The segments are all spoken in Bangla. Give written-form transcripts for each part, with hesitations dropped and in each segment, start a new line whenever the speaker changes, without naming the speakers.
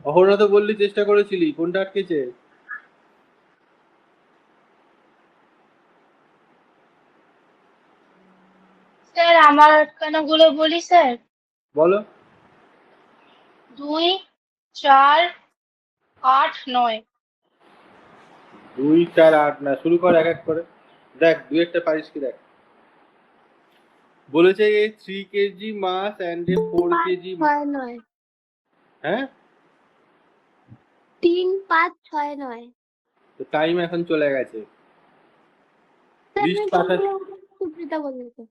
অহরনা তো বললি চেষ্টা করেছিলি, কোনটা আটকেছে?
স্যার আমার আটকানাগুলো বলি স্যার।
বলো।
2, 4, 8, 9।
2, 4, 8 না, শুরু কর এক এক করে। দেখ দুই একটা পারিস কি দেখ। বলেছে a 3 KG mass and a
5,
four KG.
6, 9।
হ্যাঁ,
3, 5, 6, 9।
তো টাইম এখন চলে গেছে।
স্যার
লিস্ট
তুমি
পাঠাস।
কোনগুলো সুপ্রিতা বললে তো।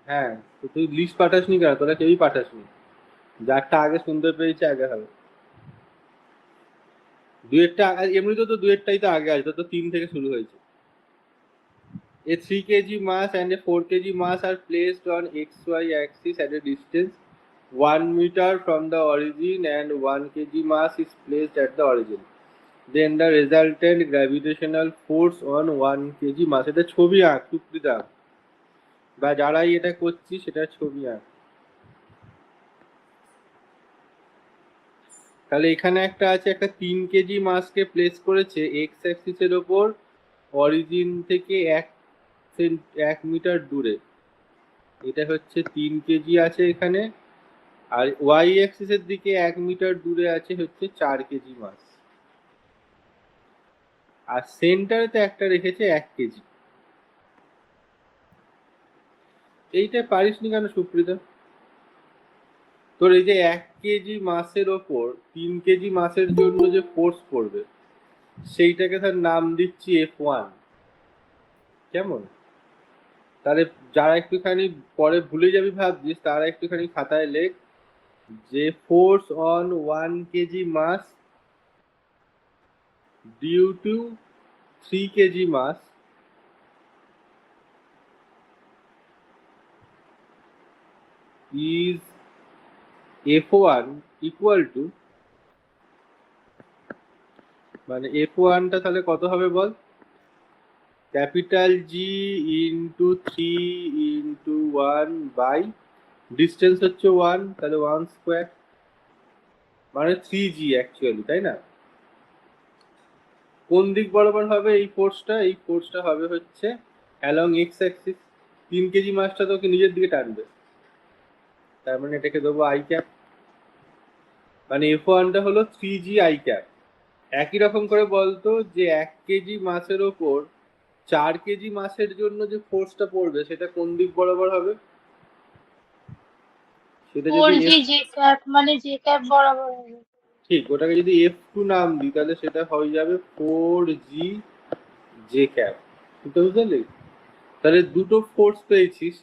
হ্যাঁ, তো তুই লিস্ট পাঠাসনি কেন? তোরা কেউই পাঠাসনি। যারটা আগে শুনতে পেয়েছে আগে হবে। দুয়েরটা এমনিতে তো দুয়েরটাই তো আগে আছে, তো 3 থেকে শুরু হয়েছে। A 3 kg mass and a 4 kg mass are placed on XY axis at a distance 1 meter from the origin and 1 kg mass is placed at the origin. Then the resultant gravitational force on 1 kg mass. এটা ছবি আঁক সুপ্রিতা, বা যারাই এটা করছি সেটা ছবি আঁক। তাহলে এখানে একটা আছে, একটা 3 কেজি মাসকে প্লেস করেছে এক্স অ্যাক্সিসের ওপর অরিজিন থেকে 1 মিটার দূরে। এটা হচ্ছে 3 কেজি আছে এখানে। আর ওয়াই অ্যাক্সিসের দিকে 1 মিটার দূরে আছে হচ্ছে 4 কেজি মাস। আর সেন্টারেতে একটা রেখেছে 1 কেজি। এইটা পারিসনি কেন সুপ্রিতা? তোর এই যে 1 কেজি মাসের ওপর 3 কেজি মাসের জন্য যে ফোর্স পড়বে সেইটাকে তার নাম দিচ্ছি F1। কেমন? তাহলে যারা একটুখানি পরে ভুলে যাবি ভাবছিস, তারা একটুখানি খাতায় লেখ যে force on 1 KG mass due to 3 KG mass is F1 equal to, মানে F1টা তাহলে কত হবে বল? Capital G into 3 × 1 by distance হচ্ছে 1, তাহলে 1 স্কোয়ার, মানে 3G অ্যাকচুয়ালি, তাই না? কোন দিক বরাবর হবে এই ফোর্সটা? এই ফোর্সটা হবে হচ্ছে অ্যালং এক্স অ্যাক্সিস। 3 কেজি মাসটা তোকে নিজের দিকে টানবে, তার মানে এটাকে দেবো আই ক্যাপ। মানে F1টা হলো 3G আই ক্যাপ। একই রকম করে বলতো যে 1 কেজি মাসের ওপর 4 কেজি মাসের জন্য যে ফোর্সটা পড়বে সেটা কোন দিক বরাবর হবে? সেটা যদি
4G জে ক্যাপ মানে জে ক্যাপ বরাবর হবে।
ঠিক, ওটাকে যদি F2 নাম দিই তাহলে সেটা হয়ে যাবে 4G জে ক্যাপ। বুঝতে বুঝলি? তাহলে দুটো ফোর্স পেয়েছিস,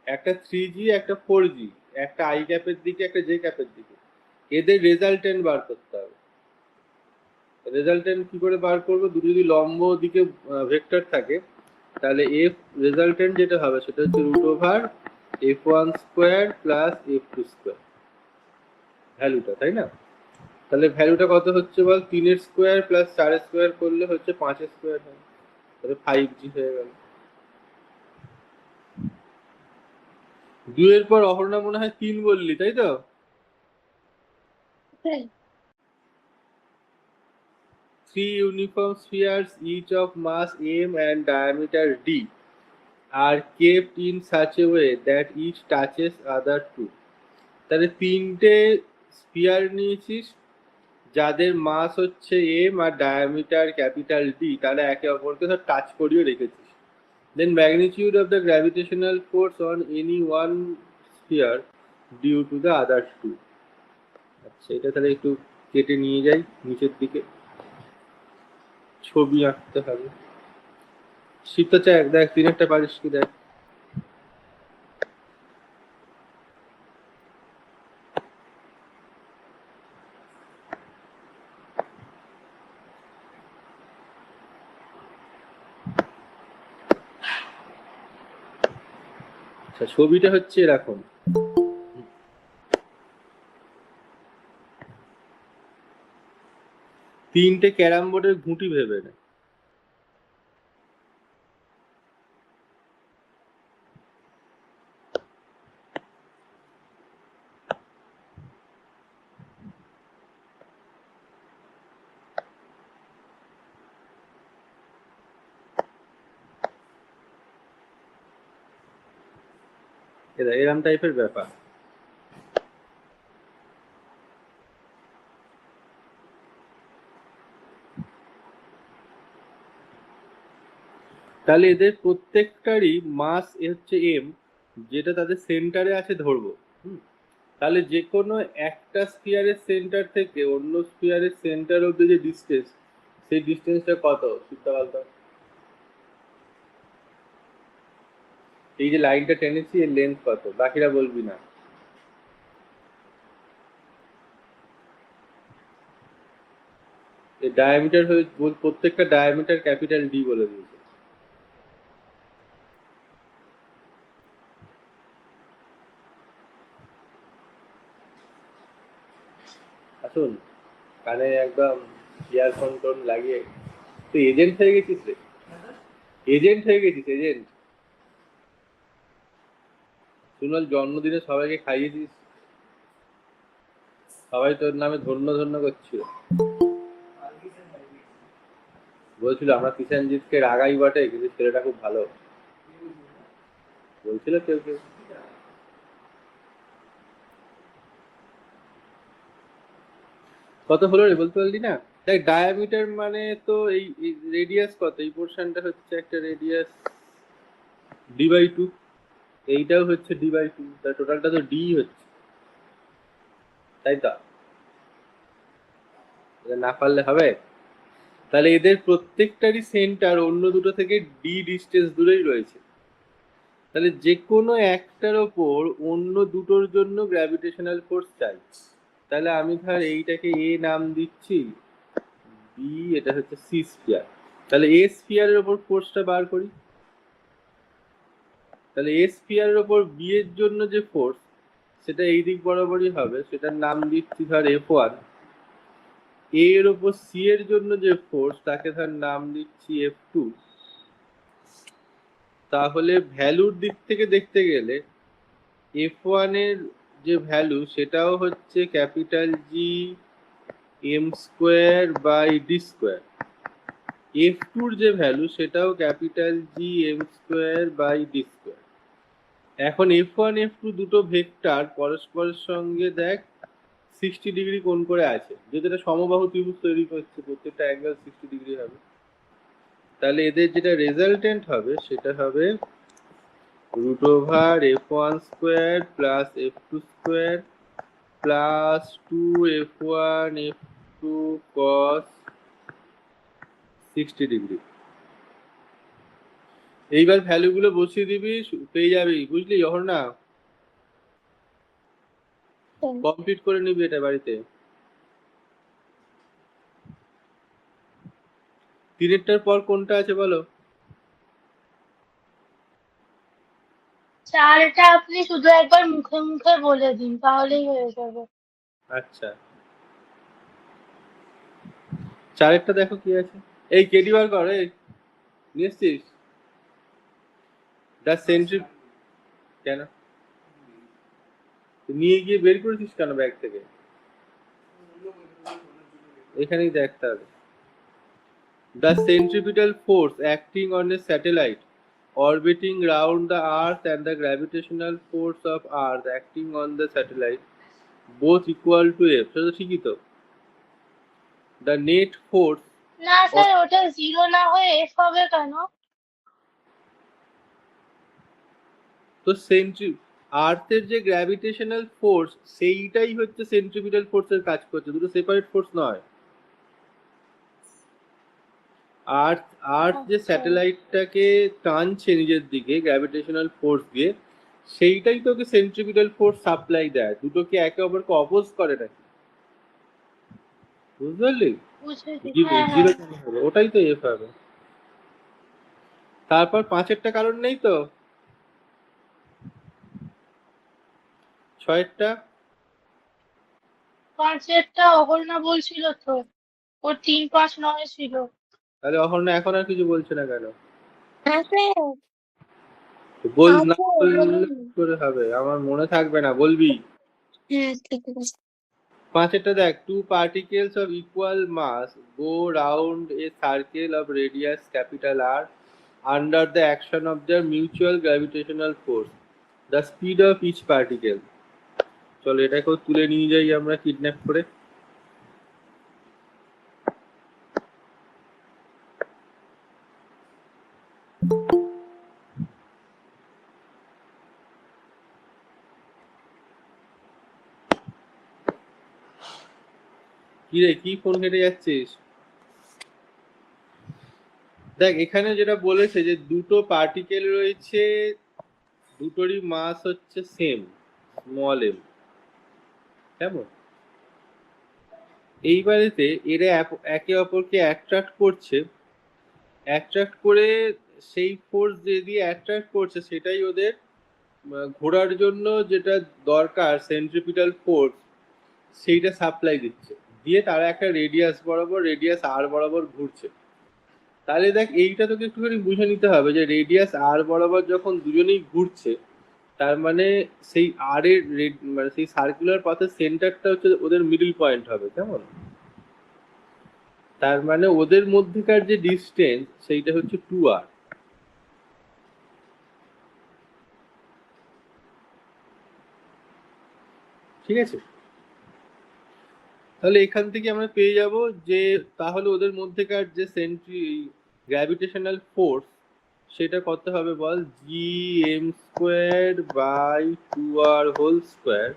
একটা 3G একটা 4G, একটা আই ক্যাপের দিকে একটা জে ক্যাপের দিকে। এদের রেজাল্টেন্ট বার করতে হবে। রেজাল্টেন্ট কি করে বার করবো? দুটো যদি লম্ব দিকে ভেক্টর থাকে তাহলে এফ রেজাল্টেন্ট যেটা হবে সেটা হচ্ছে √F1 square plus F2 square, ভ্যালুটা, তাই না? তাহলে ভ্যালুটা কত হচ্ছে বল? 3 স্কোয়ার প্লাস 4 স্কোয়ার করলে হচ্ছে 5 স্কোয়ার হয়, তাহলে 5G হয়ে গেল। দুইয়ের পর অহর্ণা মনে হয় 3 বললি, তাই তো?
হ্যাঁ।
3 uniform spheres each of mass m and diameter d are kept in such a way that each touches other two. তাহলে 3টে স্পিয়ার নিয়েছিস যাদের মাস হচ্ছে এম আর ডায়ামিটার ক্যাপিটাল ডি, তাহলে একে অপরকে সব টাচ করিয়ে রেখেছিস। Then magnitude of the gravitational force on any one sphere due to the other two. আচ্ছা, এটা তাহলে একটু কেটে নিয়ে যাই নিচের দিকে, ছবি আঁকতে হবে। শীতটা চাই দেখ, 3 একটা পারিস কি দেখ। আচ্ছা, ছবিটা হচ্ছে এরকম। 3টে ক্যারাম বোর্ডের ঘুঁটি ভেবে নে। এরকম টাইপের ব্যাপার। তাহলে এদের প্রত্যেকটারই মাস হচ্ছে এম, যেটা তাদের সেন্টারে আছে ধরবো। তাহলে যে কোনো একটা স্ফিয়ারের সেন্টার থেকে অন্য স্ফিয়ারের সেন্টার অব্দি যে ডিস্টেন্স, সেই ডিস্টেন্সটা কত সূত্রটা বলতো? এই যে লাইনটা টেনেছি এর লেন্থ কত, বাকিরা বলবি না। এই ডায়ামিটার হয়ে প্রত্যেকটা ডায়ামিটার ক্যাপিটাল ডি বলে দিয়েছে। আসুন, কানে একদম ইয়ারফোন টোন লাগিয়ে তুই এজেন্ট হয়ে গেছিস রে, এজেন্ট হয়ে গেছিস, এজেন্ট। শুনল জন্মদিনে সবাইকে খাইয়েছিস, সবাই তোর নামে ধন্য ধন্য করছিল, বলছিল আমরা কিষানজিৎকে রাগাই বটে কিন্তু ছেলেটা খুব ভালো, বলছিল কেউ কেউ। কত হলো রে বলতে পারলি না? দেখ ডায়ামিটার মানে তো এই রেডিয়াস কত, এই পোর্শনটা হচ্ছে একটা রেডিয়াস d/2, এইটাও হচ্ছে d/2, তার টোটালটা তো d হচ্ছে, তাই তো? এটা না পারলে হবে? তাহলে এদের প্রত্যেকটারই সেন্টার অন্য দুটো থেকে ডি ডিস্টেন্স দূরেই রয়েছে। তাহলে যে কোনো একটার ওপর অন্য দুটোর জন্য গ্র্যাভিটেশনাল ফোর্স চাই। তাহলে আমি ধর এইটাকে এ নাম দিচ্ছি, বি এটা হচ্ছে সি স্ফিয়ার। তাহলে এ স্ফিয়ারের ওপর ফোর্সটা বার করি। তাহলে এ স্ফিয়ারের ওপর বি এর জন্য যে ফোর্স, সেটা এই দিক বরাবরই হবে, সেটার নাম দিচ্ছি ধর F1। এ এর ওপর সি এর জন্য যে ফোর্স, তাকে ধর নাম দিচ্ছি F2। তাহলে ভ্যালুর দিক থেকে দেখতে গেলে F1 এর যে ভ্যালু সেটাও হচ্ছে capital G M square by D square, F2 এর যে ভ্যালু সেটাও capital G M square by D square. এখন F1 F2 দুটো ভেক্টর পরস্পরের সঙ্গে দেখ 60 ডিগ্রি কোণ করে আছে, যেহেতু এটা সমবাহু ত্রিভুজ তৈরি করছে, প্রত্যেকটা অ্যাঙ্গেল 60 ডিগ্রি হবে। তাহলে এদের যেটা রেজাল্টেন্ট হবে সেটা হবে √F1 square plus F2 square plus 2F1 F2 cos 60 degree. এইবার ভ্যালুগুলো বসিয়ে দিবি, পেয়ে যাবি, বুঝলি? যখন না কমপ্লিট করে নিবি এটা বাড়িতে। তিনেরটার পর কোনটা আছে বলো?
চালটা আপনি শুধু একবার মুখে মুখে বলে দিন, তাহলেই হয়ে যাবে।
আচ্ছা, চারেরটা দেখো কি আছে। এই কেডি বার কর, এই নিয়ে এসছিস? দ্য সেন্ট্রি কেন নিয়ে গিয়ে বের করেছিস কেন ব্যাগ থেকে? এখানেই দেখতে হবে। The centripetal force acting on a satellite orbiting round the Earth and the gravitational force of Earth acting on the satellite both equal to F. সেটা ঠিকই তো। The net force
না স্যার, ওটা 0 না হয়ে F হবে কেন?
তো আর্থের যে গ্র্যাভিটেশনাল ফোর্স সেইটাই হচ্ছে সেন্ট্রিপিটাল ফোর্সের কাজ করছে, দুটো সেপারেট ফোর্স নয়। আর্থ যে স্যাটেলাইটটাকে টানছে নিজের দিকে গ্র্যাভিটেশনাল ফোর্স দিয়ে, সেইটাই তোকে সেন্ট্রিপিটাল ফোর্স সাপ্লাই দেয়, দুটো কি একে অপরকে অপোজ করে নাকি? বুঝতে পারলি?
বুঝেছি, হ্যাঁ
জিরো
হ্যাঁ।
হবে, ওটাই তো এফ হবে। তারপর পাঁচেরটা কারণ নেই তো, ছয়েরটা?
পাঁচেরটা অহর্ণা বলছিল তো, ওর 3, 5, 9 ছিল।
তাহলে অহর্ণা এখন আর কিছু বলছে না কেন?
আছে
বল না,
আছে,
বললে
বলুন।
কি করে হবে? আমার মনে থাকবে না, বলবি।
হ্যাঁ ঠিক আছে।
পাঁচেরটা দেখ, two particles of equal mass go round a circle of radius capital R under the action of their mutual gravitational force the speed of each particle. চলো এটাকেও তুলে নিয়ে যাই আমরা কিডন্যাপ করে। কি রে, কি ফোন ঘেটে যাচ্ছিস? দেখ এখানে যেটা বলেছে যে দুটো পার্টিকেল রয়েছে, দুটোরই মাস হচ্ছে সেম, স্মল এম, কেমন? এইবারেতে এরা একে অপরকে অ্যাট্রাক্ট করছে, অ্যাট্রাক্ট করে সেই ফোর্স যে দিয়ে অ্যাট্রাক্ট করছে সেটাই ওদের ঘোরার জন্য যেটা দরকার, সেন্ট্রিপিটাল ফোর্স, সেইটা সাপ্লাই দিচ্ছে, দিয়ে তারা একটা রেডিয়াস বরাবর, রেডিয়াস আর বরাবর ঘুরছে। তাহলে দেখ এইটা তোকে একটুখানি বুঝে নিতে হবে যে রেডিয়াস আর বরাবর যখন দুজনেই ঘুরছে, তার মানে সেই আর এর মানে সেই সার্কুলার পাথের সেন্টারটা হচ্ছে ওদের মিডল পয়েন্ট হবে, কেমন? তার মানে ওদের মধ্যেকার যে ডিস্টেন্স সেইটা হচ্ছে 2r। ঠিক আছে, তাহলে এখান থেকে আমরা পেয়ে যাব যে তাহলে ওদের মধ্যেকার যে গ্র্যাভিটেশনাল ফোর্স সেটা কত হবে বল, gm²/2r²।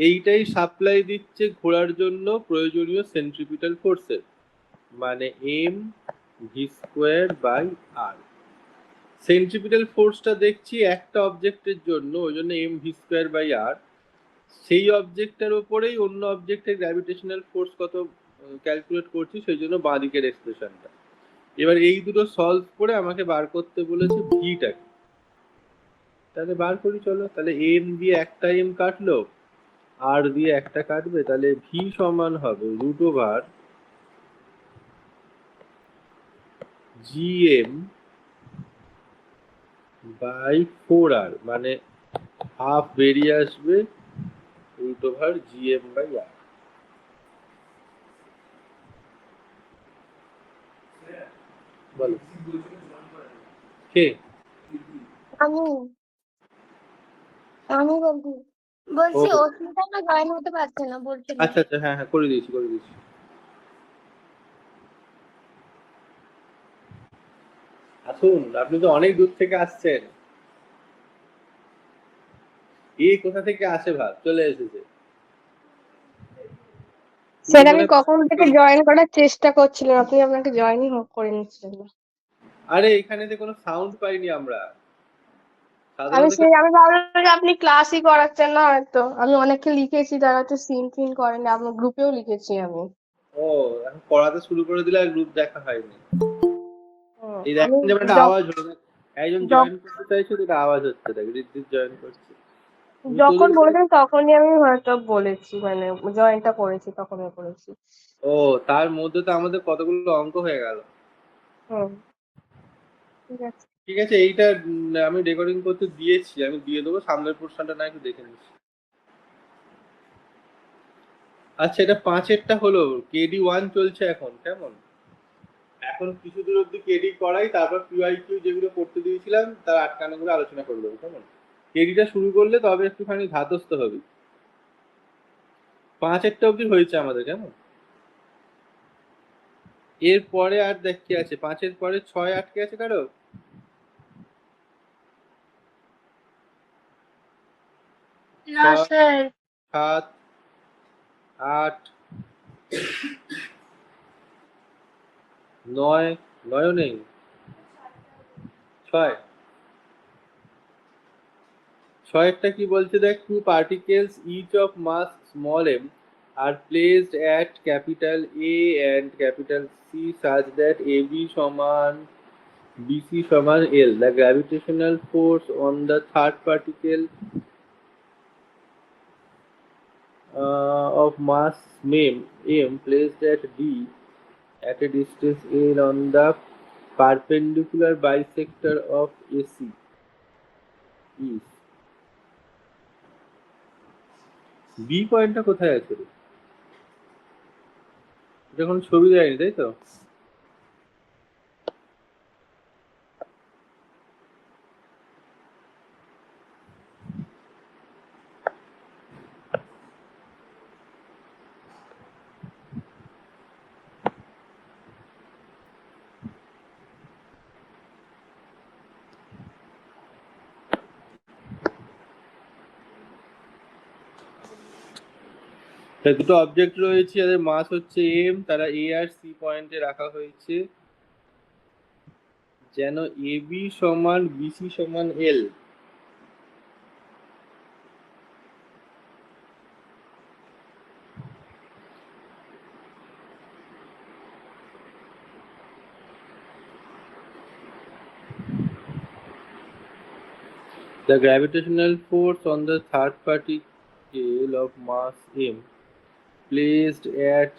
এইটাই সাপ্লাই দিচ্ছে ঘোরার জন্য প্রয়োজনীয় সেন্ট্রিপিটাল ফোর্সের, মানে mv²/r। সেন্ট্রিপিটাল ফোর্সটা দেখছি একটা অবজেক্টের জন্য, ওই জন্য mv²/r। সেই অবজেক্টের ওপরেই অন্য অবজেক্টের গ্র্যাভিটেশনাল ফোর্স কত ক্যালকুলেট করছি, সেই জন্য বাঁ দিকের এক্সপ্রেশনটা। এবার এই দুটো সলভ করে আমাকে বার করতে বলেছে ভিটাকে। তাহলে বার করি চলো। তাহলে এম দিয়ে একটা এম কাটলো, আর দিয়ে একটা কাটবে, তাহলে ভি সমান হবে √gm/4r, মানে হাফ বেরিয়ে আসবে √gm/r। বলো কে?
আমি আমি বলছি
ও
বলছি অস্মিতা না জয়েন হতে পারছে না বলছিল।
আচ্ছা আচ্ছা, হ্যাঁ হ্যাঁ, করে দিয়েছি করে দিয়েছি। আসুন, আপনি তো অনেক দূর থেকে আসছেন। এই কোথা থেকে আসে ভাব, চলে এসেছে। তুমি
স্যার আমি
মনে
কখন থেকে জয়েন করার চেষ্টা করছিলাম, আপনি আপনাকে জয়েনই করে নিচ্ছিলেন না।
আরে এখানে তো কোনো সাউন্ড পাইনি আমরা
আমি
সাধারণত।
আমি ভাবলাম যে আপনি ক্লাসই করাচ্ছেন না হয়তো, আমি অনেককে লিখেছি তারা হয়তো সিন ফিন করেনি, আপনার গ্রুপেও লিখেছি আমি।
ও, এখন পড়াতে শুরু করে দিলে আর গ্রুপ দেখা হয়নি। এই
আমি
দেখেন যেমন একটা আওয়াজ হলো, একজন জয়েন করতে চাইছে, এটা আওয়াজ হচ্ছে, দেখ রিদ্দির জয়েন করছে। তুমি
যখন
তোদের
বলেছেন তখনই আমি হয়তো বলেছি, মানে জয়েনটা করেছি তখনই করেছি।
ও, তার মধ্যে তো আমাদের কতগুলো অঙ্ক হয়ে গেল।
হুম, ঠিক আছে।
ঠিক আছে, এইটা আমি রেকর্ডিং করতে দিয়েছি, আমি দিয়ে দেবো, সামনের পোর্শনটা না একটু দেখে নিচ্ছি। আচ্ছা, এটা 5-এরটা হলো, KD1 চলছে এখন, কেমন? এখন কিছু দূর অব্দি কেডি করাই, তারপর পিওয়াইকিউ যেগুলো করতে দিয়েছিলাম তার আটকানোগুলো আলোচনা করে দেবো, কেমন? কেডিটা শুরু করলে তবে একটুখানি ধাতস্থ হবে। 5-এরটা অব্দি হয়েছে আমাদের, কেমন? এর পরে আর দেখ কি আছে, 5-এর পরে 6 আটকে আছে কারো?
না
6,
স্যার।
7, 8, 9, 9ও নেই, 6। 6-এরটা কি বলছে দেখ, two particles each of mass small M are placed at capital A and capital C such that AB সমান BC সমান L. The gravitational force on the third particle of mass M placed at D at a distance L on the perpendicular bisector of AC is. B পয়েন্টটা কোথায় আছে রে? এটা কোনো ছবি দেয়নি, তাই তো? দুটো অবজেক্ট রয়েছে যাদের মাস হচ্ছে এম, তারা এ আর সি পয়েন্টে রাখা হয়েছে যেন এ বি সমান বিসি সমান এল। The gravitational force on the third particle of mass m placed at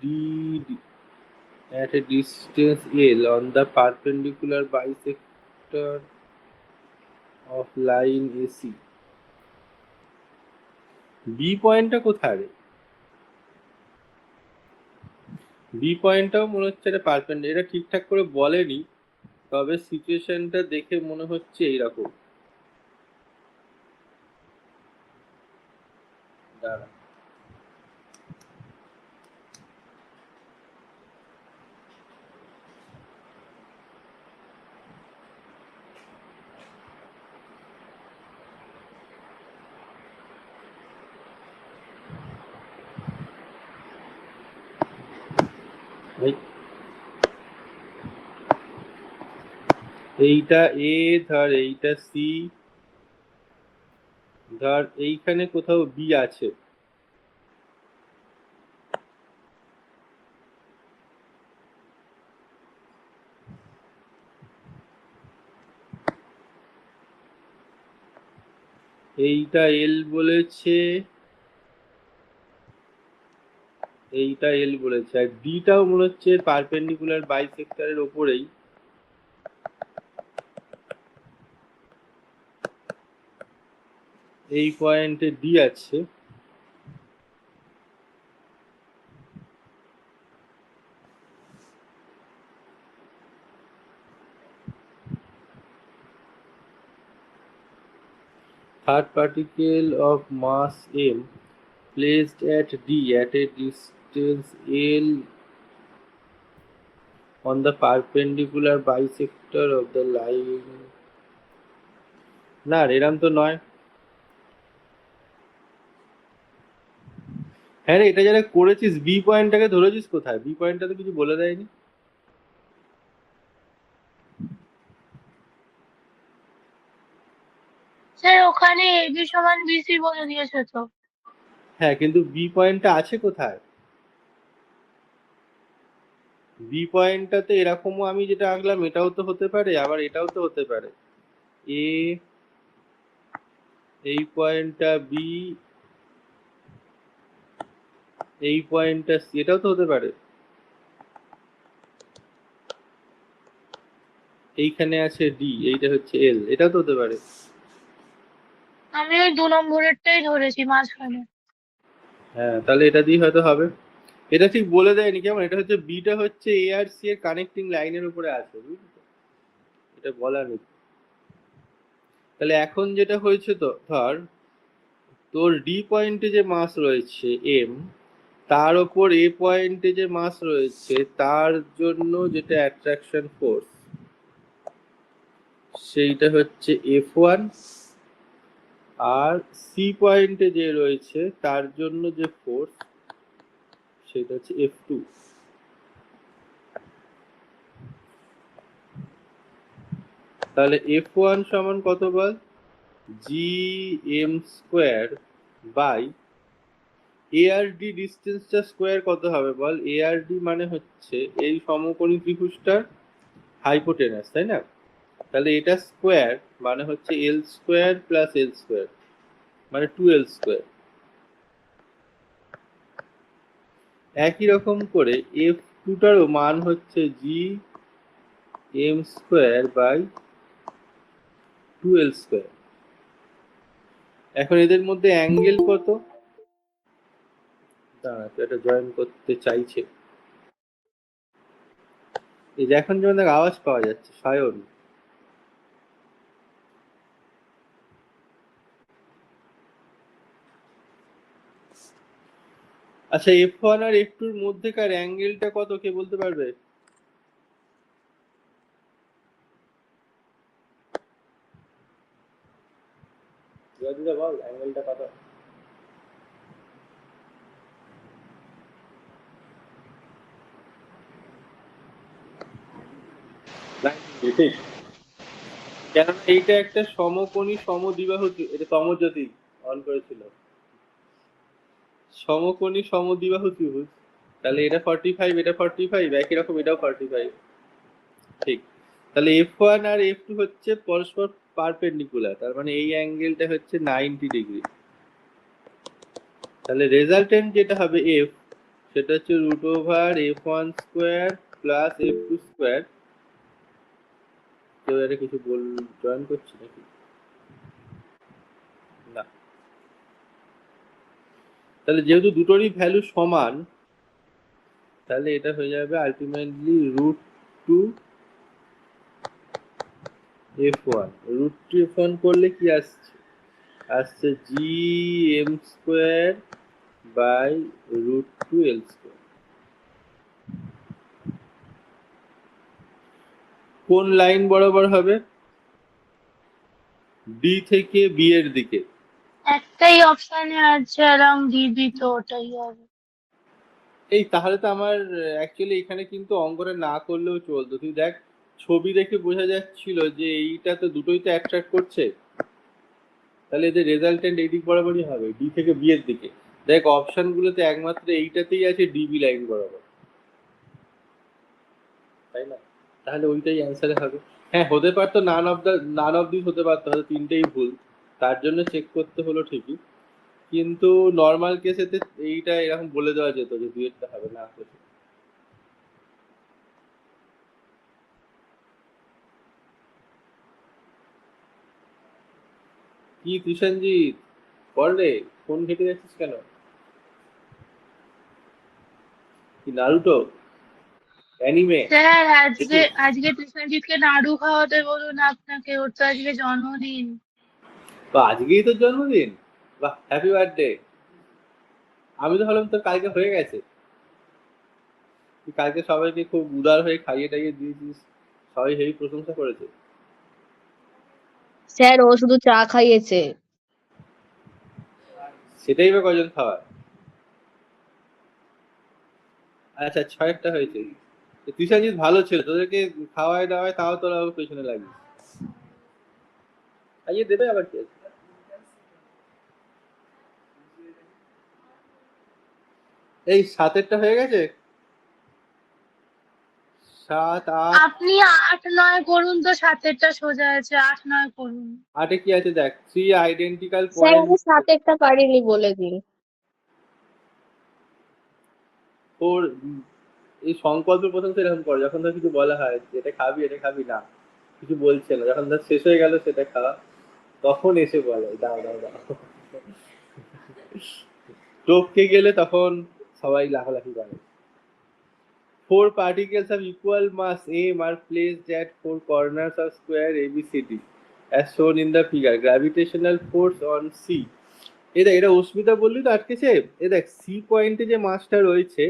d at a distance L on the perpendicular bisector of line AC. B পয়েন্টটা কোথায় রে? বি পয়েন্টটাও মনে হচ্ছে এটা পারপেন্ডিকুলার, এটা ঠিকঠাক করে বলেনি, তবে সিচুয়েশনটা দেখে মনে হচ্ছে এইরকম। দাঁড়া, এই- এইটা এ, ধর এইটা সি, ধর এইখানে কোথাও বি আছে। এইটা এল বলেছে, এইটা এল বলেছে, আর ডিটাও মনে হচ্ছে পারপেন্ডিকুলার বাইসেক্টরের ওপরেই। এই পয়েন্টে ডি আছে। Third particle of mass m placed at D at a distance L on the perpendicular bisector of the line. না এরম তো নয়। হ্যাঁ রে, এটা যারা করেছিস বি পয়েন্টটাকে ধরেছিস কোথায়? বি পয়েন্টটা তো কিছু বলে দেয়নি।
স্যার ওখানে এবি সমান বিসি বলে দিয়েছে তো।
হ্যাঁ, কিন্তু বি পয়েন্টটা আছে কোথায়? বি পয়েন্টটাতে এরকমও আমি যেটা আঁকলাম এটাও তো হতে পারে, আবার এটাও তো হতে পারে। এ, এই পয়েন্টটা বি, এই পয়েন্টটা সি, এটাও তো হতে পারে। এইখানে আছে ডি, এইটা হচ্ছে এল, এটাও তো হতে পারে।
আমি ওই 2 নম্বরেরটাই ধরেছি মাঝখানে।
হ্যাঁ, তাহলে এটা দিয়ে হয়তো হবে। এটা ঠিক বলে দেয়নি কেমন, এটা হচ্ছে বিটা হচ্ছে এ আর সি এর কানেক্টিং লাইনের উপরে আছে, বুঝলি তো? এটা বলা নেই। তাহলে এখন যেটা হয়েছে, তো ধর তোর ডি পয়েন্টে যে মাস রয়েছে এম, তার ওপর এ পয়েন্টে যে মাস রয়েছে তার জন্য যেটা অ্যাট্রাকশন ফোর্স, সেইটা হচ্ছে F1, আর সি পয়েন্টে যে রয়েছে তার জন্য যে ফোর্স সেটা হচ্ছে F2। তাহলে F1 সমান কত বল? জি এম স্কোয়ার বাই এ আর ডি, ডিস্টেন্সটা স্কোয়ার কত হবে বল? এ আর ডি মানে হচ্ছে এই সমকোণী ত্রিভুজটার হাইপোটেনাস, তাই না? তাহলে এটা স্কোয়ার মানে হচ্ছে এল স্কোয়ার প্লাস এল স্কোয়ার, মানে 2L স্কোয়ার। একই রকম করে এফ টুটারও মান হচ্ছে G M square by 2L square. এখন এদের মধ্যে অ্যাঙ্গেল কত? দাঁড়া, তো এটা জয়েন করতে চাইছে। এই যে এখন যেমন দেখ আওয়াজ পাওয়া যাচ্ছে, সায়ন। আচ্ছা, F1 আর F2 এর মধ্যেকার অ্যাঙ্গেলটা কত, কে বলতে পারবে? বল অ্যাঙ্গেলটা কত? ঠিক, কেননা এইটা একটা সমকোণী সমদ্বিবাহু এটা সমজ্যোতি অন করেছিল, সমকোণী সমদ্বিবাহু ত্রিভুজ, তাহলে এটা 45, এটা 45, একই রকম এটাও 45। ঠিক, তাহলে F1 আর F2 হচ্ছে পরস্পর পারপেন্ডিকুলার, তার মানে এই অ্যাঙ্গেলটা হচ্ছে 90 ডিগ্রি। তাহলে রেজাল্টেন্ট যেটা হবে F, সেটা হচ্ছে √F1 square plus F2 square. কেউ এটা কিছু জয়েন করছে নাকি? না। তাহলে যেহেতু দুটোরই ভ্যালু সমান, তাহলে এটা হয়ে যাবে আলটিমেটলি √2 F1। √2 F1 করলে কি আসছে? আসছে GM square by √2 L square. কোন লাইন বরাবর হবে? ডি থেকে বি এর দিকে।
একটাই অপশানে আছে অ্যারাউন্ড ডিবি, তো ওটাই হবে।
এই তাহলে তো আমার অ্যাকচুয়ালি এখানে কিন্তু অঙ্কটা না করলেও চলতো। তুই দেখ, ছবি দেখে বোঝা যাচ্ছিল যে এইটা তো দুটোই তো অ্যাট্রাক্ট করছে, তাহলে এদের রেজাল্টেন্ট এই দিক বরাবরই হবে, ডি থেকে বি এর দিকে। দেখ অপশন গুলোতে একমাত্র এইটাতেই আছে ডিবি লাইন বরাবর, তাই না? তাহলে ওইটাই অ্যান্সারে হবে। হ্যাঁ, হতে পারতো নান অফ দিস হতে পারতো, হয়তো তিনটেই ভুল, তার জন্য চেক করতে হলো ঠিকই, কিন্তু নর্মাল কেসেতে এইটা এরকম বলে দেওয়া যেত যে দুয়েরটা হবে না হলে। কি কৃষাণজিৎ, বল রে, ফোন ঘেটে যাচ্ছিস কেন? কি নারুটো অ্যানিমে
স্যার, আজকে
দেখিস?
আজকে কৃষ্ণজিৎকে নাড়ু খাওয়াতে বলুন আপনাকে, ওর তো আজকে জন্মদিন।
তো আজকেই তোর জন্মদিন? বাহ, হ্যাপি বার্থডে। আমি তো ভাবলাম তোর কালকে হয়ে গেছে। তুই কালকে সবাইকে খুব উদার হয়ে খাইয়ে টাইয়ে দিয়েছিস, সবাই হেভি প্রশংসা করেছে।
স্যার ও শুধু চা খাইয়েছে।
সেটাই বা কজন খাওয়ায়? আচ্ছা, 6টা হয়েছে। কৃষাণজিৎ ভালো ছিল, তোদেরকে খাওয়ায় দাওয়ায়, তাও তোরা ওর পেছনে লাগিস। খাইয়ে দেবে আবার কি আছে? এই 7এরটা হয়ে গেছে, 7, 8।
আপনি 8-9 করুন তো, 7-এরটা সোজা আছে, 8-9 করুন।
8-এ কি আছে দেখ, 3 আইডেন্টিক্যাল
স্যার
পয়েন্ট
আমি সাতেরটা পারিনি বলে দিন।
ওর এই সংকল্প প্রথম তো এরকম করে, যখন ধর কিছু বলা হয় যে এটা খাবি এটা খাবি না, কিছু বলছে না, যখন ধর শেষ হয়ে গেল সেটা খাওয়া, তখন এসে বলে দাও দাও দাও। টপকে গেলে তখন সবাই লাফালাফি করে। 4 particles of equal mass m are placed at 4 corners of square ABCD as shown in the figure. Gravitational force on C. এটা অস্মিতা বললি তো আটকেছে। দেখ সি পয়েন্টে যে মাসটা রয়েছে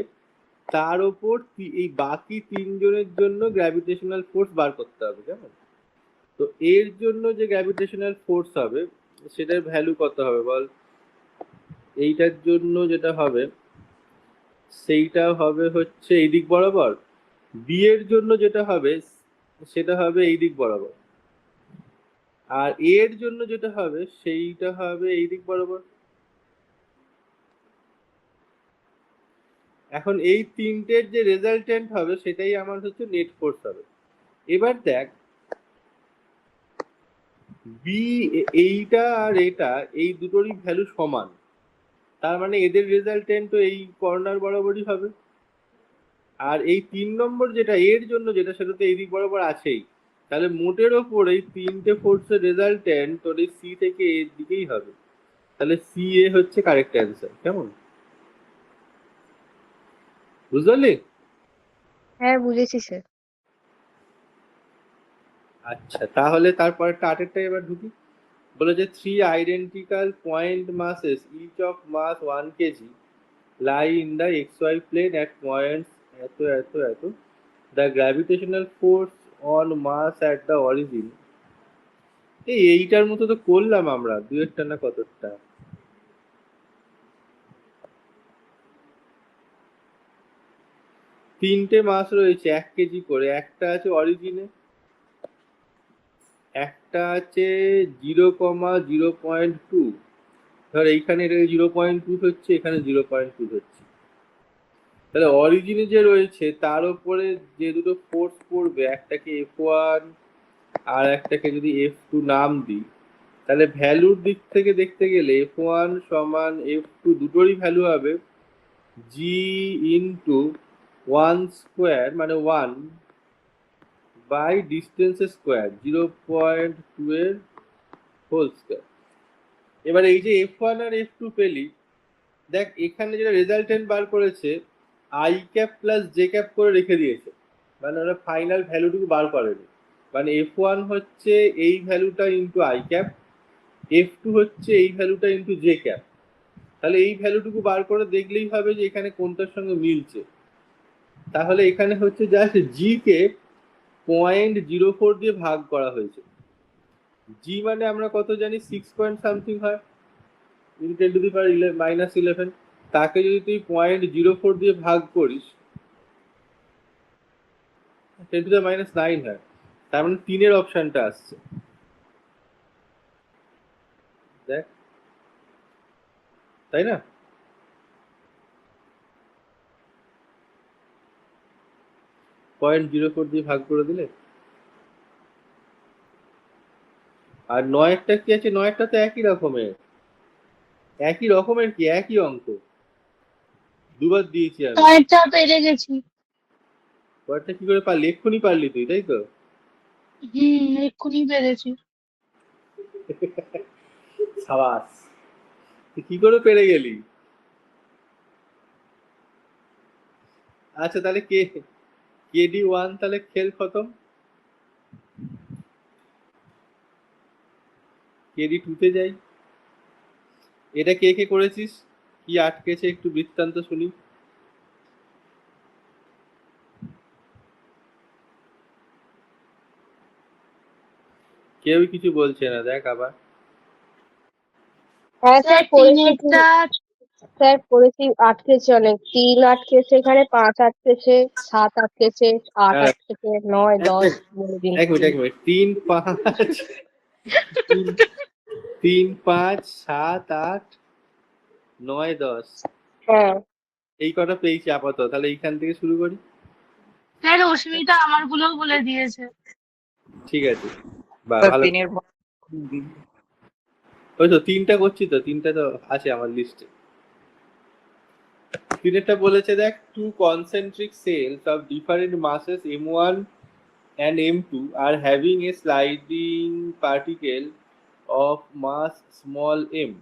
তার ওপর এই বাকি তিনজনের জন্য গ্র্যাভিটেশনাল ফোর্স বার করতে হবে, কেমন? তো এর জন্য যে গ্র্যাভিটেশনাল ফোর্স হবে সেটার ভ্যালু কত হবে বল? এইটার জন্য যেটা হবে সেইটা হবে হচ্ছে এই দিক বরাবর, বি এর জন্য যেটা হবে সেটা হবে এই দিক বরাবর, আর এর জন্য যেটা হবে সেইটা হবে এই দিক বরাবর। এখন এই তিনটের যে রেজাল্টেন্ট হবে সেটাই আমার হচ্ছে নেট ফোর্স হবে। এবার দেখ, বি, এইটা আর এটা এই দুটোরই ভ্যালু সমান, তার মানে এদের রেজাল্টেন্ট তো এই কর্নার বরাবরই হবে। আর এই 3 নম্বর যেটা এর জন্য যেটা, সেটা তো এই দিক বরাবর আছেই, তাহলে মোটের ওপর এই তিনটে ফোর্সের রেজাল্টেন্ট তোর এই সি থেকে এর দিকেই হবে। তাহলে সি এ হচ্ছে কারেক্ট অ্যান্সার, কেমন? বুঝতে পারলি?
হ্যাঁ বুঝেছি স্যার।
আচ্ছা, তাহলে তারপরে 8এরটা এবার ঢুকি। বলে যে 3 identical point masses each of mass 1 kg lie in the xy plane at points এত এত এত, the gravitational force on mass at the origin। এইটার মতো তো করলাম আমরা, দুয়েরটা না কতটা? তিনটে মাস রয়েছে 1 কেজি করে, একটা আছে অরিজিনে, একটা আছে 0,0.2, ধর এইখানে এটা 0.2 হচ্ছে, এখানে 0.2 হচ্ছে। তাহলে অরিজিনে যে রয়েছে তার উপরে যে দুটো ফোর্স পড়বে, একটাকে F1 আর একটাকে যদি F2 নাম দিই, তাহলে ভ্যালুর দিক থেকে দেখতে গেলে F1 সমান F2 দুটোরই ভ্যালু হবে G ইন্টু 1 স্কোয়ার, মানে 1 বাই ডিস্টেন্স স্কোয়ার 0.2 এর হোল স্কোয়ার। এবার এই যে F1 আর F2 পেলি, দেখ এখানে যেটা রেজাল্টেন্ট বার করেছে I cap plus J cap করে রেখে দিয়েছে, মানে ওরা ফাইনাল ভ্যালুটুকু বার করেনি। মানে F1 হচ্ছে এই ভ্যালুটা ইন্টু আই ক্যাপ, F2 হচ্ছে এই ভ্যালুটা ইন্টু জে ক্যাপ। তাহলে এই ভ্যালুটুকু বার করে দেখলেই হবে যে এখানে কোনটার সঙ্গে মিলছে। তাহলে এখানে হচ্ছে জাস্ট জি কে 0.04 দিয়ে ভাগ করা হয়েছে। জি মানে আমরা কত জানি, 6 পয়েন্ট সামথিং হয়, 10⁻⁻11। তাকে যদি তুই 0.04 দিয়ে ভাগ করিস, 10⁻⁹ হয়। তার মানে 3-এর অপশনটা আসছে, দেখ, তাই না? পয়েন্ট 0.04 দিয়ে ভাগ করে দিলে। আর 9-টা কি আছে, 9-টা তো একই রকমের কি, একই অঙ্ক, দুবার দিয়েছি আমি।
কয়েকটা পেরে গেছি।
পরেরটা কি করে পারলি? এক্ষুনি পারলি তুই, তাই তো?
এক্ষুনি পেরেছি।
সাবাস, তুই কি করে পেরে গেলি? আচ্ছা তাহলে KD1 তাহলে খেল খতম। KD2 তে যাই। এটা কে কে করেছিস, কি আটকেছে একটু বৃত্তান্ত শুনি। কেউই কিছু বলছে না, দেখ আবার।
হ্যাঁ
স্যার
স্যার করেছি,
তিনেরটা
স্যার করেছি, আটকেছে অনেক। 3 আটকেছে, এখানে 5 আটকেছে, 7 আটকেছে, 8
হ্যাঁ,
আটকেছে, 9, 10 বলে দিন।
এক মিনিট 3, 5, 3, 5, 7, 8, 9, 10,
হ্যাঁ
এই কটা পেয়েছি আপাতত। তাহলে এইখান থেকে শুরু করি।
স্যার অস্মিতা আমারগুলোও বলে দিয়েছে।
ঠিক আছে, বা
স্যার
ভালো।
3-এর
ওই তো 3টা করছি, তো 3টা তো আছে আমার লিস্টে। 3-এরটা বলেছে দেখ, two concentric cells of different masses M1 and M2 are having a sliding particle of mass small m.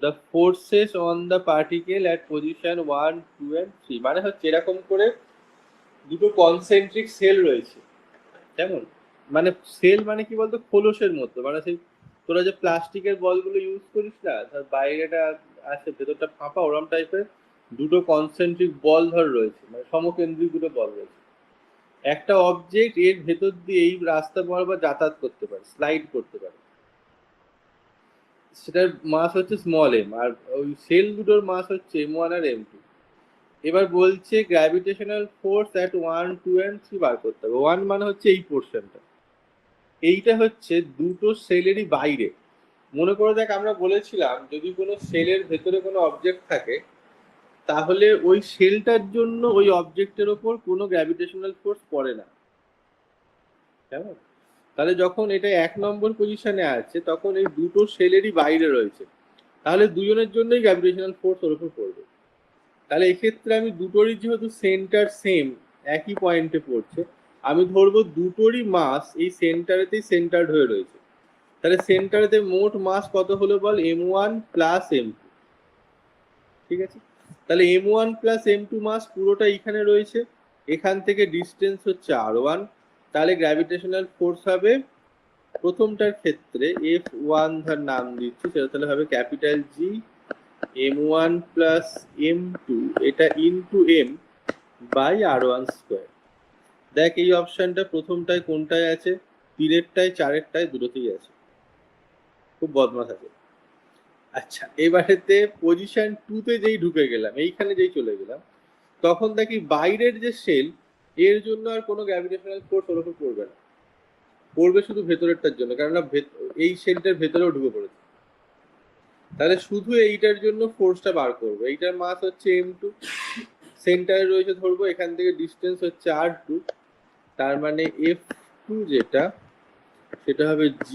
The forces on the particle at position 1, 2 and 3, মানে হচ্ছে এরকম করে দুটো কনসেন্ট্রিক সেল রয়েছে। কেমন মানে সেল মানে কি বলতো, খোলসের মতো, মানে সেই তোরা যে প্লাস্টিকের বলগুলো ইউজ করিস না, ধর বাইরেটা আছে ভেতরটা ফাঁপা, ওরম টাইপের দুটো কনসেন্ট্রিক বল ধর রয়েছে, মানে সমকেন্দ্রিক দুটো বল রয়েছে। একটা অবজেক্ট এর ভেতর দিয়ে এই রাস্তা বরাবর যাতায়াত করতে পারে, স্লাইড করতে পারে, সেটার মাস হচ্ছে স্মল এম, আর ওই সেল দুটোর মাস হচ্ছে M1 আর M2। এবার বলছে গ্র্যাভিটেশনাল ফোর্স অ্যাট 1, 2 and 3 বার করতে হবে। 1 মানে হচ্ছে এই পোর্শনটা, এইটা হচ্ছে দুটো সেলেরই বাইরে। মনে করে দেখ, আমরা বলেছিলাম যদি কোনো সেলের ভেতরে কোনো অবজেক্ট থাকে, তাহলে ওই সেলটার জন্য ওই অবজেক্টের ওপর কোনো গ্র্যাভিটেশনাল ফোর্স পড়ে না, কেমন? তাহলে যখন এটা 1 নম্বর পজিশনে আছে, তখন এই দুটো সেলেরই বাইরে রয়েছে, তাহলে দুজনের জন্যই গ্র্যাভিটেশনাল ফোর্স ওর উপর পড়বে। তাহলে এক্ষেত্রে আমি দুটোরই যেহেতু সেন্টার সেম, একই পয়েন্টে পড়ছে, আমি ধরবো দুটোরই মাস এই সেন্টারেতেই সেন্টার্ড হয়ে রয়েছে। তাহলে সেন্টারেতে মোট মাস কত হলো বল, M1 প্লাস M2। ঠিক আছে, তাহলে M1 প্লাস M2 মাস পুরোটা এখানে রয়েছে, এখান থেকে ডিস্টেন্স হচ্ছে R1। তাহলে গ্র্যাভিটেশনাল ফোর্স হবে প্রথমটার ক্ষেত্রে F1 ধর নাম দিচ্ছি, সেটা তাহলে হবে capital G M1 plus M2, এটা into M by R1 square. দেখ এই অপশনটা প্রথমটায় কোনটায় আছে, 3-এরটায়, 4-এরটায়, দুটোতেই আছে। খুব বদমাশ আছে। আচ্ছা, এবারেতে পজিশন 2-তে যেই ঢুকে গেলাম, এইখানে যেই চলে গেলাম, তখন দেখি বাইরের যে সেল, এর জন্য আর কোনো গ্র্যাভিটেশনাল ফোর্স ওর উপর পড়বে না। পড়বে শুধু ভেতরেরটার জন্য, কেননা এই সেলটার ভেতরেও ঢুকে পড়েছে। তাহলে শুধু এইটার জন্য ফোর্সটা বার করবো। এইটার মাস হচ্ছে m2, সেন্টারে রয়েছে ধরবো, এখান থেকে ডিস্টেন্স হচ্ছে r2, তার মানে f2 যেটা সেটা হবে g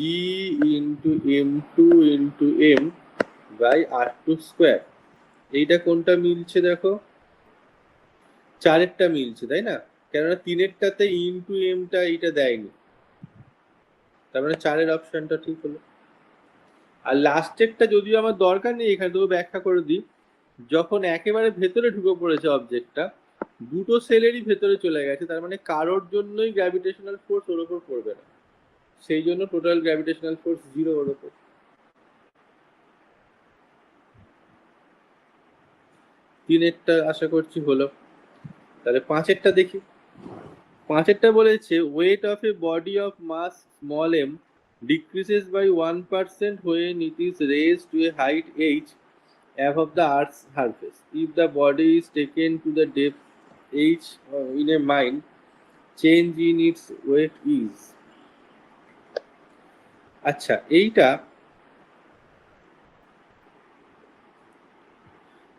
into m2 into m by r2 square. এইটা কোনটা মিলছে দেখো, 4-এরটা মিলছে, তাই না? কেননা 3-এরটাতে ইন্টু এমটা এইটা দেয়নি, তার মানে 4-এর অপশনটা ঠিক হলো। আর লাস্টেরটা যদিও আমার দরকার নেই, এখানে তবু ব্যাখ্যা করে দিই। যখন একেবারে ভেতরে ঢুকে পড়েছে অবজেক্টটা, দুটো সেলেরই ভেতরে চলে গেছে, তার মানে কারোর জন্যই গ্র্যাভিটেশনাল ফোর্স ওর ওপর পড়বে না, সেই জন্য টোটাল গ্র্যাভিটেশনাল ফোর্স 0 ওর ওপর। তিনেরটা আশা করছি হলো। তাহলে 5-এরটা দেখি। 5-এরটা বলেছে weight of a body of mass small m decreases by 1% when it is raised to a height h above the earth's surface. If the body is taken to the depth h in a mine, change in its weight is. আচ্ছা, এইটা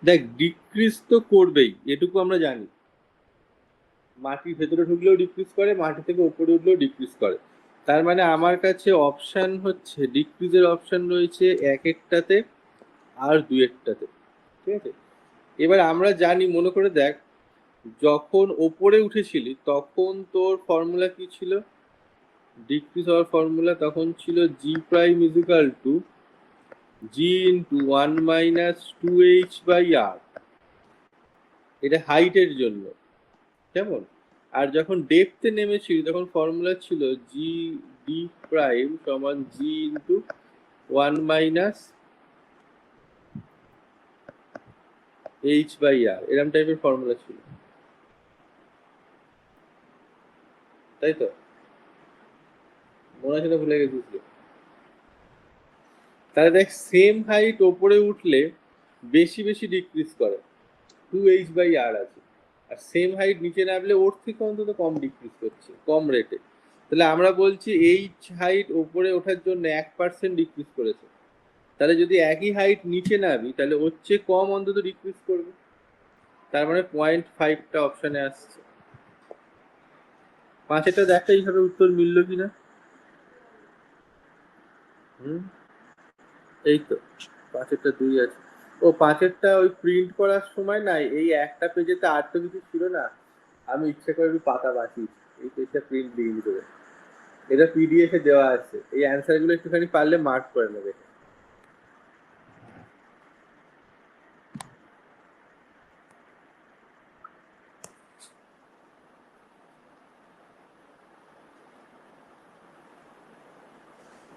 দেখ ডিক্রিজ তো করবেই, এটুকু আমরা জানি। মাটির ভেতরে ঢুকলেও ডিক্রিজ করে, মাটি থেকে উপরে উঠলেও ডিক্রিজ করে। তার মানে আমার কাছে অপশন হচ্ছে ডিক্রিজের অপশন রয়েছে 1-এরটাতে আর 2-এরটাতে, ঠিক আছে? এবার আমরা জানি, মনে করে দেখ, যখন ওপরে উঠেছিলি তখন তোর ফর্মুলা কি ছিল? ডিক্রিজ হওয়ার ফর্মুলা তখন ছিল G prime is equal to G into 1 minus 2h by R. এটা হাইটের জন্য, কেমন? আর যখন ডেপথে নেমেছিলি তখন ফর্মুলা ছিল জি ডি প্রাইম সমান জি ইন্টু 1 মাইনাস এইচ বাই আর, এরকম টাইপের ফর্মুলা ছিল, তাই তো? মনে আছে না, ভুলে গেছিস? তাহলে দেখ, সেম হাইট ওপরে উঠলে বেশি বেশি ডিক্রিজ করে, 2h বাই আর আছে, আর সেম হাইট নিচে নামলে ওর থেকে অন্তত কম ডিক্রিজ করছে, কম রেটে। তাহলে আমরা বলছি এইচ হাইট ওপরে ওঠার জন্য 1% ডিক্রিজ করেছে, তাহলে যদি একই হাইট নিচে নামি তাহলে ওর চেয়ে কম অন্তত ডিক্রিজ করবে, তার মানে 0.5টা অপশানে আসছে। 5-এটা দেখা এইভাবে উত্তর মিলল কিনা। এই তো 5-এরটা 2 আছে। ও 5-এরটা ওই প্রিন্ট করার সময় না, এই একটা পেজেতে আর তো কিছু ছিল না, আমি ইচ্ছা করে একটু পাতা বাঁচিয়েছি, এই পেজটা প্রিন্ট দিয়ে দিতে হবে। এটা পিডিএফ এ দেওয়া আছে, এই অ্যান্সার গুলো একটুখানি পারলে মার্ক করে নেবে।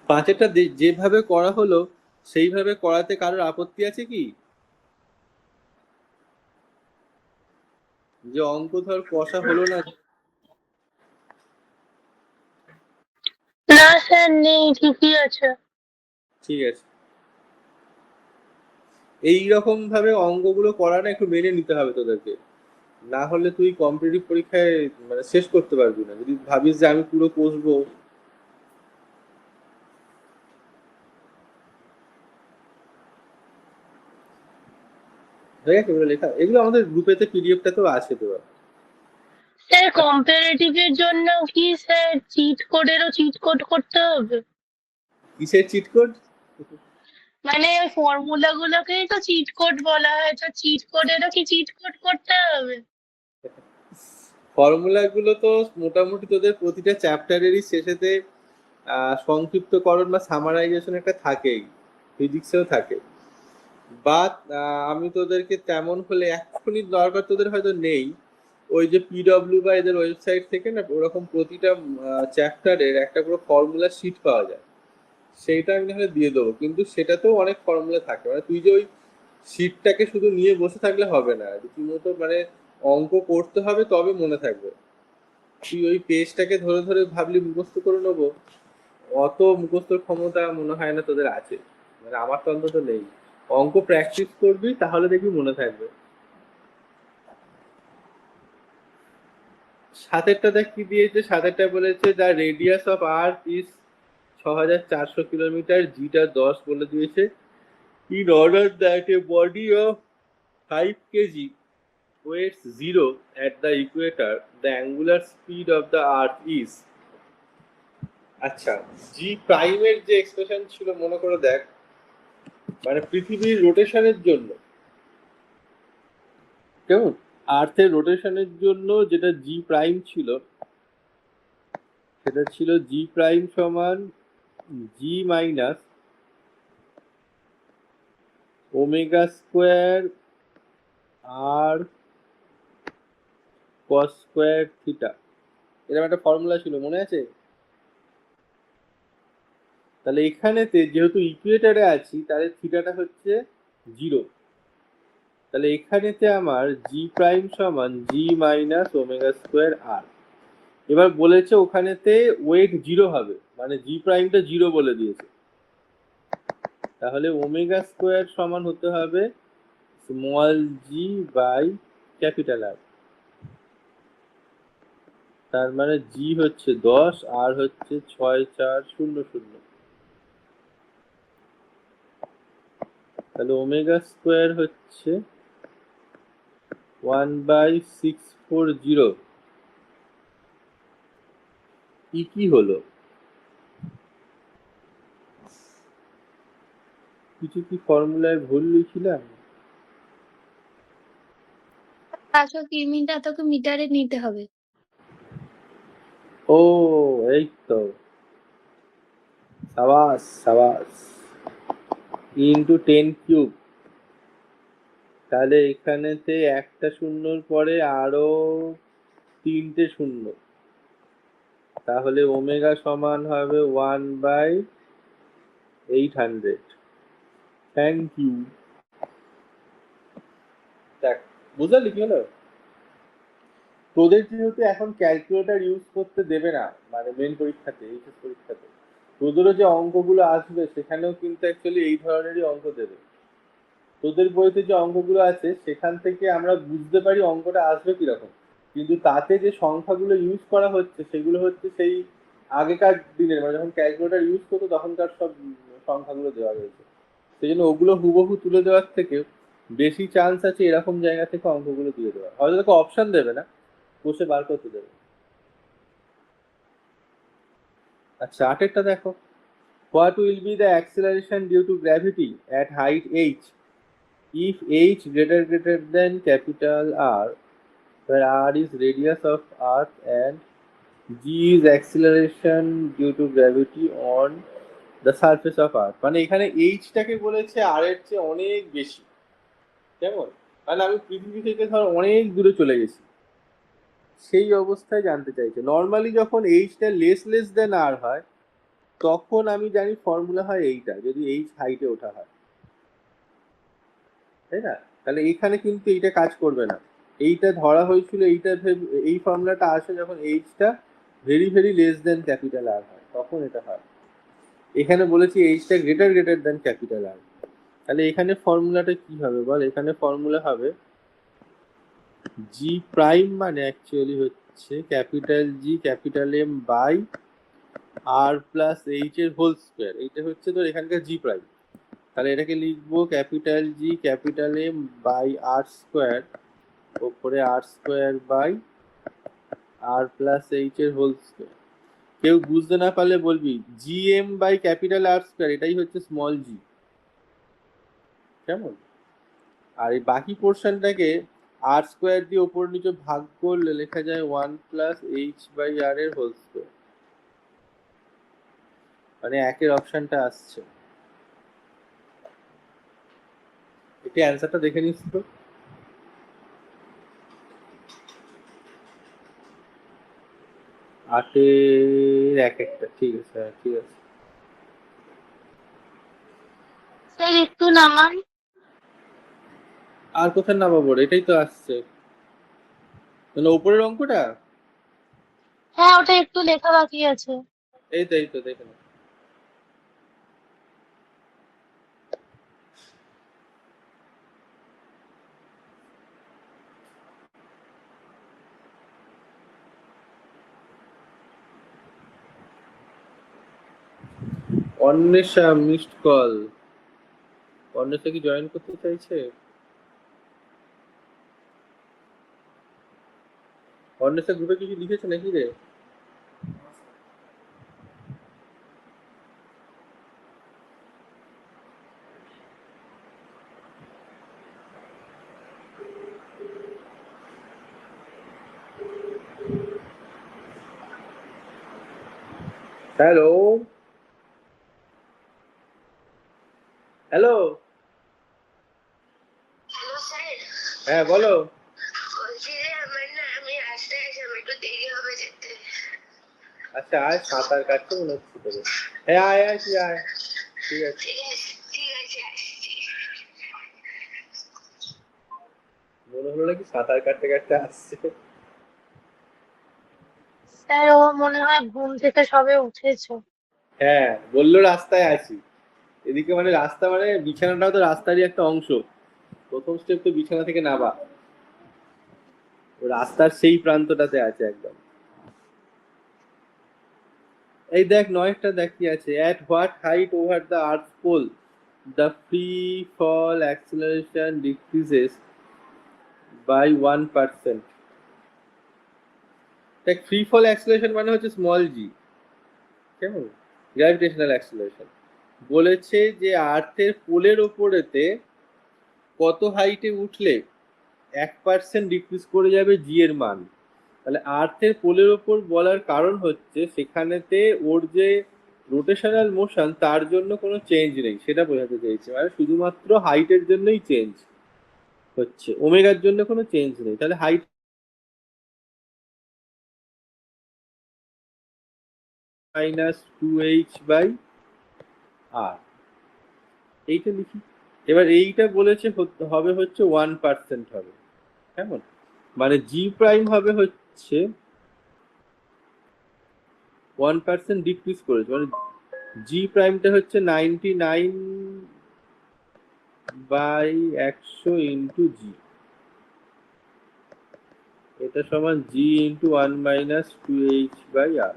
পাঁচেরটা যেভাবে করা হলো সেইভাবে করাতে কারোর আপত্তি আছে কি? যে অঙ্ক ধর কষা হলো না?
না স্যার, নেই, ঠিকই আছে।
ঠিক আছে, এইরকম ভাবে অঙ্কগুলো করা না একটু মেনে নিতে হবে তোদেরকে, না হলে তুই কম্পিটিটিভ পরীক্ষায় মানে শেষ করতে পারবি না। যদি ভাবিস যে আমি পুরো কষবো, হয়ে গেছে এগুলো লেখা, এগুলো আমাদের গ্রুপেতে পিডিএফটাতেও আছে দেওয়া।
স্যার, কম্পারেটিভ এর জন্য কি স্যার চিট কোডেরও চিট কোড করতে হবে?
কিসের চিট কোড?
মানে ফর্মুলা গুলোকেই তো চিট কোড বলা হয়, তো চিট কোডেরও কি চিট কোড করতে হবে?
ফর্মুলা গুলো তো মোটামুটি তোদের প্রতিটা চ্যাপ্টারেরই শেষেতে সংক্ষিপ্তকরণ বা সামারাইজেশন একটা থাকেই, ফিজিক্সেও থাকে। বা আমি তোদেরকে তেমন হলে এক্ষুনি দরকার তোদের হয়তো নেই, ওই যে পিডব্লিউ বা এদের ওয়েবসাইট থেকে না ওরকম প্রতিটা চ্যাপ্টারের একটা পুরো ফর্মুলা শিট পাওয়া যায়, সেইটা আমি তাহলে দিয়ে দেবো। কিন্তু সেটাতেও অনেক ফর্মুলা থাকে, মানে তুই যে ওই শিটটাকে শুধু নিয়ে বসে থাকলে হবে না, রীতিমতো মানে অঙ্ক করতে হবে তবে মনে থাকবে। তুই ওই পেজটাকে ধরে ধরে ভাবলি মুখস্থ করে নেবো, অত মুখস্থর ক্ষমতা মনে হয় না তোদের আছে, মানে আমার তো অন্তত নেই। অঙ্ক প্র্যাকটিস করবি তাহলে দেখবি মনে থাকবে। সাতেরটা দেখ কি দিয়েছে, সাতেরটা বলেছে the radius of Earth is 6400 kilometre, জিটা 10 বলে দিয়েছে। In order that a body of 5 KG weighs 0 at the equator, the angular speed of the earth is। আচ্ছা, জি প্রাইমের যে এক্সপ্রেশন ছিল মনে করে দেখ, মানে পৃথিবীর রোটেশনের জন্য, কেমন, আর্থের রোটেশনের জন্য যেটা জি প্রাইম ছিল, সেটা ছিল জি প্রাইম সমান জি minus omega square R cos square theta, এরকম একটা ফর্মুলা ছিল, মনে আছে? তাহলে এখানেতে যেহেতু ইকুয়েটারে আছি, তাহলে থিটাটা হচ্ছে 0। তাহলে এখানেতে আমার জি প্রাইম সমান জি মাইনাস ওমেগা স্কোয়ার আর। এবার বলেছে ওখানেতে ওয়েট 0 হবে, মানে জি প্রাইমটা 0 বলে দিয়েছে। তাহলে ওমেগা স্কোয়ার সমান হতে হবে small G by capital R. তার মানে জি হচ্ছে 10 আর হচ্ছে 6400। তাহলে ওমেগা স্কোয়ার হচ্ছে 1/640। কি হলো, কিছু কি ফর্মুলায় ভুল লিখছিলাম?
আসল কিমিটা তোকে মিটারে নিতে হবে।
ও এই তো, সাবাস সাবাস, ইন্টু 10 কিউব। তাহলে এখানেতে একটা শূন্যর পরে আরো 3টে শূন্য, তাহলে ওমেগা সমান হবে 1/800। Thank you. দেখ, বুঝলি কি হলো? তোদের যেহেতু এখন ক্যালকুলেটর ইউজ করতে দেবে না, মানে মেন পরীক্ষাতে, এইচএস পরীক্ষাতে, তোদেরও যে অঙ্কগুলো আসবে সেখানেও কিন্তু অ্যাকচুয়ালি এই ধরনেরই অঙ্ক দেবে। তোদের বইতে যে অঙ্কগুলো আছে সেখান থেকে আমরা বুঝতে পারি অঙ্কটা আসবে কিরকম, কিন্তু তাতে যে সংখ্যাগুলো ইউজ করা হচ্ছে সেগুলো হচ্ছে সেই আগেকার দিনের, মানে যখন ক্যালকুলেটর ইউজ করতো তখনকার সব সংখ্যাগুলো দেওয়া রয়েছে। সেই জন্য ওগুলো হুবহু তুলে দেওয়ার থেকে বেশি চান্স আছে এরকম জায়গা থেকে অঙ্কগুলো দিয়ে দেওয়া, হয়তো তোকে অপশন দেবে না, বসে বার করতে দেবে। আচ্ছা, আটেরটা দেখো, what will be the acceleration due to gravity at height H if h greater than capital R, where R is radius of Earth and g is acceleration due to gravity on the surface of Earth। মানে এখানে h টাকে বলেছে r এর চেয়ে অনেক বেশি, কেমন, মানে আমি পৃথিবী থেকে ধর অনেক দূরে চলে গেছি, সেই অবস্থায় জানতে চাইছে। নর্মালি যখন এইচটা লেস দেন আর হয় তখন আমি জানি ফর্মুলা হয় এইটা, যদি এইচ হাইটে ওঠা হয়, তাই না? তাহলে এইখানে কিন্তু এইটা কাজ করবে না, এইটা ধরা হয়েছিল, এই ফর্মুলাটা আসে যখন এইচটা very very less then capital R হয়, তখন এটা হয়। এখানে বলেছি এইচটা গ্রেটার দেন ক্যাপিটাল আর, তাহলে এখানে ফর্মুলাটা কি হবে বল? এখানে ফর্মুলা হবে জি প্রাইম মানে অ্যাকচুয়ালি হচ্ছে capital G capital M by R plus H এর হোল স্কোয়ার, এইটা হচ্ছে তোর এখানকার জি প্রাইম। তাহলে এটাকে লিখবো capital G capital M by R square, ওপরে R square by R plus H এর হোল স্কোয়ার। কেউ বুঝতে না পারলে বলবি G M by capital R square, এটাই হচ্ছে স্মল জি, কেমন? আর এই বাকি পোর্শনটাকে আর স্কোয়ার দিয়ে ওপর নিচে ভাগ করলে লেখা যায় 1+h/r এর হোল স্কোয়ার, মানে একের অপশনটা আসছে। এটা অ্যান্সারটা দেখে নিস তো। আটের এক একটা, ঠিক আছে, হ্যাঁ ঠিক আছে।
স্যার একটু নামান।
আর কোথায় নামাবো রে? এটাই তো আসছে, মানে উপরের অঙ্কটা।
হ্যাঁ, ওটা একটু লেখা বাকি আছে।
এই তো দেখে নাও। Anwesha missed call. অন্বেষা কি জয়েন করতে চাইছে? অন্বেষা গ্রুপে কিছু লিখেছে নাকি রে? হ্যালো হ্যালো,
হ্যালো স্যার,
হ্যাঁ বলো।
বলছি যে আমার না, আমি রাস্তায় আছি, আমার একটু দেরি হবে যেতে।
আচ্ছা আয়, সাঁতার কাটতে মনে হচ্ছে তোকে। হ্যাঁ আয় আয়, তুই আয়, ঠিক আছে।
ঠিক আছে, ঠিক আছে, আসছি।
মনে হলো নাকি সাঁতার কাটতে কাটতে আসছে।
স্যার, ও মনে হয় ঘুম থেকে সবে উঠেছো।
হ্যাঁ বললো রাস্তায় আছি। এদিকে মানে রাস্তা মানে বিছানাটাও তো রাস্তারই একটা অংশ। প্রথম স্টেপ তো বিছানা থেকে নামা। ও রাস্তার সেই প্রান্তটাতে আছে একদম। এই দেখ নয়টা দেখ কি আছে, at what height over the earth's pole the free fall acceleration decreases by 1%. দেখ ফ্রি ফল অ্যাক্সিলারেশন মানে হচ্ছে স্মল জি, কেমন, গ্র্যাভিটেশনাল অ্যাক্সিলারেশন। বলেছে যে আর্থের পোলের ওপরেতে কত হাইটে উঠলে 1% ডিক্রিজ করে যাবে জি এর মান। তাহলে আর্থের পোলের ওপর বলার কারণ হচ্ছে সেখানেতে ওর যে রোটেশনাল মোশন তার জন্য কোনো চেঞ্জ নেই, সেটা বোঝাতে চাইছে। মানে শুধুমাত্র হাইটের জন্যই চেঞ্জ হচ্ছে, ওমেগার জন্য কোনো চেঞ্জ নেই। তাহলে হাইট -2h/r, এইটা লিখি। এবার এইটা বলেছে হবে হচ্ছে 1% হবে, কেমন, মানে জি প্রাইম হবে হচ্ছে 1% ডিক্রিজ করেছে, মানে জি প্রাইমটা হচ্ছে 99/100 ইন্টু জি, এটা সমান জি ইন্টু 1 - 2h/r।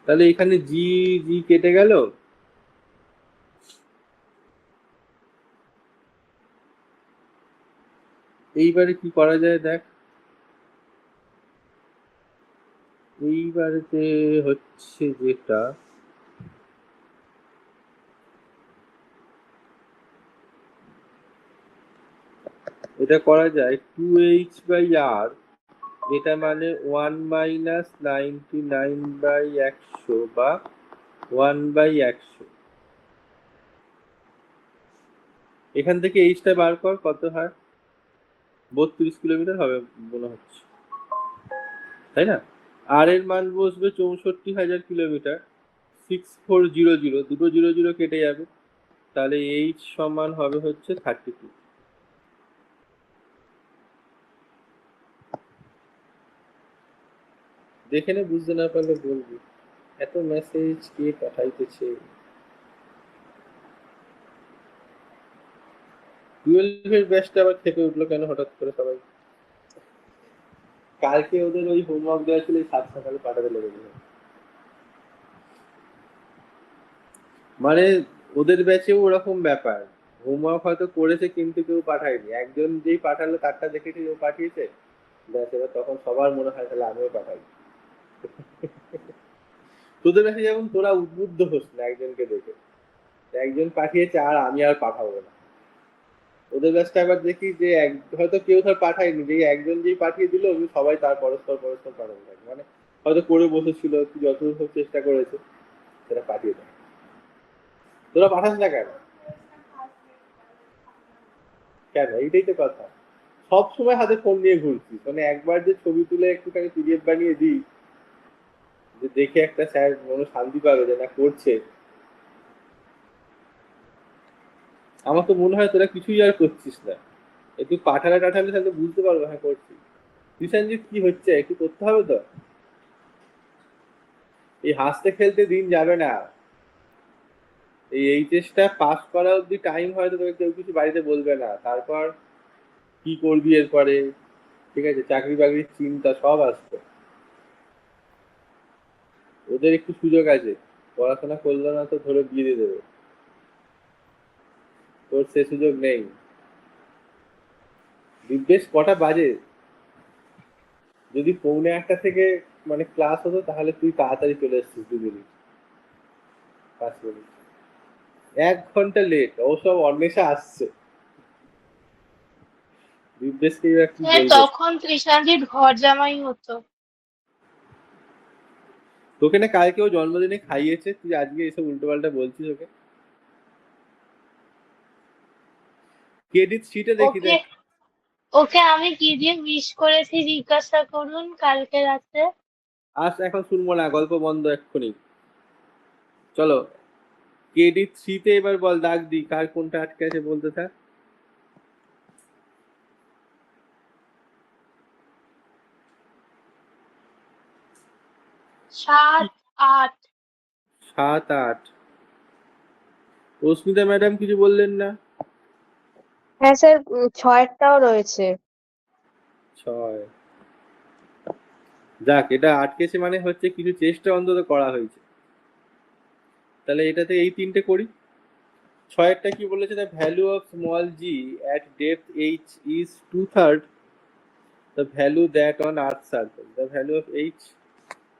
তাহলে এখানে জি জি কেটে গেল। এইবারে কি করা যায় দেখ, এইবারেতে হচ্ছে যেটা, এটা করা যায় 2h/r, এটা মানে 1 - 99/100 বা 1/100। এখান থেকে এইচটা বার কর, কত হয়, 32 কিলোমিটার হবে মনে হচ্ছে, তাই না? আর এর মান বসবে 64,000 কিলোমিটার। 6400, দুটো 00 কেটে যাবে, তাহলে এইচ সমান হবে হচ্ছে 32। দেখে নে, বুঝতে না পারলে বলবি। এত মেসেজ কে পাঠাইতেছে? 12 এর ব্যাচটা আবার খেপে উঠলো কেন হঠাৎ করে সবাই? কালকে ওদের ওই হোমওয়ার্ক দেওয়া ছিল, এই 7 সকালে পাঠাতে লেগেছিল। মানে ওদের ব্যাচেও ওরকম ব্যাপার, হোমওয়ার্ক হয়তো করেছে কিন্তু কেউ পাঠায়নি, একজন যেই পাঠালো তারটা দেখেছি ও পাঠিয়েছে, ব্যাস এবার তখন সবার মনে হয় তাহলে আমিও পাঠাই। তোদের ব্যাচে যেমন তোরা উদ্বুদ্ধ হোস না একজনকে দেখে, একজন পাঠিয়েছে আর আমি আর পাঠাবো না। ওদের ব্যাচটা আবার দেখি যে হয়তো কেউ ধর পাঠায়নি, যে একজন যেই পাঠিয়ে দিল ওই সবাই তার পরস্পর পরস্পর পাঠাতে থাকে, মানে হয়তো করে বসেছিল, তুই যতদূর চেষ্টা করেছে সেটা পাঠিয়ে দেয়। তোরা পাঠাস না কেন? কেন, এইটাই তো কথা। সব সময় হাতে ফোন নিয়ে ঘুরছিস, মানে একবার যে ছবি তুলে একটুখানি পিডিএফ বানিয়ে দিই, যে দেখে একটা স্যার মনে শান্তি পাবে যে না করছে। আমার তো মনে হয় তোরা কিছুই আর করছিস না, একটু পাঠালে টাঠালে তাহলে বুঝতে পারবো হ্যাঁ করছি। বিশানজিৎ কি হচ্ছে একটু করতে হবে তো। এই হাসতে খেলতে দিন যাবে না, এই এইচএসটা পাস করা অব্দি টাইম হয়তো তোকে কেউ কিছু বাড়িতে বলবে না, তারপর কি করবি এরপরে, ঠিক আছে, চাকরি বাকরির চিন্তা সব আসবে। ওদের একটু সুযোগ আছে, পড়াশোনা করলো না তো ধরে বিয়ে দিয়ে দেবে, তোর সে সুযোগ নেই। দিব্যেশ কটা বাজে? যদি 1:45 থেকে মানে ক্লাস হতো তাহলে তুই তাড়াতাড়ি চলে এসছিস 2 মিনিট 5 মিনিট। 1 ঘন্টা লেট, ও সব অন্বেষা আসছে। দিব্যেশকে এবার কি বলবো?
তখন তৃষাঞ্জিত ঘর জামাই হতো।
তোকে না কালকে ও জন্মদিনে খাইয়েছে, তুই আজকে এসব উল্টোপাল্টা বলছিস ওকে। ক্রেডিট শিটে দেখি
ওকে
দেখ।
ওকে আমি কি দিয়ে উইশ করেছি জিজ্ঞাসা করুন কালকে রাতে।
আজ এখন শুনবো না, গল্প বন্ধ এক্ষুনি। চলো ক্রেডিট শিটে এবার বল, দাগ দি কার কোনটা আটকে আছে বলতে থাক।
7, 8।
7, 8। অস্মিতা ম্যাডাম কিছু বললেন না?
হ্যাঁ স্যার, 6টাও রয়েছে।
6। যাক, এটা আটকেছে মানে হচ্ছে কিছু চেষ্টা অন্তত করা হয়েছে। তাহলে এটাতে এই 3টে করি। 6এরটা কি বলেছে? The value of small G at depth H is 2/3 the value that on earth circle. The value of H,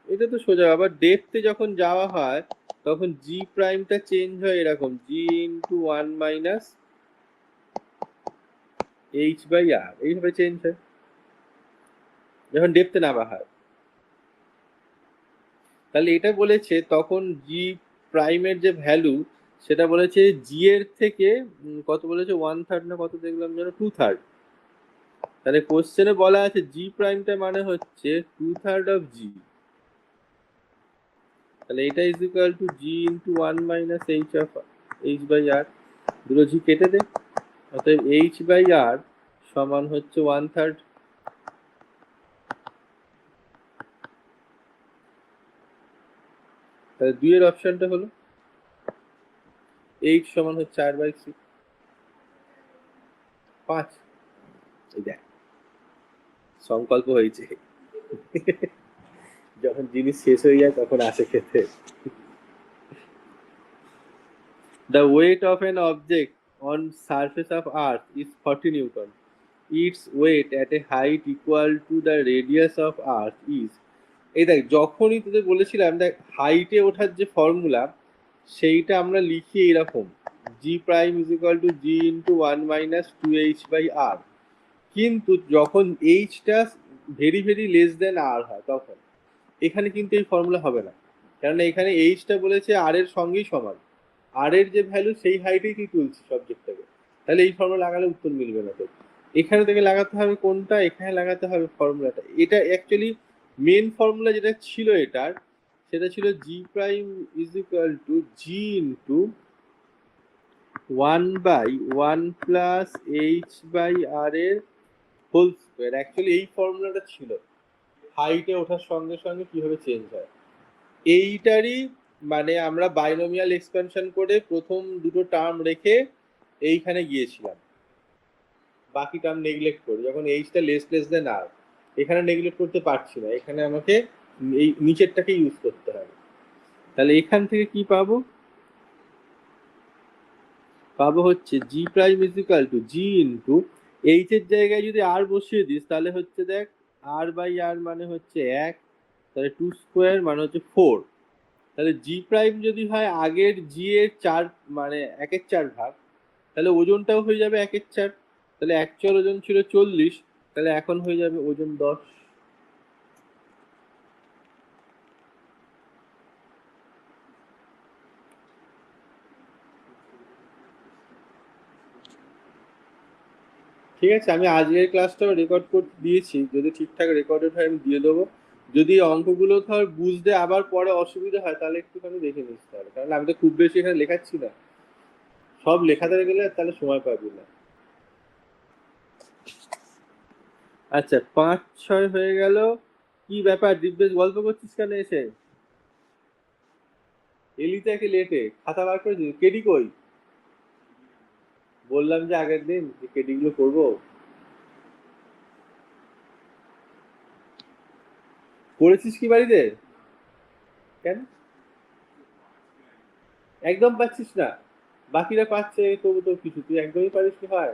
এটা তো সোজা। আবার ডেপথে যখন যাওয়া হয় তখন জি প্রাইমটা চেঞ্জ হয় এরকম, জি ইন্টু 1 মাইনাস এইচ বাই আর, এইভাবে চেঞ্জ হয় যখন ডেপথে নামা হয়। তাহলে এটা বলেছে তখন জি প্রাইমের যে ভ্যালু সেটা বলেছে জি এর থেকে কত বলেছে, 1/3 না কত দেখলাম যেন, 2/3। তাহলে কোশ্চেনে বলা আছে জি প্রাইমটা মানে হচ্ছে 2/3 অফ জি। তাহলে এটা is equal to G into 1 minus H of H by R. দুটো জি কেটে দে, অতএব এইচ বাই আর সমান হচ্ছে 1/3। তাহলে 2 এর অপশনটা হলো এইচ সমান হচ্ছে r/3, 5। এই দেখ সংকল্প হয়েছে। যখন জিনিস শেষ হয়ে যায় তখন আসে খেতে। The weight of an object on surface of Earth is 40 Newton. Its weight at a height equal to the radius of Earth is, এই দেখ যখনই তোদের বলেছিলাম দেখ হাইটে ওঠার যে ফর্মুলা সেইটা আমরা লিখি এরকম, G prime is equal to G into 1 minus 2h by R. কিন্তু যখন এইচটা very very less then R হয় তখন এখানে কিন্তু এই ফর্মুলা হবে না, কারণ এখানে এইচটা বলেছে আর এর সঙ্গেই সমান, আর এর যে ভ্যালু সেই হাইটেই তুই তুলছিস সাবজেক্টটাকে। তাহলে এই ফর্মুলা লাগালে উত্তর মিলবে না তোর। এখানে থেকে লাগাতে হবে কোনটা, এখানে লাগাতে হবে ফর্মুলাটা। এটা অ্যাকচুয়ালি মেন ফর্মুলা যেটা ছিল এটার, সেটা ছিল G prime is equal to G into 1/1 plus H by R এর হোল স্কোয়ার। অ্যাকচুয়ালি এই ফর্মুলাটা ছিল হাইটে ওঠার সঙ্গে সঙ্গে কিভাবে চেঞ্জ হয় এইটারই, মানে আমরা বাইনোমিয়াল এক্সপেনশন করে প্রথম দুটো টার্ম রেখে এইখানে গিয়েছিলাম, বাকি টার্ম নেগলেক্ট করে, যখন এইচটা লেস দেন আর। এখানে নেগলেক্ট করতে পারছি না, এখানে আমাকে এই নিচেরটাকে ইউজ করতে হবে। তাহলে এখান থেকে কি পাবো, পাবো হচ্ছে G prime is equal to G into H এর জায়গায় যদি আর বসিয়ে দিস তাহলে হচ্ছে দেখ আর বাই আর মানে হচ্ছে 1, তাহলে 2 স্কোয়ার মানে হচ্ছে 4। তাহলে জি প্রাইম যদি হয় আগের জি এর 4 মানে 1/4 ভাগ, তাহলে ওজনটাও হয়ে যাবে 1/4। তাহলে অ্যাকচুয়াল ওজন ছিল 40, তাহলে এখন হয়ে যাবে ওজন 10। ঠিক আছে, আমি আজকের ক্লাসটাও রেকর্ড করতে দিয়েছি, যদি ঠিকঠাক রেকর্ডেড হয় আমি দিয়ে দেবো। যদি অঙ্কগুলো ধর বুঝতে আবার পরে অসুবিধা হয় তাহলে একটুখানি দেখে নিস, তাহলে কারণ আমি তো খুব বেশি এখানে লেখাচ্ছি না, সব লেখাতে গেলে তাহলে সময় পাবি না। আচ্ছা 5, 6 হয়ে গেল। কি ব্যাপার দিব্যেশ, গল্প করছিস কেন এসে? এলি তো একে লেটে, খাতা বার করেছিস? কেডি কই? বললাম যে আগের দিন যে কেডি গুলো করবো, করেছিস কি বাড়িতে? কেন একদম পাচ্ছিস না? বাকিরা পাচ্ছে, তবু তো কিছু তুই একদমই পারিস কি? হয়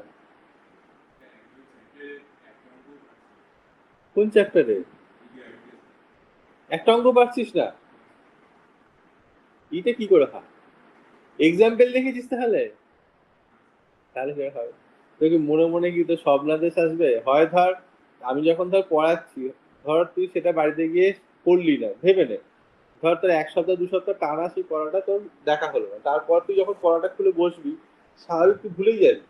কোন চ্যাপ্টারে? একটা অঙ্ক পাচ্ছিস না? এটা কি করে হয়? এক্সাম্পল দেখেছিস তাহলে? তাহলে কি হবে? তোকে মনে মনে কি তো স্বপ্নাদেশ আসবে? হয় ধর আমি যখন ধর পড়াচ্ছি, ধর তুই সেটা বাড়িতে গিয়ে পড়লি না, ভেবে নে। ধর তোর 1 সপ্তাহ 2 সপ্তাহ টানা সেই পড়াটা তোর দেখা হলো না, তারপর তুই যখন পড়াটা খুলে বসবি, স্বাভাবিক তুই ভুলেই যাবি।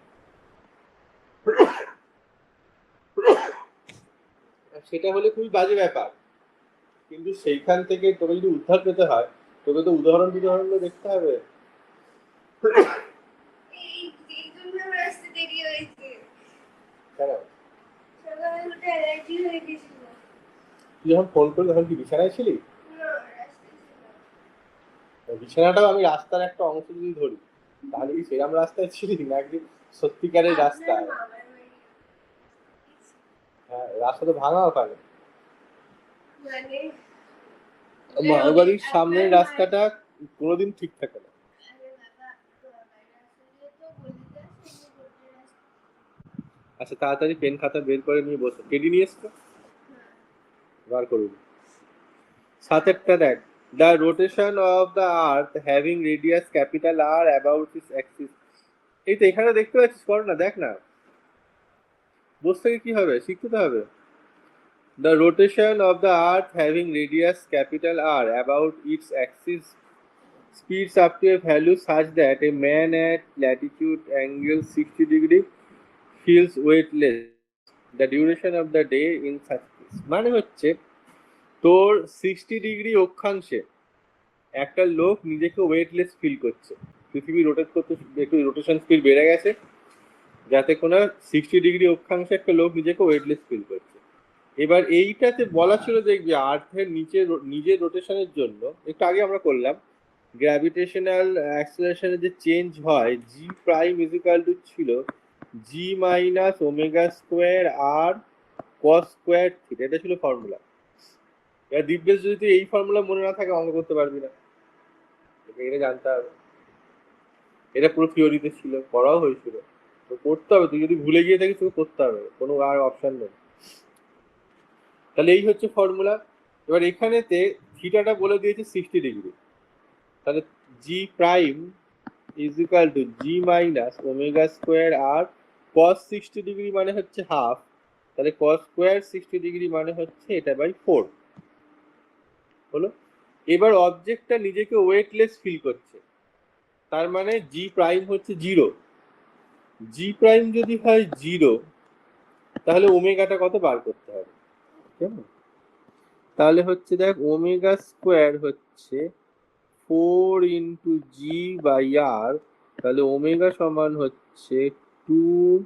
সেটা হলে খুবই বাজে ব্যাপার। কিন্তু সেইখান থেকে তোকে যদি উদ্ধার পেতে হয়, তোকে তো উদাহরণ দেখতে হবে। কেন? তুই যখন ফোন করলি তখন কি বিছানায় ছিলি? বিছানাটাও আমি রাস্তার একটা অংশ যদি ধরি, তাহলে কি সেরাম রাস্তায় ছিলি নাকি সত্যিকারের রাস্তায়? হ্যাঁ, রাস্তা তো ভাঙা ওখানে। মামার বাড়ির সামনের রাস্তাটা কোনোদিন ঠিক থাকে না। আচ্ছা তাড়াতাড়ি পেন খাতা বের করে নিয়ে বসো। কেডি নিয়ে এসছো? বার করুন। 7 দেখ। The rotation of the earth having radius capital R about its axis. এই তো এখানে দেখতে পাচ্ছিস, কর না, দেখ না। বসে থেকে কি হবে? শিখতে তো হবে। The rotation of the earth having radius capital R about its axis speeds up to a value such that a man at latitude angle 60 degree feels weightless. The duration of the day in such case. মানে হচ্ছে তোর 60 ডিগ্রি অক্ষাংশে একটা লোক নিজেকে ওয়েটলেস ফিল করছে। পৃথিবী রোটেট করতে একটু রোটেশন স্পিড বেড়ে গেছে, যাতে কোনো 60 ডিগ্রি অক্ষাংশে একটা লোক নিজেকে ওয়েটলেস ফিল করছে। এবার এইটাতে বলা ছিল, দেখবি আর্থের নিজের রোটেশনের জন্য, একটু আগে আমরা করলাম, গ্র্যাভিটেশনাল অ্যাক্সেলারেশনের যে চেঞ্জ হয়, জি প্রাইম ইজিক্যাল টু ছিল জি minus omega square R cos square theta. এটা ছিল ফর্মুলা। এবার দিব্যেশ যদি তুই এই ফর্মুলা মনে না থাকে অঙ্ক করতে পারবি না, এটা জানতে হবে। এটা পুরো থিওরিতে ছিল, পড়াও হয়েছিল, তো করতে হবে। তুই যদি ভুলে গিয়ে থাকিস তোকে করতে হবে, কোনো আর অপশন নেই। তাহলে এই হচ্ছে ফর্মুলা। এবার এখানেতে থিটাটা বলে দিয়েছে 60 ডিগ্রি, তাহলে G prime is equal to G minus omega square R cos 60 degree মানে হচ্ছে হাফ, তাহলে কস স্কোয়ার 60 ডিগ্রি মানে হচ্ছে এটা বাই 4 হলো। এবার অবজেক্টটা নিজেকে ওয়েটলেস ফিল করছে, তার মানে জি প্রাইম হচ্ছে 0। জি প্রাইম যদি হয় 0, তাহলে ওমেগাটা কত বার করতে হবে, কেমন? তাহলে হচ্ছে দেখ, ওমেগা স্কোয়ার হচ্ছে 4 ইন্টু জি বাই আর, তাহলে ওমেগা সমান হচ্ছে 2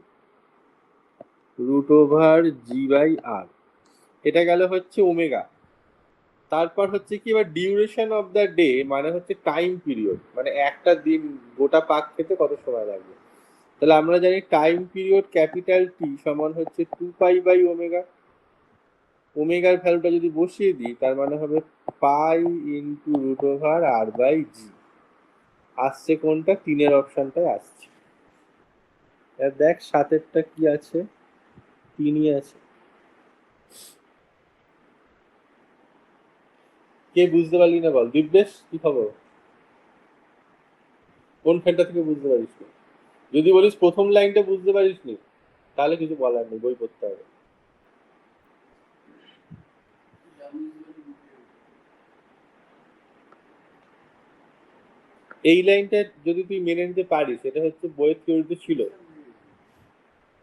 root over G by R. এটা গেল হচ্ছে ওমেগা। তারপর হচ্ছে কি, এবার ডিউরেশন অফ দ্য ডে মানে হচ্ছে টাইম পিরিয়ড, মানে একটা দিন গোটা পাক খেতে কত সময় লাগবে। তাহলে আমরা জানি টাইম পিরিয়ড ক্যাপিটাল টি সমান হচ্ছে 2 পাই বাই ওমেগা। ওমেগার ভ্যালুটা যদি বসিয়ে দিই, তার মানে হবে pi into root over R by G. আসছে কোনটা? 3 অপশনটাই আসছে। দেখ 7 কি আছে? 3ই আছে। কে বুঝতে পারলি না বল। দিব্যেশ কি খবর? কোন ফ্যানটা থেকে বুঝতে পারিস নি? যদি বলিস প্রথম লাইনটা বুঝতে পারিস নি, তাহলে কিছু বলার নেই, বই পড়তে হবে। এই লাইনটা যদি তুই মেনে নিতে পারিস, এটা হচ্ছে বইয়ের থিওরিতে ছিল।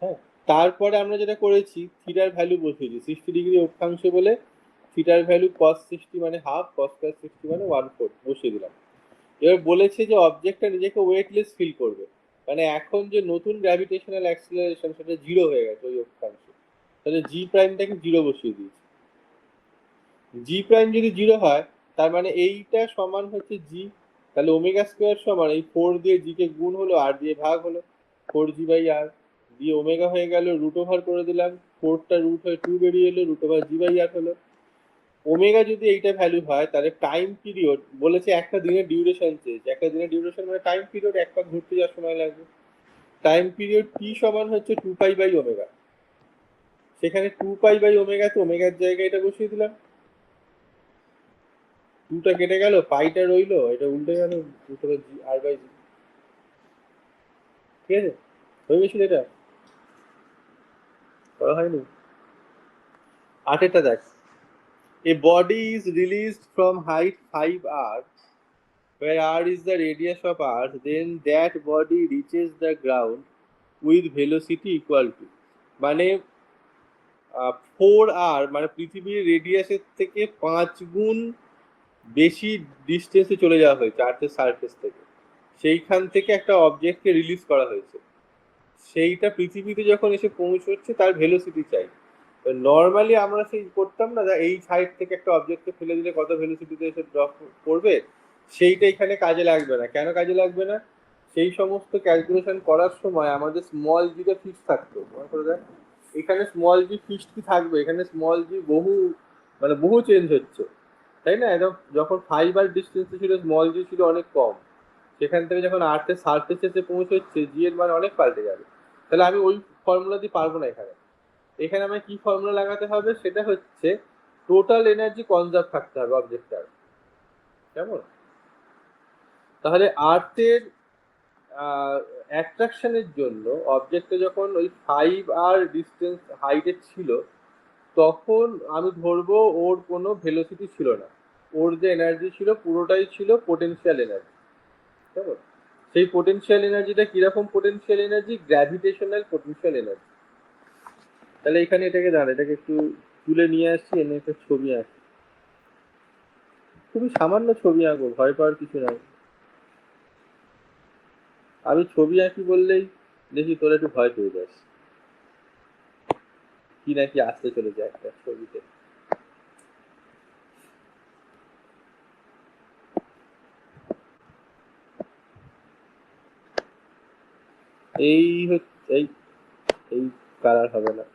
হ্যাঁ, তারপরে আমরা যেটা করেছি, থিটার ভ্যালু বসিয়েছি 60 ডিগ্রি অক্ষাংশ বলে, থিটার ভ্যালু cos 60 মানে হাফ, cos স্কয়ার 60 মানে 1/4 বসিয়ে দিলাম। এবার বলেছে যে অবজেক্টটা নিজেকে ওয়েটলেস ফিল করবে, মানে এখন যে নতুন গ্র্যাভিটেশনাল অ্যাক্সিলারেশন সেটা 0 হয়ে গেছে ওই অক্ষাংশে। তাহলে জি প্রাইমটাকে 0 বসিয়ে দিয়েছি। জি প্রাইম যদি 0 হয়, তার মানে এইটা সমান হচ্ছে জি, তাহলে ওমেগা স্কোয়ার সমান এই 4 দিয়ে জি কে গুণ হলো, আর দিয়ে ভাগ হলো 4g বাই আর, দিয়ে ওমেগা হয়ে গেল, রুট ওভার করে দিলাম, 4টা রুট হয়ে 2 বেরিয়ে এলো, রুট ওভার জি বাই আর হলো। ওমেগা যদি এইটা ভ্যালু হয় তাহলে টাইম পিরিয়ড বলেছে একটা দিনের ডিউরেশন চেয়েছে, একটা দিনের ডিউরেশন মানে টাইম পিরিয়ড এক পাক ঘুরতে যাওয়ার সময় লাগবে। টাইম পিরিয়ড টি সমান হচ্ছে 2π/ওমেগা। সেখানে 2π/ওমেগা তো ওমেগার জায়গায় এটা বসিয়ে দিলাম, 2টা কেটে গেল, পাইটা রইলো, এটা উল্টে গেল, r/g। ঠিক আছে, হয়ে গেছিল এটা, করা হয়নি। আটেরটা দেখ, a body is released from height 5r where r is the radius of earth, then that body reaches the ground with velocity equal to, মানে 4r মানে পৃথিবীর রেডিয়াসের থেকে 5 গুণ বেশি ডিস্টেন্সে চলে যাওয়া হয়েছে আর্থের সারফেস থেকে। সেইখান থেকে একটা অবজেক্টকে রিলিজ করা হয়েছে, সেইটা পৃথিবীতে যখন এসে পৌঁছচ্ছে তার ভেলোসিটি চাই। নর্মালি আমরা সেই করতাম না, এই সাইড থেকে একটা অবজেক্টকে ফেলে দিলে কত ভেলোসিটিতে এসে ড্রপ করবে, সেইটা এখানে কাজে লাগবে না। কেন কাজে লাগবে না? সেই সমস্ত ক্যালকুলেশন করার সময় আমাদের স্মল জিটা ফিক্স থাকতো, মনে করে দেখ, এখানে স্মল জি ফিক্সড কি থাকবে, এখানে স্মল জি বহু চেঞ্জ হচ্ছে, তাই না? একদম যখন 5r ডিস্টেন্সে ছিল স্মল জি ছিল অনেক কম, সেখান থেকে যখন আর্থের সারফেসে এসে পৌঁছচ্ছে জি এর মান অনেক পাল্টে যাবে। তাহলে আমি ওই ফর্মুলা দিয়ে পারবো না। এখানে আমায় কি ফর্মুলা লাগাতে হবে, সেটা হচ্ছে টোটাল এনার্জি কনজার্ভ থাকতে হবে অবজেক্টটার, কেমন? তাহলে আর্থের অ্যাট্রাকশনের জন্য অবজেক্টটা যখন ওই 5r ডিস্টেন্স হাইটে ছিল, তখন আমি ধরবো ওর কোনো ভেলোসিটি ছিল না, ওর যে এনার্জি ছিল পুরোটাই ছিল পোটেনশিয়াল এনার্জি, কেমন? সেই পোটেনশিয়াল এনার্জিটা কিরকম potential energy? Gravitational potential energy. তাহলে এখানে এটাকে দাঁড়া, এটাকে একটু তুলে নিয়ে আসছি, এনে একটা ছবি আঁকি, খুবই সামান্য ছবি আঁকবো, ভয় পাওয়ার কিছু নাই। আমি ছবি আঁকি বললেই দেখি তোরা একটু ভয় পেয়ে যাস, কি নাকি আসতে চলেছে একটা ছবিতে। এই হচ্ছে এই কালার হবে না,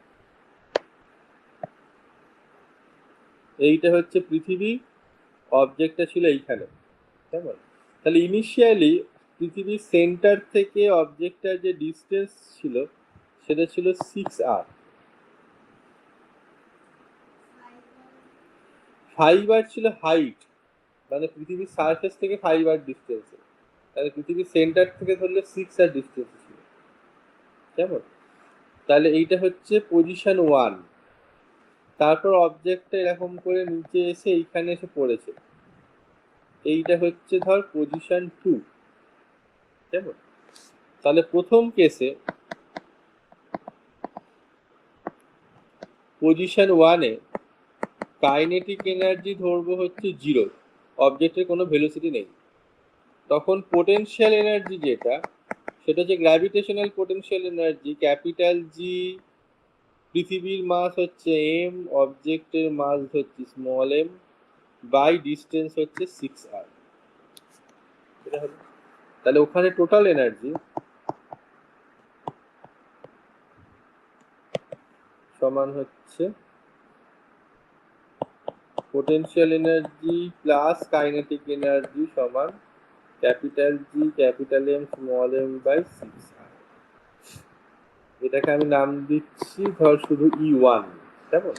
এইটা হচ্ছে পৃথিবী, অবজেক্টটা ছিল এইখানে, কেমন? তাহলে ইনিশিয়ালি পৃথিবীর সেন্টার থেকে অবজেক্টটার যে ডিস্টেন্স ছিল সেটা ছিল 6r। 5r ছিল হাইট, মানে পৃথিবীর সারফেস থেকে 5r ডিস্টেন্সে, তাহলে পৃথিবীর সেন্টার থেকে ধরলে 6r ডিস্টেন্স ছিল, কেমন? তাহলে এইটা হচ্ছে পজিশন 1। তারপর অবজেক্টটা এরকম করে নিচে এসে এইখানে এসে পড়েছে, এইটা হচ্ছে ধর পজিশন 2, কেমন? তাহলে প্রথম কেসে পজিশন 1-এ কাইনেটিক এনার্জি ধরবো হচ্ছে 0, অবজেক্টের কোনো ভেলোসিটি নেই। তখন পোটেনশিয়াল এনার্জি যেটা, সেটা হচ্ছে গ্র্যাভিটেশনাল পোটেনশিয়াল এনার্জি, ক্যাপিটাল জি, পৃথিবীর মাস হচ্ছে m, অবজেক্টের মাস হচ্ছে স্মল m, বাই ডিস্টেন্স হচ্ছে 6r। এটা হলো, তাহলে ওখানে টোটাল এনার্জি সমান হচ্ছে potential energy plus kinetic energy সমান capital G capital M small M by 6r। এটাকে আমি নাম দিচ্ছি ধর শুধু E1, কেমন?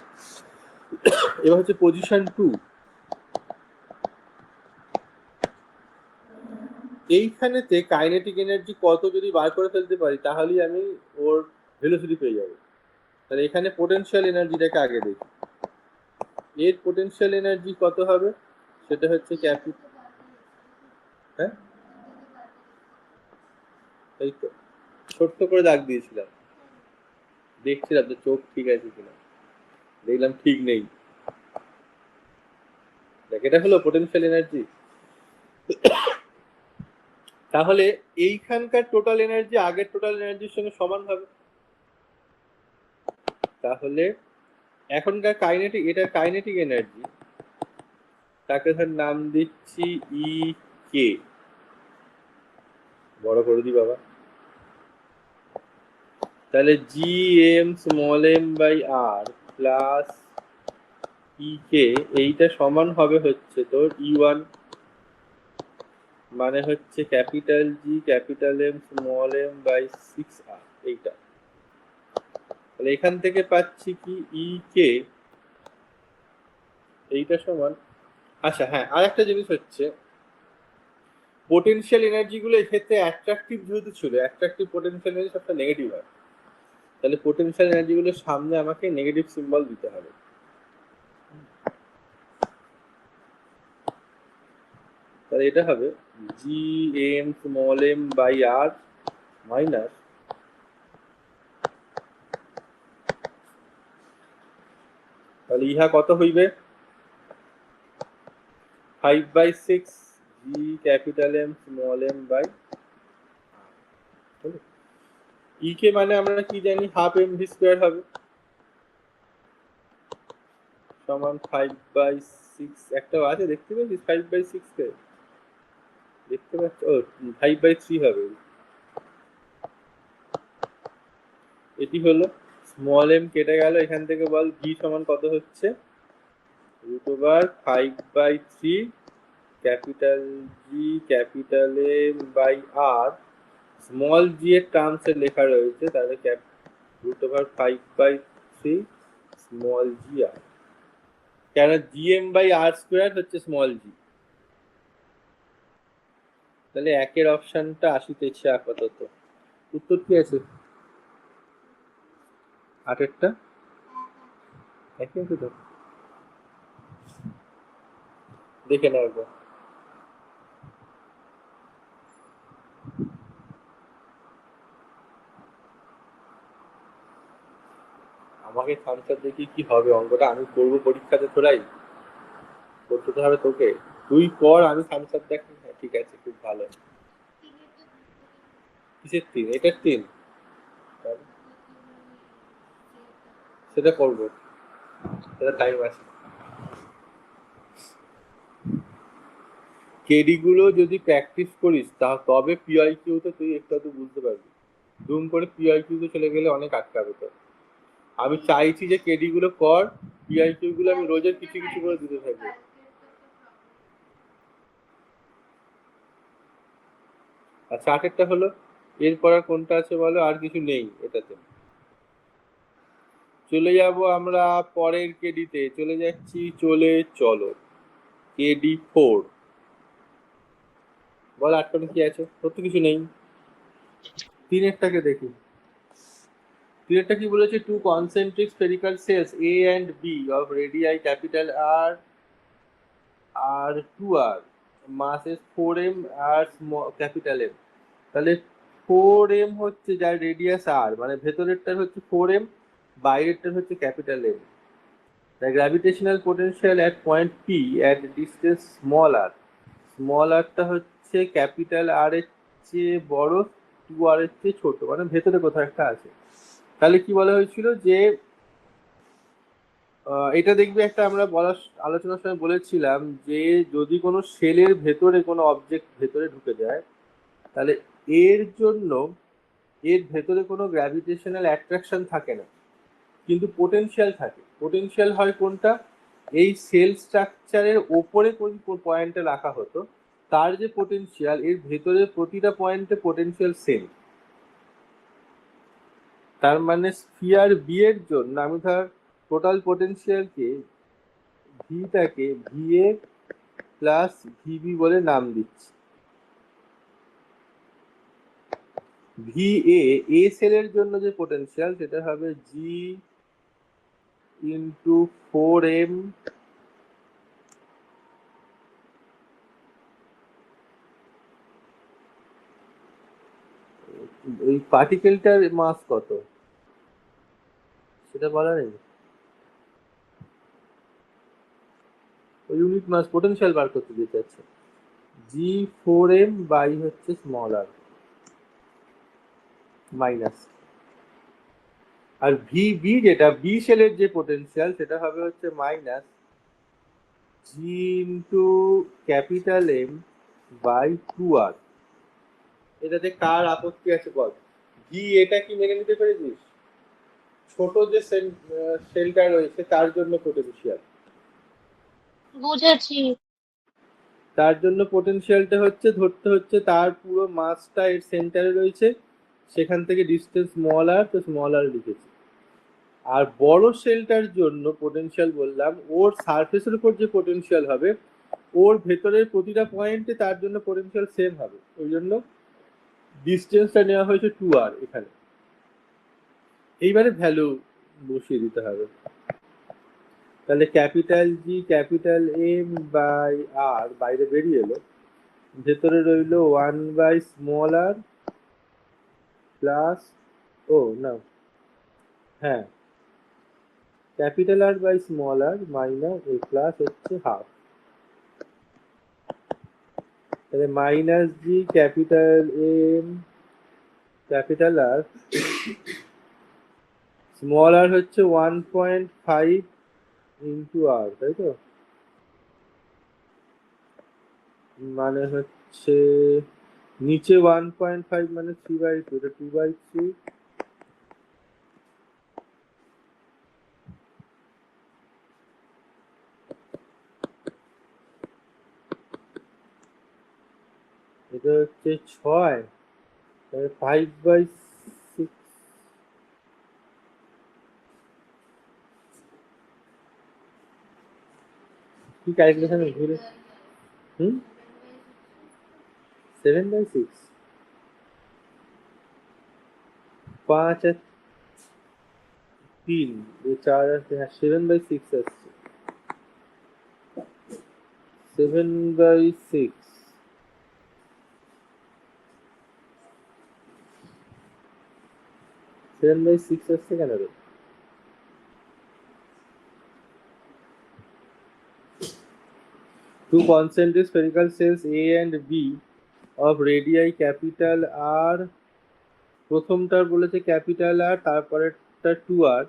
এবার হচ্ছে পজিশন 2, এইখানেতে কাইনেটিক এনার্জি কত যদি বার করে ফেলতে পারি তাহলেই আমি ওর ভেলোসিটি পেয়ে যাবো। তাহলে এখানে পোটেনশিয়াল এনার্জিটাকে আগে দেখি, এর পোটেনশিয়াল এনার্জি কত হবে, সেটা হচ্ছে হ্যাঁ এই তো ছোট্ট করে দাগ দিয়েছিলাম, দেখছিলাম যে চোখ ঠিক আছে কিনা, দেখলাম ঠিক নেই। দেখ, এটা হলো পোটেনশিয়াল এনার্জি। তাহলে এইখানকার টোটাল এনার্জি আগের টোটাল এনার্জির সঙ্গে সমান হবে। তাহলে এখনকার কাইনেটিক, এটা কাইনেটিক এনার্জি, তাকে ধর নাম দিচ্ছি ই কে, বড় করে দি বাবা। তাহলে G M small M by R plus E K এইটা সমান হবে হচ্ছে তোর E1 মানে হচ্ছে capital G capital M small M by 6R এইটা। তাহলে এখান থেকে পাচ্ছি কি ই কে এইটা সমান। আচ্ছা হ্যাঁ, আর একটা জিনিস হচ্ছে পোটেনশিয়াল এনার্জি গুলো এক্ষেত্রে অ্যাট্রাকটিভ যেহেতু ছিল, অ্যাট্রাকটিভ পোটেনশিয়াল এনার্জি সবটা নেগেটিভ হয়, তাহলে পোটেনশিয়াল এনার্জি গুলোর সামনে আমাকে নেগেটিভ সিম্বল দিতে হবে। তাহলে এটা হবে G M small M by R minus তাহলে ইহা কত হইবে 5/6 G capital M small M by E K মানে আমরা কি জানি হাফ এম ভি স্কোয়ার হবে সমান 5/6 একটা আছে দেখতে পাচ্ছিস 5/6 কে দেখতে পাচ্ছ, ও 5/3 হবে। এটি হলো স্মল এম কেটে গেল এখান থেকে, বল ভি সমান কত হচ্ছে √5/3 capital G capital M by R small G এর টার্মসে লেখা রয়েছে, তাহলে √5/3 স্মল জি আর, কেন জিএম বাই আর স্কোয়ার হচ্ছে স্মল জি। তাহলে একের অপশনটা আসিতেছে আপাতত। উত্তর কি আছে 8এরটা? একই আছে তো, দেখে নাও একবার। আমাকে থামস দেখি কি হবে, অঙ্কটা আমি করবো পরীক্ষাতে, তোরাই করতে তো হবে তোকে, তুই কর আমি থামস দেখ। হ্যাঁ ঠিক আছে, খুব ভালো। কিসের 3? এটার 3? সেটা করবো, সেটা টাইম আছে। কেডি গুলো যদি প্র্যাকটিস করিস তবে পিআই কিউ তে তুই একটু আধটু বুঝতে পারবি। জুম করে পিআই কিউ তে চলে গেলে অনেক আটকাবে তো। আমি চাইছি যে কেডি গুলো কর, পিআই কিউ গুলো আমি রোজের কিছু কিছু করে দিতে থাকবো। আচ্ছা 8এরটা হলো, এরপর আর কোনটা আছে বলো, আর কিছু নেই এটাতে। চলে যাব আমরা পরের কেডিতে, চলে যাচ্ছি, চলো KD4। বল 8টাতে কি আছে, তোর তো কিছু নেই। 3এরটাকে দেখি, 3এরটা কি বলেছে, two concentric spherical shells A and B of radii capital R আর 2R মাস is 4m আর ক্যাপিটাল M। তাহলে 4m হচ্ছে যার রেডিয়াস R, মানে ভেতরেরটার হচ্ছে 4m, বাইরেরটার হচ্ছে capital M। The gravitational potential at point P at distance small r, small আরটা হচ্ছে ক্যাপিটাল আর এর চেয়ে বড়, 2R এর চেয়ে ছোট, মানে ভেতরে কোথাও একটা আছে। তাহলে কি বলা হয়েছিল যে এটা দেখবে একটা আমরা আলোচনার সময় বলেছিলাম যে যদি কোনো সেলের ভেতরে কোনো অবজেক্ট ভেতরে ঢুকে যায়, তাহলে এর জন্য এর ভেতরে কোনো গ্র্যাভিটেশনাল অ্যাট্রাকশন থাকে না, কিন্তু পোটেনশিয়াল থাকে। পোটেনশিয়াল হয় কোনটা, এই সেল স্ট্রাকচারের ওপরে কোন পয়েন্টে রাখা হতো তার যে পোটেনশিয়াল, এর ভেতরে প্রতিটা পয়েন্টে পোটেনশিয়াল সেম। তার মানে স্ফিয়ার বি এর জন্য আমি ধর টোটাল পোটেনশিয়ালকে ভিটাকে ভিএ প্লাস ভিবি বলে নাম দিচ্ছি। ভিএ এ সেলের জন্য যে পোটেনশিয়াল সেটা হবে জি ইন্টু 4m এই পার্টিকেলটার মাস কত সেটা বলা নেই, ওই ইউনিট মাস পোটেনশিয়াল বার করতে দিতে চাচ্ছে। G4m বাই হচ্ছে স্মল আর মাইনাস, আর ভিবি যেটা বি সেলের যে পোটেনশিয়াল সেটা হবে হচ্ছে minus G into capital M by 2R। এটাতে কার আপত্তি আছে বল? ভি এটা কি মেনে নিতে পেরেছিস? ছোট যে সেলটা রয়েছে তার জন্য পোটেনশিয়াল,
বুঝেছি।
তার জন্য পোটেনশিয়ালটা হচ্ছে ধরতে হচ্ছে তার পুরো মাসটা এর সেন্টারে রয়েছে, সেখান থেকে ডিস্টেন্স স্মল আর, তো স্মল আর লিখেছি। আর বড় শেলটার জন্য পোটেনশিয়াল বললাম ওর সারফেসের উপর যে পোটেনশিয়াল হবে ওর ভেতরের প্রতিটা পয়েন্টে তার জন্য পোটেনশিয়াল সেম হবে, ওই জন্য ডিস্টেন্সটা নেওয়া হয়েছে 2r এখানে। এইবারে ভ্যালু বসিয়ে দিতে হবে। তাহলে capital G capital M by R বাইরে বেরিয়ে এলো, ভেতরে রইল 1/r প্লাস, ও না, হ্যাঁ, capital R by small R minus A plus হচ্ছে হাফ। তাহলে minus G capital M capital R small R হচ্ছে 1.5 ইন্টু আর, তাই তো? মানে হচ্ছে নিচে 1.5 মানে 3/2, এটা 2/3, এটা হচ্ছে 6, 5/6, কি ক্যালকুলেশন ঘুরে, 7/6, 5 আর 3, 4 আছে, হ্যাঁ 7/6 আসছে, 7/6, 7/6 আসছে কেন রে? Two concentric spherical cells A and B of radii capital R, প্রথমটার বলেছে ক্যাপিটাল আর, তারপরেরটা 2r,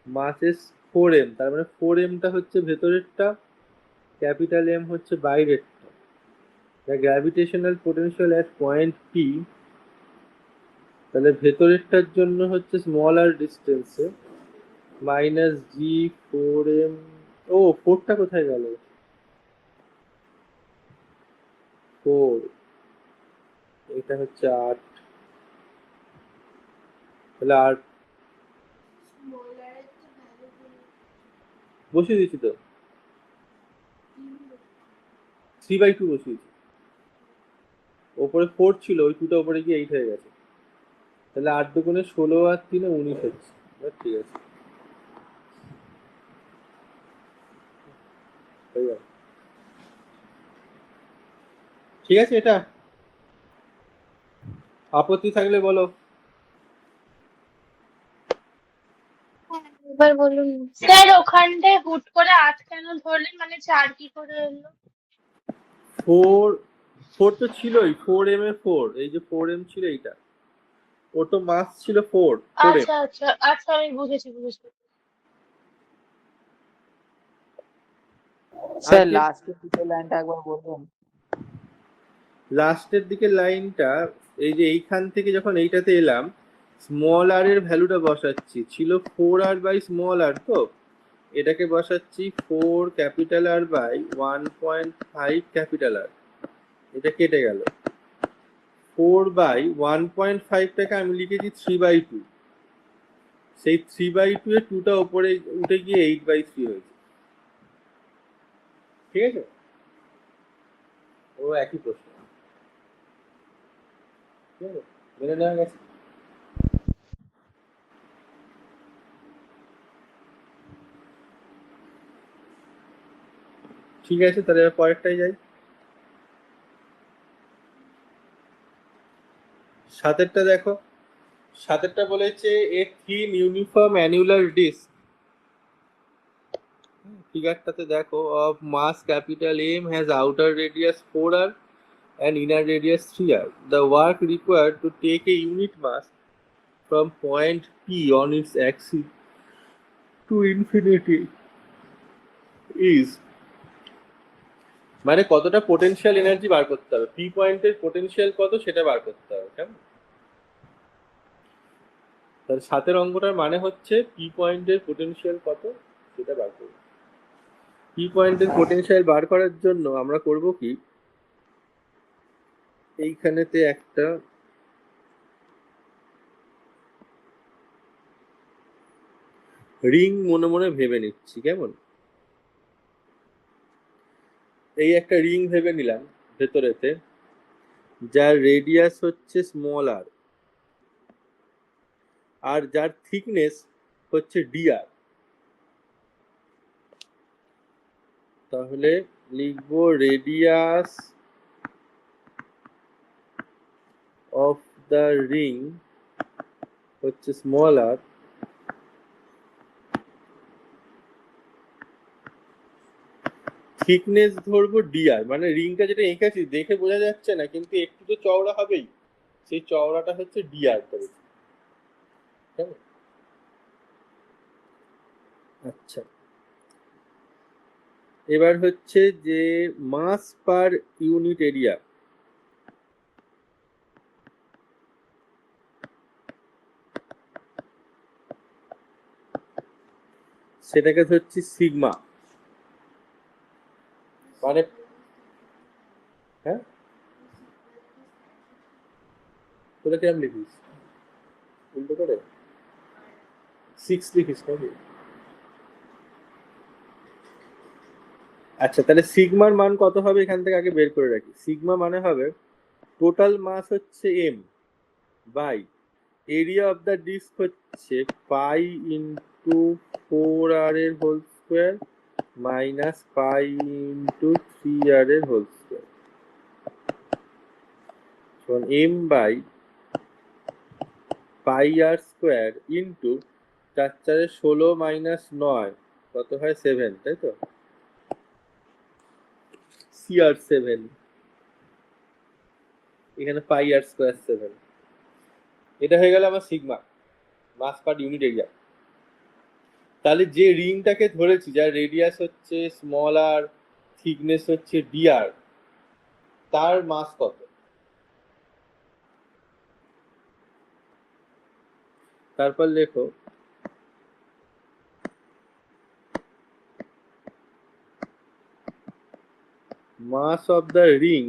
মাসেস 4m, তার মানে 4mটা হচ্ছে ভেতরেরটা, ক্যাপিটাল এম হচ্ছে বাইরেরটা। The gravitational potential at point P, তাহলে ভেতরেরটার জন্য হচ্ছে স্মল আর ডিস্টেন্সে মাইনাস জি 4m, ও 4টা কোথায় গেল, 4, এটা হচ্ছে 8, তাহলে 8 বসিয়ে দিচ্ছি তো, 3/2 বসিয়েছি, ওপরে 4 ছিল, ওই 2টা ওপরে গিয়ে 8 হয়ে গেছে, তাহলে 8 দুগুণে 16 আর 3 19 হচ্ছে, ঠিক আছে, হয়ে গেল। ঠিক আছে, এটা আপত্তি থাকলে বলো।
এবার বলুন।
স্যার ওখানটায় হুট করে 8 কেন ধরলেন, মানে 4 কি করে এলো?
4 তো ছিলই, 4m এ 4, এই যে 4m ছিল এইটা, ওর তো মাস ছিল 4m।
আচ্ছা আচ্ছা আচ্ছা, আমি বুঝেছি।
স্যার লাস্টের দিকে লাইনটা একবার বলবেন?
লাস্টের দিকে লাইনটা এই যে এইখান থেকে যখন এইটাতে এলাম, স্মল আর এর ভ্যালুটা বসাচ্ছি, ছিল 4r বাই স্মল আর, তো এটাকে বসাচ্ছি 4 capital R by 1.5 capital R, এটা কেটে গেল, 4/1.5টাকে আমি লিখেছি 3/2, সেই 3/2 এর 2টা উপরে উঠে গিয়ে 8/3 হয়েছে, ঠিক আছে, ও একই প্রশ্ন, ঠিক আছে, মেনে নেওয়া গেছে। ঠিক আছে, তাহলে এবার পরেরটাই যাই। 7টা দেখো, 7টা বলেছে a thin uniform annular disk, ফিগারটাতে দেখো, of mass capital M has outer radius 4r and inner radius 3r. The work required to take a unit mass from point P on its axis to infinity is, মানে কতটা পোটেনশিয়াল এনার্জি বার করতে হবে, পি পয়েন্টের পোটেনশিয়াল কত সেটা বার করতে হবে, কেমন? তাহলে 7 অঙ্কটার মানে হচ্ছে পি পয়েন্টের পোটেনশিয়াল কত সেটা বার করবে। পি পয়েন্টের পোটেনশিয়াল বার করার জন্য আমরা করব কি, এইখানেতে একটা রিং মনে মনে ভেবে নিচ্ছি, কেমন? এই একটা রিং ভেবে নিলাম ভেতরেতে, যার রেডিয়াস হচ্ছে স্মল আর যার থিকনেস হচ্ছে ডিআর। তাহলে লিখবো রেডিয়াস অফ দ্য রিং হচ্ছে স্মল আর, থিকনেস ধরবো ডিআর, মানে রিংটা যেটা এঁকেছি দেখে বোঝা যাচ্ছে না কিন্তু একটু তো চওড়া হবেই, সেই চওড়াটা হচ্ছে ডিআর করেছি। আচ্ছা, এবার হচ্ছে যে মাস পার ইউনিট এরিয়া, সেটাকে ধরছি সিগমা। মানে হ্যাঁ, তোরা কিরম লিখিস? উল্টো করে 6 লিখিস নাকি? আচ্ছা, তাহলে সিগমার মান কত হবে এখান থেকে আগে বের করে রাখি। সিগমা মানে হবে টোটাল মাস হচ্ছে M by area of the disc হচ্ছে পাই ইন্টু 4r এর whole square minus pi into 3r এর হোল স্কোয়ার, সমান M by pi r square into 4 4 16 মাইনাস 9 কত হয় 7, তাই তো? সিআর 7, এখানে পাই আর স্কোয়ার 7। এটা হয়ে গেল আমার সিগমা, মাস পার ইউনিট এরিয়া। তাহলে যে রিংটাকে ধরেছি যার রেডিয়াস হচ্ছে স্মল আর, থিকনেস হচ্ছে ডিআর, তার মাস কত? তারপর লেখো মাস অফ দ্য রিং,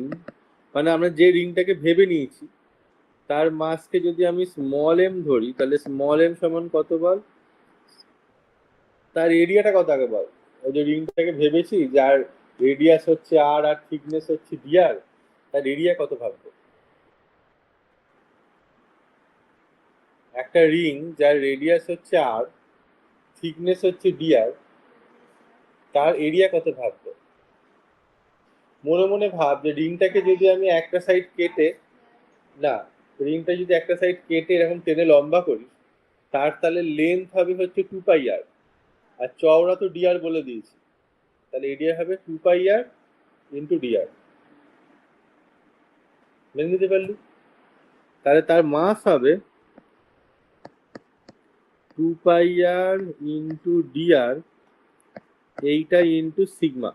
মানে আমরা যে রিংটাকে ভেবে নিয়েছি তার মাসকে যদি আমি স্মল এম ধরি, তাহলে স্মল এম সমান কত বল? তার এরিয়াটা কত আগে বল। ওই যে রিংটাকে ভেবেছি যার রেডিয়াস হচ্ছে আর আর থিকনেস হচ্ছে ডিআর, তার এরিয়া কত ভাববো? একটা রিং যার রেডিয়াস হচ্ছে আর, থিকনেস হচ্ছে ডিআর, তার এরিয়া কত ভাববো? মনে মনে ভাব যে রিংটাকে যদি আমি একটা সাইড কেটে, না, রিংটা যদি একটা সাইড কেটে এরকম টেনে লম্বা করি, তার তাহলে লেন্থ হবে হচ্ছে 2 পাই আর, আর চওড়া তো ডিআর বলে দিয়েছি, তাহলে এরিয়া হবে 2 পাই আর ইন্টু ডিআর। মেনে নিতে পারলি? তাহলে তার মাস হবে 2 পাই আর ইন্টু ডিআর, এইটা ইন্টু সিগমা।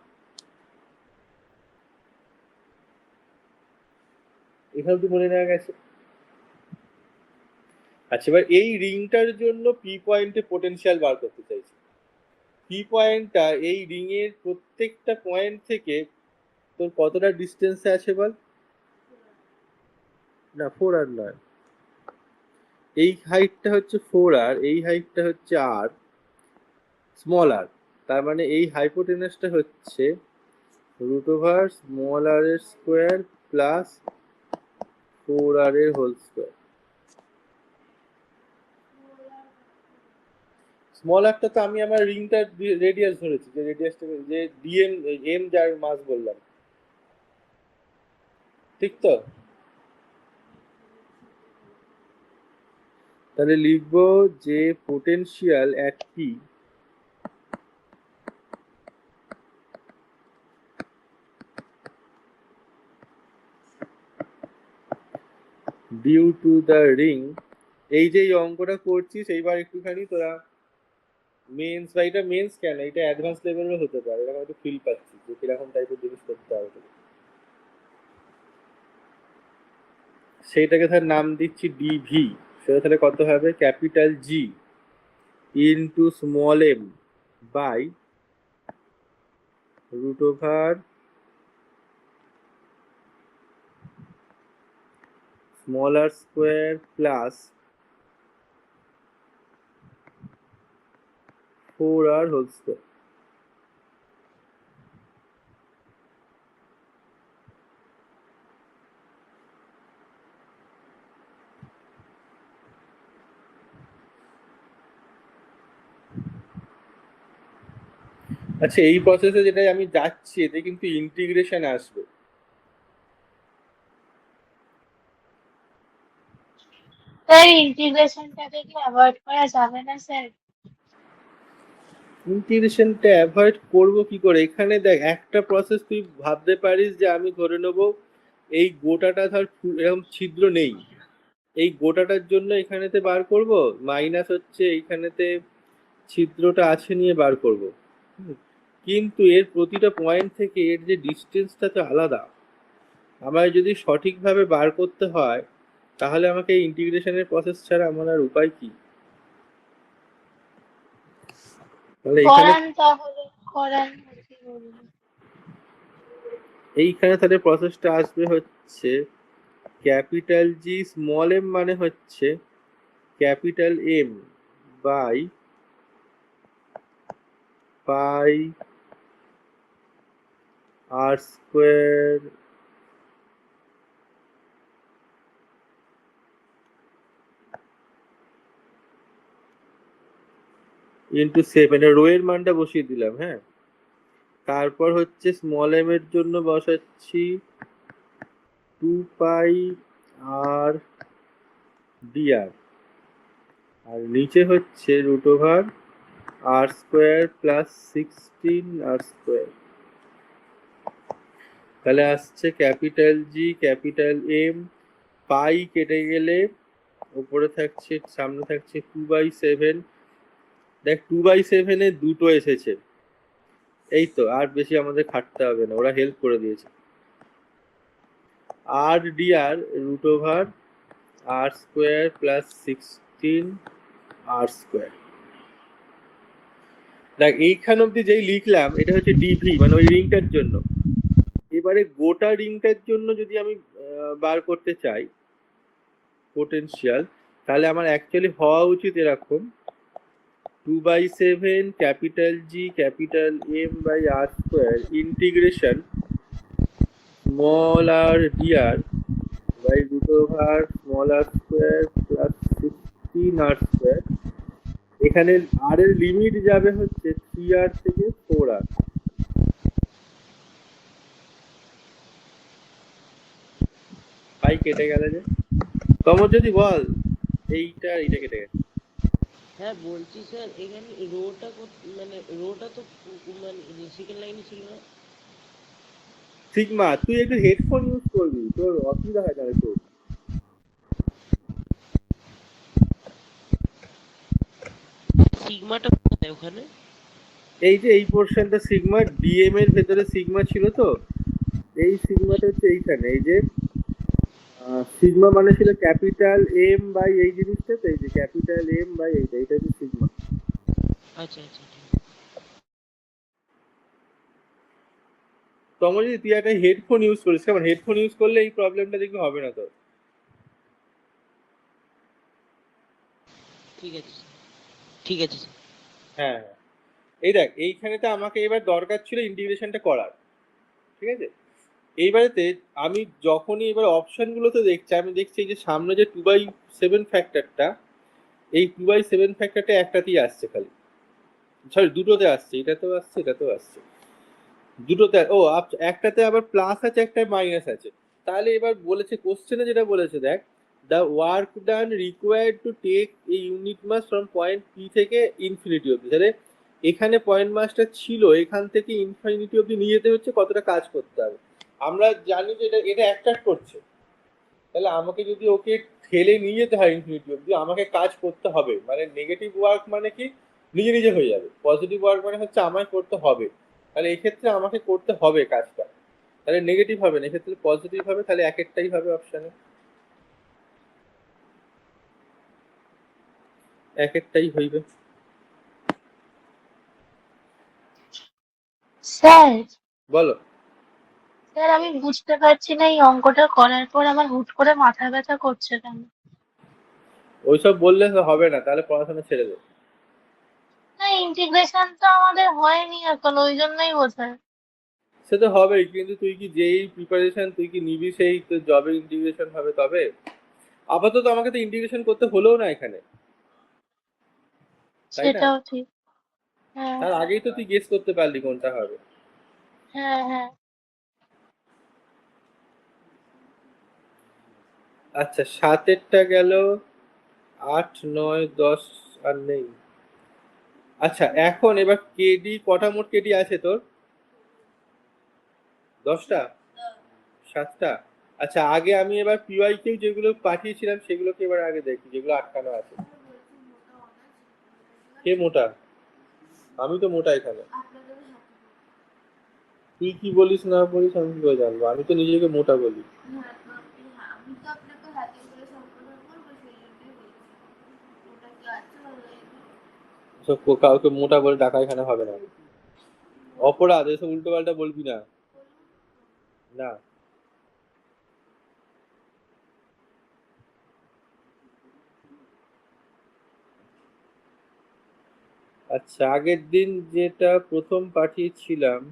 এখানে তো মনে নেওয়া গেছে। আচ্ছা, এবার এই রিংটার জন্য পি পয়েন্টে পোটেনশিয়াল বার করতে চাইছি। পি পয়েন্টটা এই রিং এর প্রত্যেকটা পয়েন্ট থেকে তোর কতটা ডিস্টেন্সে আছে বল? না, 4r নয়, এই হাইটটা হচ্ছে 4r, এই হাইটটা হচ্ছে r স্মল আর, তার মানে এই হাইপোটেনাসটা হচ্ছে রুট ওভার স্মল আর এর স্কোয়ার প্লাস 4r এর হোল স্কোয়ার। স্মল আরটা তো আমি আমার রিংটার রেডিয়াস ধরেছি, যে রেডিয়াসটা যে ডিএম এম যার মাস বললাম, ঠিক তো? তাহলে লিখবো যে potential at P due to the ring. এই যে অঙ্কটা করছিস এইবার একটুখানি তোরা মেন্স, বা এটা মেন্স কেন, এটা অ্যাডভান্স লেভেলেরও হতে পারে, এরকম একটু ফিল পাচ্ছি যে কিরকম টাইপের জিনিস করতে হবে। সেইটাকে ধর নাম দিচ্ছি ডিভি, সেটা তাহলে কত হবে? Capital G into small M by root over small r square plus 4r whole square. আচ্ছা, এই প্রসেসে যেটা আমি যাচ্ছি এতে কিন্তু ইন্টিগ্রেশন আসবে।
স্যার ইন্টিগ্রেশনটাকে কি অ্যাভয়েড করা যাবে না স্যার?
ইন্টিগ্রেশনটা অ্যাভয়েড করব কি করে? এখানে দেখ, একটা প্রসেস তুই ভাবতে পারিস যে আমি ধরে নেব এই গোটাটা ধর এরকম ছিদ্র নেই, এই গোটাটার জন্য এখানেতে বার করব, মাইনাস হচ্ছে এইখানেতে ছিদ্রটা আছে নিয়ে বার করব। কিন্তু এর প্রতিটা পয়েন্ট থেকে এর যে ডিস্টেন্সটা তো আলাদা। আমায় যদি সঠিকভাবে বার করতে হয় তাহলে আমাকে এই ইন্টিগ্রেশনের প্রসেস ছাড়া আমার আর উপায় কি? তাহলে এখানে
করান তাহলে, করান কি বলবো।
এইখানে তাহলে প্রসেসটা আসবে হচ্ছে ক্যাপিটাল জি স্মল এম মানে হচ্ছে capital M by pi r square into 7, rho এর মানটা বসিয়ে দিলাম। হ্যাঁ, তারপর হচ্ছে স্মল এম এর জন্য বসাচ্ছি 2 পাই আর ডিআর, আর নিচে হচ্ছে রুট ওভার আর স্কোয়ার প্লাস 16 আর স্কোয়ার। তাহলে আসছে ক্যাপিটাল জি ক্যাপিটাল এম, পাই কেটে গেলে উপরে থাকছে, সামনে থাকছে 2/7। দেখ 2/7 দুটো এসেছে, এই তো, আর বেশি আমাদের খাটতে হবে না, ওরা হেল্প করে দিয়েছে। আর ডিআর রুট ওভার আর স্কোয়ার প্লাস 16 আর স্কোয়ার। দেখ এইখান অব্দি যেই লিখলাম এটা হচ্ছে ডিভি মানে ওই রিংটার জন্য। এবারে গোটা রিংটার জন্য যদি আমি বার করতে চাই পোটেনশিয়াল, তাহলে আমার অ্যাকচুয়ালি হওয়া উচিত এরকম 2/7 capital G capital M by R square integration small r dr by root over small r square plus 16 r square. এখানে আর এর লিমিট যাবে হচ্ছে 3r থেকে 4r। পাই কেটে গেল যে, তমর যদি বল এইটা এইটা কেটে গেছে।
হ্যাঁ বলছি স্যার এখানে রোটা মানে রোটা তো মানে সেকেন্ড লাইনে ছিল না।
সিগমা, তুই একটু হেডফোন ইউজ করবি, তোর অসুবিধা হয় তাহলে তোর।
সিগমাটা কোথায় ওখানে?
এই যে এই পোর্শনটা সিগমা, ডিএম এর ভেতরে সিগমা ছিল তো, এই সিগমাটা হচ্ছে এইখানে। এই যে সিগমা মানে ছিল ক্যাপিটাল এম বাই এই জিনিসটা, তো এই যে ক্যাপিটাল এম বাই এইটা, এটা হচ্ছে সিগমা।
আচ্ছা আচ্ছা
তোমার যদি তুই একটা হেডফোন ইউজ করিস, কারণ হেডফোন ইউজ করলে এই প্রবলেমটা দেখবি হবে না তোর।
ঠিক আছে ঠিক আছে স্যার।
হ্যাঁ হ্যাঁ, এই দেখ এইখানেতে আমাকে এবার দরকার ছিল ইন্টিগ্রেশনটা করার, ঠিক আছে? এইবারেতে আমি যখনই এবার অপশনগুলোতে দেখছি, আমি দেখছি এই যে সামনে যে 2/7 ফ্যাক্টরটা, এই 2/7 ফ্যাক্টরটা একটাতেই আসছে খালি, সরি দুটোতে আসছে, এটাতেও আসছে এটাতেও আসছে, দুটোতে। ও একটাতে আবার প্লাস আছে একটায় মাইনাস আছে। তাহলে এবার বলেছে কোশ্চেনে যেটা বলেছে দেখ, the work done required to take a unit mass from point P থেকে ইনফিনিটি অব্দি। তাহলে এখানে পয়েন্ট মাসটা ছিল, এখান থেকে ইনফিনিটি অব্দি নিয়ে যেতে হচ্ছে, কতটা কাজ করতে হবে। আমরা জানি যে এটা এটা অ্যাট্রাক্ট করছে, তাহলে আমাকে যদি ওকে ঠেলে নিয়ে যেতে হয় ইনফিনিটি অব্দি, আমাকে কাজ করতে হবে। মানে নেগেটিভ ওয়ার্ক মানে কি নিজে নিজে হয়ে যাবে, পজিটিভ ওয়ার্ক মানে হচ্ছে আমায় করতে হবে। তাহলে এক্ষেত্রে আমাকে করতে হবে কাজটা, তাহলে নেগেটিভ হবে না, এক্ষেত্রে পজিটিভ হবে। তাহলে এক একটাই হবে অপশানে, এক একটাই হইবে।
স্যার
বলো।
স্যার আমি বুঝতে পারছি না এই অঙ্কটা করার পর আমার হুট করে মাথা ব্যথা করছে কেন।
ওইসব বললে তো হবে না, তাহলে পড়াশোনা ছেড়ে দে।
না ইন্টিগ্রেশন তো আমাদের হয়নি এখন, ওই জন্যই বোঝায়।
সে তো হবেই, কিন্তু তুই কি যেই প্রিপারেশন তুই কি নিবি সেই তো জবে ইন্টিগ্রেশন হবে তবে। আপাতত আমাকে তো ইন্টিগ্রেশন করতে হলেও না এখানে, তাই না?
সেটাও ঠিক। হ্যাঁ
তার আগেই তো তুই গেস করতে পারলি কোনটা হবে।
হ্যাঁ হ্যাঁ।
আচ্ছা, সাতেরটা গেল, 8, 9, 10 আর নেই। আচ্ছা এখন এবার কেডি কটা মোট কেডি আছে তোর? 10টা? 7টা? আচ্ছা আগে আমি এবার পিওয়াই কেউ যেগুলো পাঠিয়েছিলাম সেগুলোকে এবার আগে দেখি যেগুলো আটকানো আছে। কে মোটা? আমি তো মোটা এখানে। তুই কি বলিস না বলিস আমি কি করে জানবো? আমি তো নিজেকে মোটা বলি। সব কাউকে মোটা বলে ডাকা এখানে হবে না, অপরাধ। এসব উল্টো পাল্টা বলবি না। না। আচ্ছা আগের দিন যেটা প্রথম পাঠিয়েছিলাম,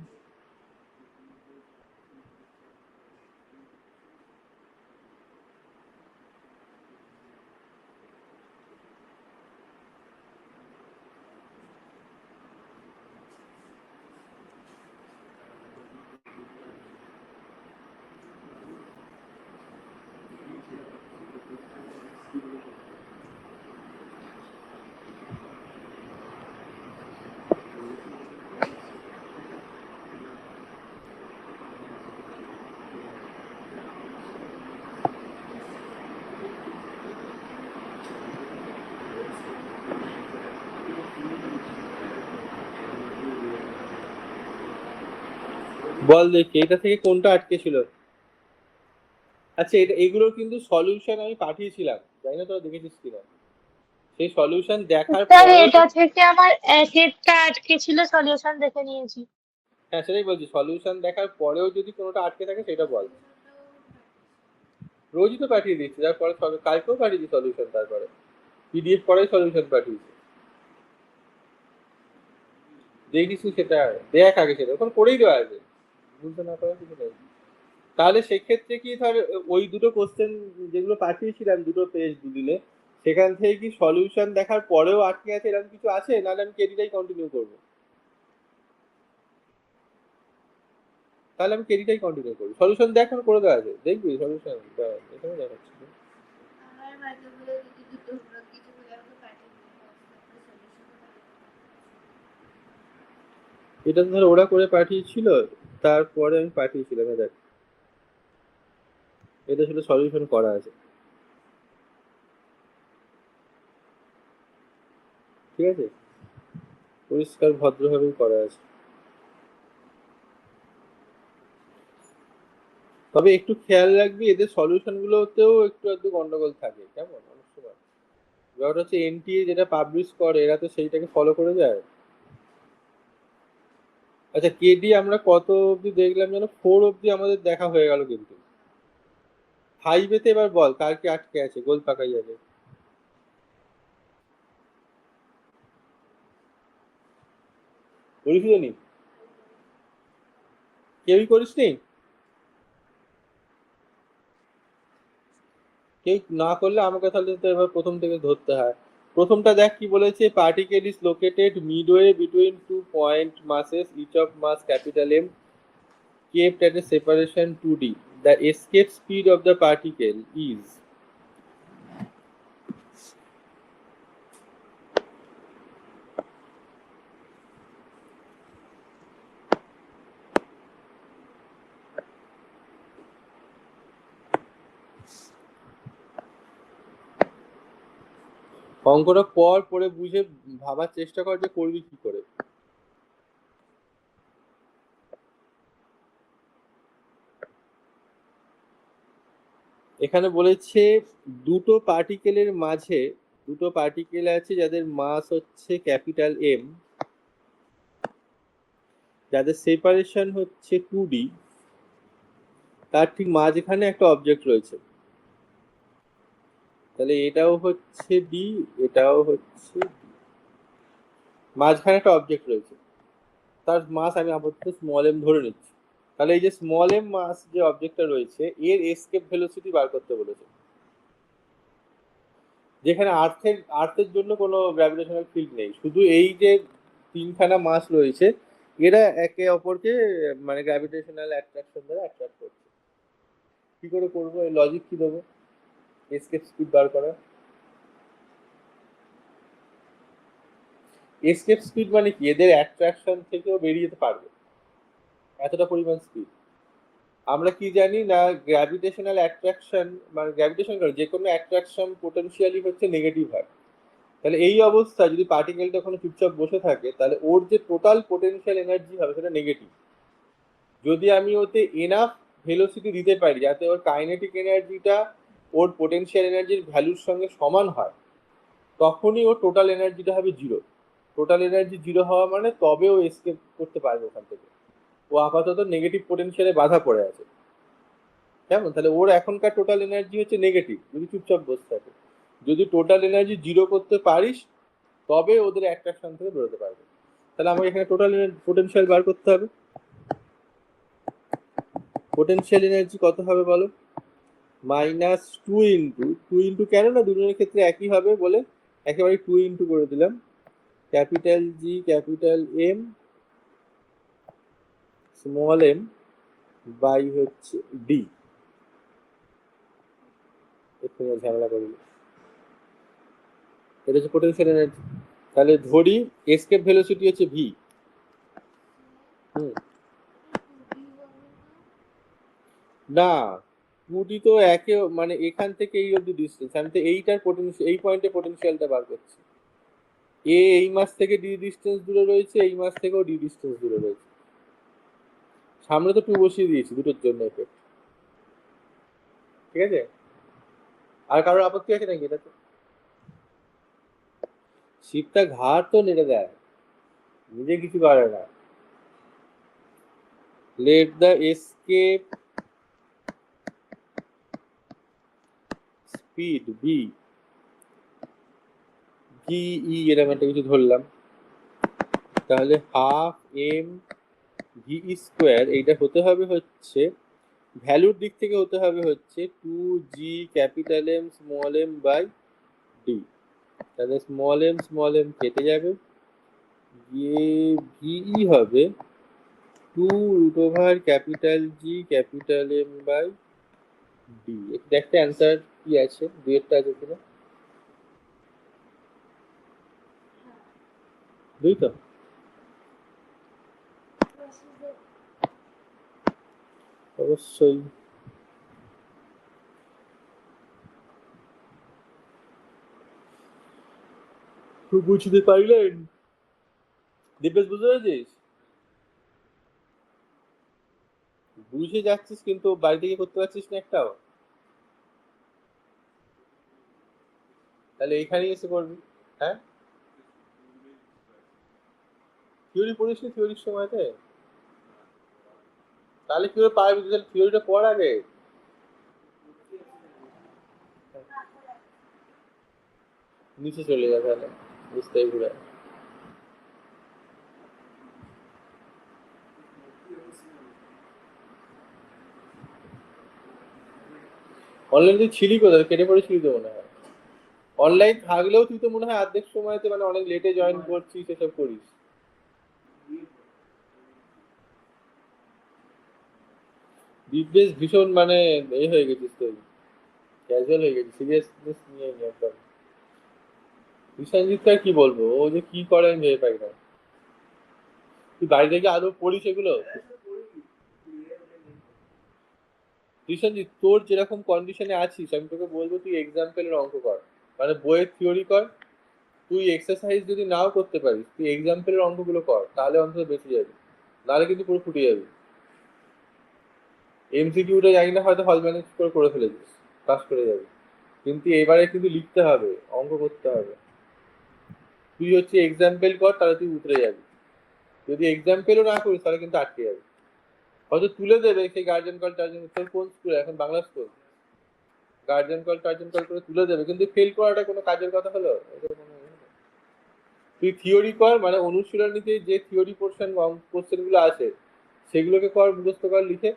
বল দেখি এটা থেকে কোনটা আটকে ছিল। আচ্ছা এটা এগুলোর কিন্তু সলিউশন আমি পাঠিয়েছিলাম, জানি না তোরা দেখেছিস কিনা। সেই সলিউশন দেখার
স্যার
পরেও
এটা থেকে আমার এক একটা আটকে ছিল, সলিউশন দেখে নিয়েছি।
হ্যাঁ সেটাই বলছি, সলিউশন দেখার পরেও যদি কোনোটা আটকে থাকে সেটা বল। রোজই তো পাঠিয়ে দিচ্ছি, তারপরে কালকেও পাঠিয়েছি সলিউশন, তারপরে পিডিএফ করে সলিউশন পাঠিয়েছি। দেখিস সেটা, দেখ আগে সেটা ওখানে করেই দেওয়া আছে, বুঝতে না পারা কিছু নেই। তাহলে সেক্ষেত্রে কি ধর ওই দুটো কোশ্চেন যেগুলো পাঠিয়েছিলাম দুটো পেজ দুদিনে, সেখান থেকে কি সলিউশন দেখার পরেও আটকে আছে এরকম কিছু আছে, নাহলে আমি কেডিটাই কন্টিনিউ করবো? তাহলে আমি কেডিটাই কন্টিনিউ করবো। সলিউশন দেখ এখন করে দেওয়া আছে, দেখবি সলিউশন এখানে দেখাচ্ছি। এটা তো ধর ওরা করে পাঠিয়েছিল, তারপরে আমি পাঠিয়েছিলাম, দেখ এটা ছিল সলিউশন করা আছে, ঠিক আছে, পরিষ্কার ভদ্রভাবেই করা আছে। তবে একটু খেয়াল রাখবি এদের সলিউশন গুলোতেও একটু একটু গন্ডগোল থাকে, কেমন অনেক সময়। ব্যাপারটা হচ্ছে এনটিএ যেটা পাবলিশ করে এরা তো সেইটাকে ফলো করে যায়। আচ্ছা কেডি আমরা কত অবধি দেখলাম যেন? 4 অবধি আমাদের দেখা হয়ে গেল, কিন্তু 5-এতে এবার বল কার কি আটকে আছে, গোল পাকাই যাবে। করিস নি? কেউই করিস নি? কেউ না করলে আমাকে তাহলে তো এবার প্রথম থেকে ধরতে হয়। প্রথমটা দেখ কি বলেছে, particle is located midway between 2 point masses, each of mass capital M, kept at a separation 2d. The escape speed of the particle is অঙ্কটা পড়ে বুঝে ভাবার চেষ্টা কর যে করবি কি করে। এখানে বলেছে দুটো পার্টিকেলের মাঝে, দুটো পার্টিকেল আছে যাদের মাস হচ্ছে ক্যাপিটাল এম, যাদের সেপারেশন হচ্ছে 2D, তার ঠিক মাঝখানে একটা অবজেক্ট রয়েছে। তাহলে এটাও হচ্ছে ডি, এটাও হচ্ছে D। মাঝখানে একটা অবজেক্ট রয়েছে, তার মাস আমি আপাতত স্মল এম ধরে নিচ্ছি। তাহলে এই যে স্মল এম মাস যে অবজেক্টটা রয়েছে, এর এসকেপ ভেলোসিটি বার করতে বলেছে, যেখানে আর্থের জন্য কোনো গ্র্যাভিটেশনাল ফিল্ড নেই, শুধু এই যে তিনখানা মাস রয়েছে এরা একে অপরকে মানে গ্র্যাভিটেশনাল অ্যাট্রাকশন দ্বারা অ্যাট্রাক্ট করছে। কি করে করবো, এই লজিক কি দেবো এসকেপ স্পিড বার করা? এসকেপ স্পিড মানে কি, এদের অ্যাট্রাকশন থেকেও বেরিয়ে যেতে পারবে এতটা পরিমাণ স্পিড। আমরা কি জানি না, গ্র্যাভিটেশনাল অ্যাট্রাকশন মানে গ্র্যাভিটেশন যে কোনো অ্যাট্রাকশন পোটেনশিয়ালি হচ্ছে নেগেটিভ হয়। তাহলে এই অবস্থায় যদি পার্টিকেলটা ওখানে চুপচাপ বসে থাকে, তাহলে ওর যে টোটাল পোটেনশিয়াল এনার্জি হবে সেটা নেগেটিভ। যদি আমি ওতে এনাফ ভেলোসিটি দিতে পারি যাতে ওর কাইনেটিক এনার্জিটা ওর পোটেনশিয়াল এনার্জির ভ্যালুর সঙ্গে সমান হয়, তখনই ওর টোটাল এনার্জিটা হবে জিরো। টোটাল এনার্জি জিরো হওয়া মানে তবে ও এসকেপ করতে পারবে ওখান থেকে। ও আপাতত নেগেটিভ পোটেনশিয়ালে বাধা পড়ে আছে, কেমন? তাহলে ওর এখনকার টোটাল এনার্জি হচ্ছে নেগেটিভ যদি চুপচাপ বসে থাকে। যদি টোটাল এনার্জি জিরো করতে পারিস তবে ওদের অ্যাট্রাকশন থেকে বেরোতে পারবে। তাহলে আমাকে এখানে টোটাল পোটেনশিয়াল বার করতে হবে। পোটেনশিয়াল এনার্জি কত হবে বলো? -2 কেন না, দুজনের ক্ষেত্রে একই হবে বলে একেবারে 2 করে দিলাম। Capital G capital M small M by হচ্ছে ডি। একটু ঝামেলা করে দিল। এটা হচ্ছে পোটেনশিয়াল এনার্জি। তাহলে ধরি এসকেপ ভেলোসিটি হচ্ছে ভি। না, 2D তো একে মানে এখান থেকে এই অবধি ডিস্টেন্স, আমি তো এইটার পোটেনশিয়াল, এই পয়েন্টে পোটেনশিয়ালটা বার করছি। এই মাস থেকে ডি ডিস্টেন্স দূরে রয়েছে, এই মাস থেকেও ডি ডিস্টেন্স দূরে রয়েছে। সামনে তো 2 বসিয়ে দিয়েছি দুটোর জন্য এফেক্ট। ঠিক আছে, আর কারোর আপত্তি আছে নাকি এটাতে? শিবটা ঘাট তো নেড়ে দেয়, নিজে কিছু করে না। Let the escape speed be VE, এরকম একটা কিছু ধরলাম। তাহলে হাফ এম ভি স্কোয়ার, এইটা হতে হবে হচ্ছে ভ্যালুর দিক থেকে হতে হবে হচ্ছে 2g capital M small M by D. তাহলে স্মল এম কেটে যাবে, গিয়ে ভিই হবে 2√ওভার capital G capital M by D. দেখতে অ্যান্সার কি আছে, দুইটা আছে কিনা। দুই তো, অবশ্যই। বুঝতে পারলেন? দীপেশ বুঝতে পেরেছিস? বুঝে যাচ্ছিস কিন্তু বাড়ি থেকে করতে পারছিস না একটাও। তাহলে এখানেই এসে করবি। হ্যাঁ, থিওরি পড়িস নি থিওরির সময়তে? তাহলে কি করে পারবি? তাহলে থিওরিটা পড় আগে। নিচে চলে যা, তাহলে বুঝতেই ঘুরে। অনলাইন তুই ছিলি কোথায়? কেটে পড়েছিলি তো মনে হয়। অনলাইন থাকলেও তুই তো মনে হয় অর্ধেক সময়তে মানে অনেক লেটে জয়েন করছিস, এসব করিস। দিব্যেশ ভীষণ মানে এ হয়ে গেছিস তুই, ক্যাজুয়াল হয়ে গেছিস, সিরিয়াসনেস নিয়ে নি একদম। বিশ্বজিৎ আর কি বলবো, ও যে কি করে আমি ভেবে পাই না। তুই বাড়ি থেকে আদৌ পড়িস এগুলো? বিশ্বজিৎ, তোর যেরকম কন্ডিশনে আছিস আমি তোকে বলবো তুই এক্সাম্পলের অঙ্ক কর, মানে বইয়ের থিওরি কর। তুই এক্সারসাইজ যদি নাও করতে পারিস, তুই এক্সাম্পলের অঙ্কগুলো কর, তাহলে অন্তত বেঁচে যাবি, নাহলে কিন্তু পুরো ফুটে যাবি। এমসিকিউটা জানি না, হয়তো হল ম্যানেজ করে ফেলেছিস, পাস করে যাবি, কিন্তু এবারে কিন্তু লিখতে হবে, অঙ্ক করতে হবে। তুই হচ্ছে এক্সাম্পল কর, তাহলে তুই উতরে যাবি। যদি এক্সাম্পলও না করিস তাহলে কিন্তু আটকে যাবে। হয়তো তুলে দেবে সেই গার্জেন কল টার্জেন, তোর কোন স্কুল এখন Bangla school, guardian call টার্জেন call করে তুলে দেবে, কিন্তু ফেল করাটা কোনো কাজের কথা হলো? তুই থিওরি কর, মানে অনুশীলনীতে যে থিওরি পোর্শন কোশ্চেন গুলো আছে সেগুলোকে কর, মুখস্থ কর লিখে,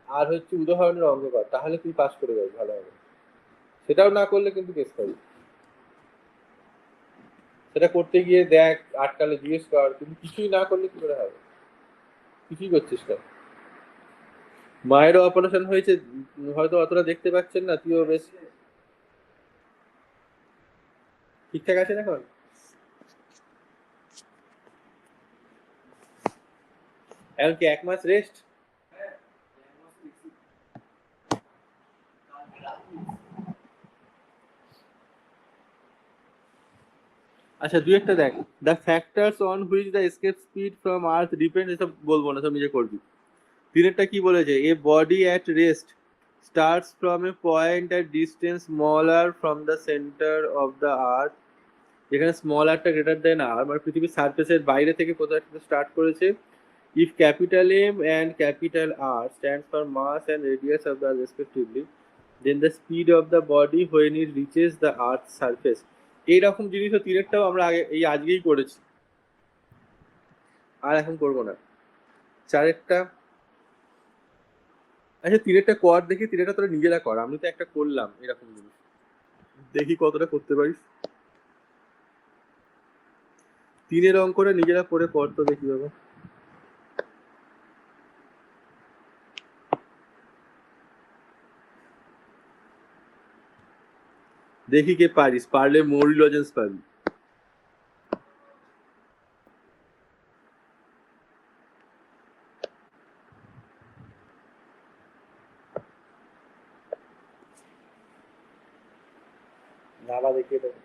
আর হচ্ছে উদাহরণের অঙ্ক কর, তাহলে তুই পাস করে যাবি ভালো হবে। সেটাও না করলে কিন্তু কেস পাবি। সেটা করতে গিয়ে দেখ আটকালে জিজ্ঞেস কর, কিন্তু কিছুই না করলে কি করে হবে? কিছুই করছিস না। মায়েরও অপারেশন হয়েছে, হয়তো অতটা দেখতে পাচ্ছেন না, তুইও বেশ ঠিকঠাক আছেন এখন? এখন কি 1 মাস রেস্ট? আচ্ছা দুই একটা দেখ, the factors on which the escape speed from Earth depend, এসব বলবো না, সব নিজে করবি। তিনেরটা কি বলেছে, a body at rest starts from a point at distance smaller from the centre of the Earth, যেখানে স্মল আরটা গ্রেটার দেন আর, মানে পৃথিবীর সারফেসের বাইরে থেকে কোথাও একটা স্টার্ট করেছে। If capital M and capital R stands for mass and radius of the respectively, then the speed of the body when it reaches the earth surface. এইরকম জিনিসও তিনেরটাও আমরা আজকেই করেছি, আর এখন করবো না। চারেরটা, আচ্ছা তিনেরটা কর দেখি, তিনেরটা তোরা নিজেরা কর, আমি তো একটা করলাম এরকম জিনিস, দেখি কতটা করতে পারিস। তিনের অঙ্কটা নিজেরা করে কর তো দেখি বাবা। দেখি কে পারিস, পারলে মৌরি লজেন্স পাবি। নাবা দেখিয়ে দেবো।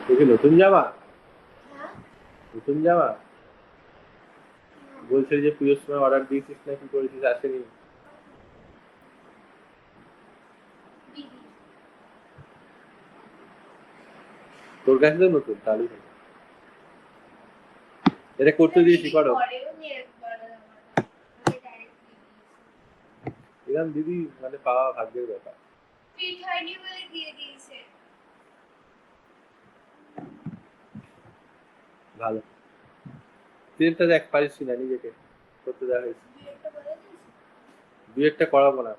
দেখি নতুন জামা, নতুন জামা বলছে যে পুজোর সময় অর্ডার দিয়েছিস না, কি করেছিস, আসেনি? তোর কাছে তো নতুন, তাহলেই হবে। এটা করতে দিয়েছি, করো। এরকম দিদি মানে পাওয়া ভাগ্যের ব্যাপার। ভালো, ট্রেনটা দেখ পারিস না, নিজেকে করতে দেওয়া হয়েছে। দুই একটা করাবো না।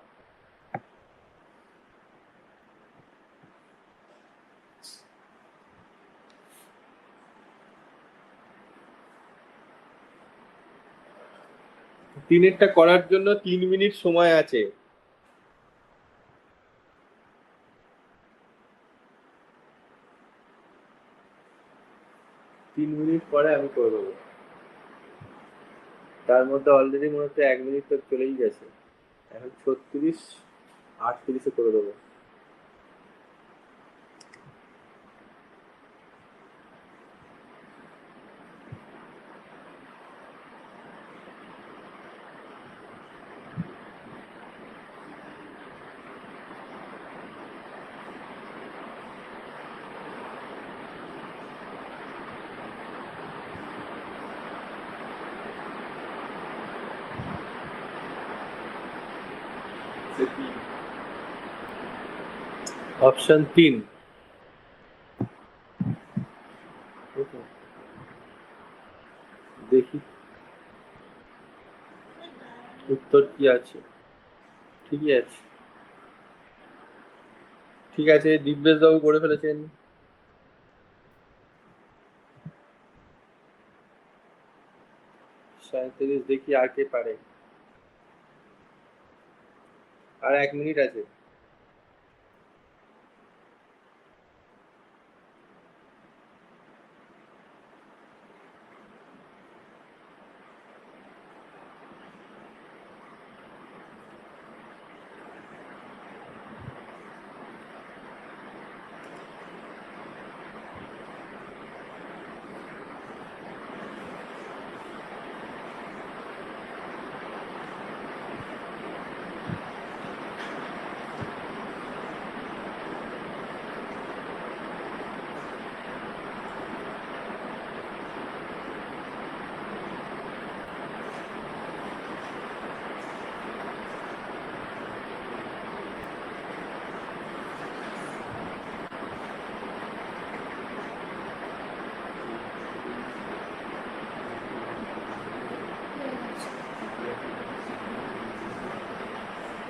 তিনেরটা করার জন্য 3 মিনিট সময় আছে। তিন মিনিট পরে আমি করে দেবো। তার মধ্যে অলরেডি মনে হচ্ছে 1 মিনিট তো চলেই গেছে, এখন 36-38 করে দেবো। অপশন 3, দেখি উত্তর কি আছে? ঠিকই আছে। ঠিক আছে, দিব্যেশ বাবু করে ফেলেছেন। 37, দেখি আর কে পারে। আর 1 মিনিট আছে।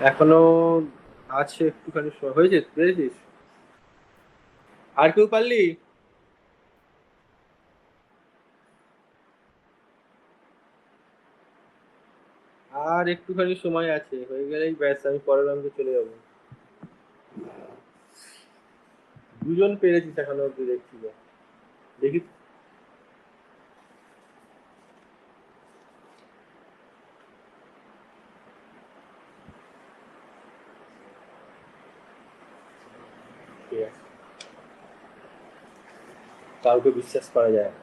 এখনো আছে একটুখানি সময়। হয়েছে, পেরেছিস? আর কেউ পারলি? আর একটুখানি সময় আছে, হয়ে গেলেই ব্যাস, আমি পরের অঙ্কে চলে যাবো। দুজন পেরেছিস এখনো অব্দি, দেখছি যা। দেখি। ঠিক আছে। কাউকে বিশ্বাস করা যায় না।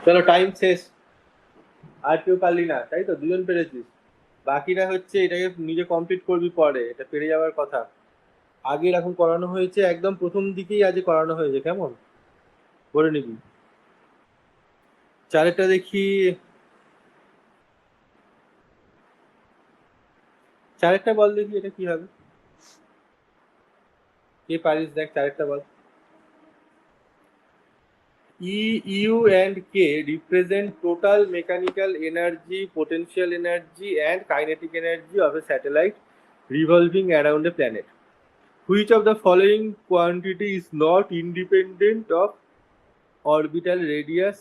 চলো, টাইম শেষ। আর কেউ পারলি না, তাই তো? দুজন পেরেছিস। বাকিরা হচ্ছে এটাকে নিজে কমপ্লিট করবি পরে, এটা পেরে যাওয়ার কথা। আগে এরকম করানো হয়েছে, একদম প্রথম দিকেই আজ করানো হয়েছে, কেমন করে নিবি। চারেরটা দেখি। চারেরটা বল দেখি, এটা কি হবে? কে পারিস দেখ, চারেরটা বল। E, U and K represent total mechanical energy, potential energy and kinetic energy of a satellite revolving around a planet. Which of the following quantity is not independent of orbital radius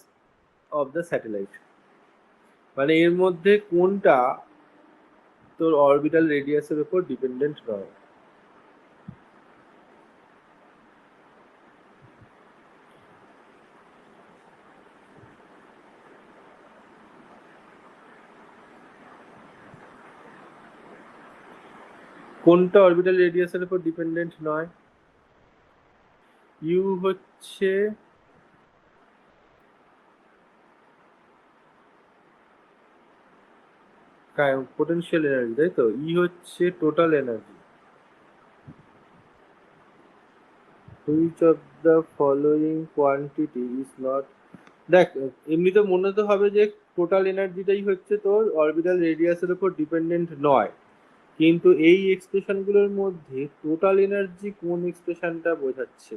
of the satellite? মানে এর মধ্যে কোনটা তোর অরবিটাল রেডিয়াসের উপর ডিপেন্ডেন্ট নয়? কোনটা অরবিটাল রেডিয়াসের উপর ডিপেন্ডেন্ট নয়? ইউ হচ্ছে পোটেনশিয়াল এনার্জি, তাই তো? ই হচ্ছে total energy. Which of the following quantity is not, দেখ এমনিতে মনে তো হবে যে টোটাল এনার্জিটাই হচ্ছে তোর অরবিটাল রেডিয়াসের উপর ডিপেন্ডেন্ট নয়, কিন্তু এই এক্সপ্রেশনগুলোর মধ্যে টোটাল এনার্জি কোন এক্সপ্রেশনটা বোঝাচ্ছে?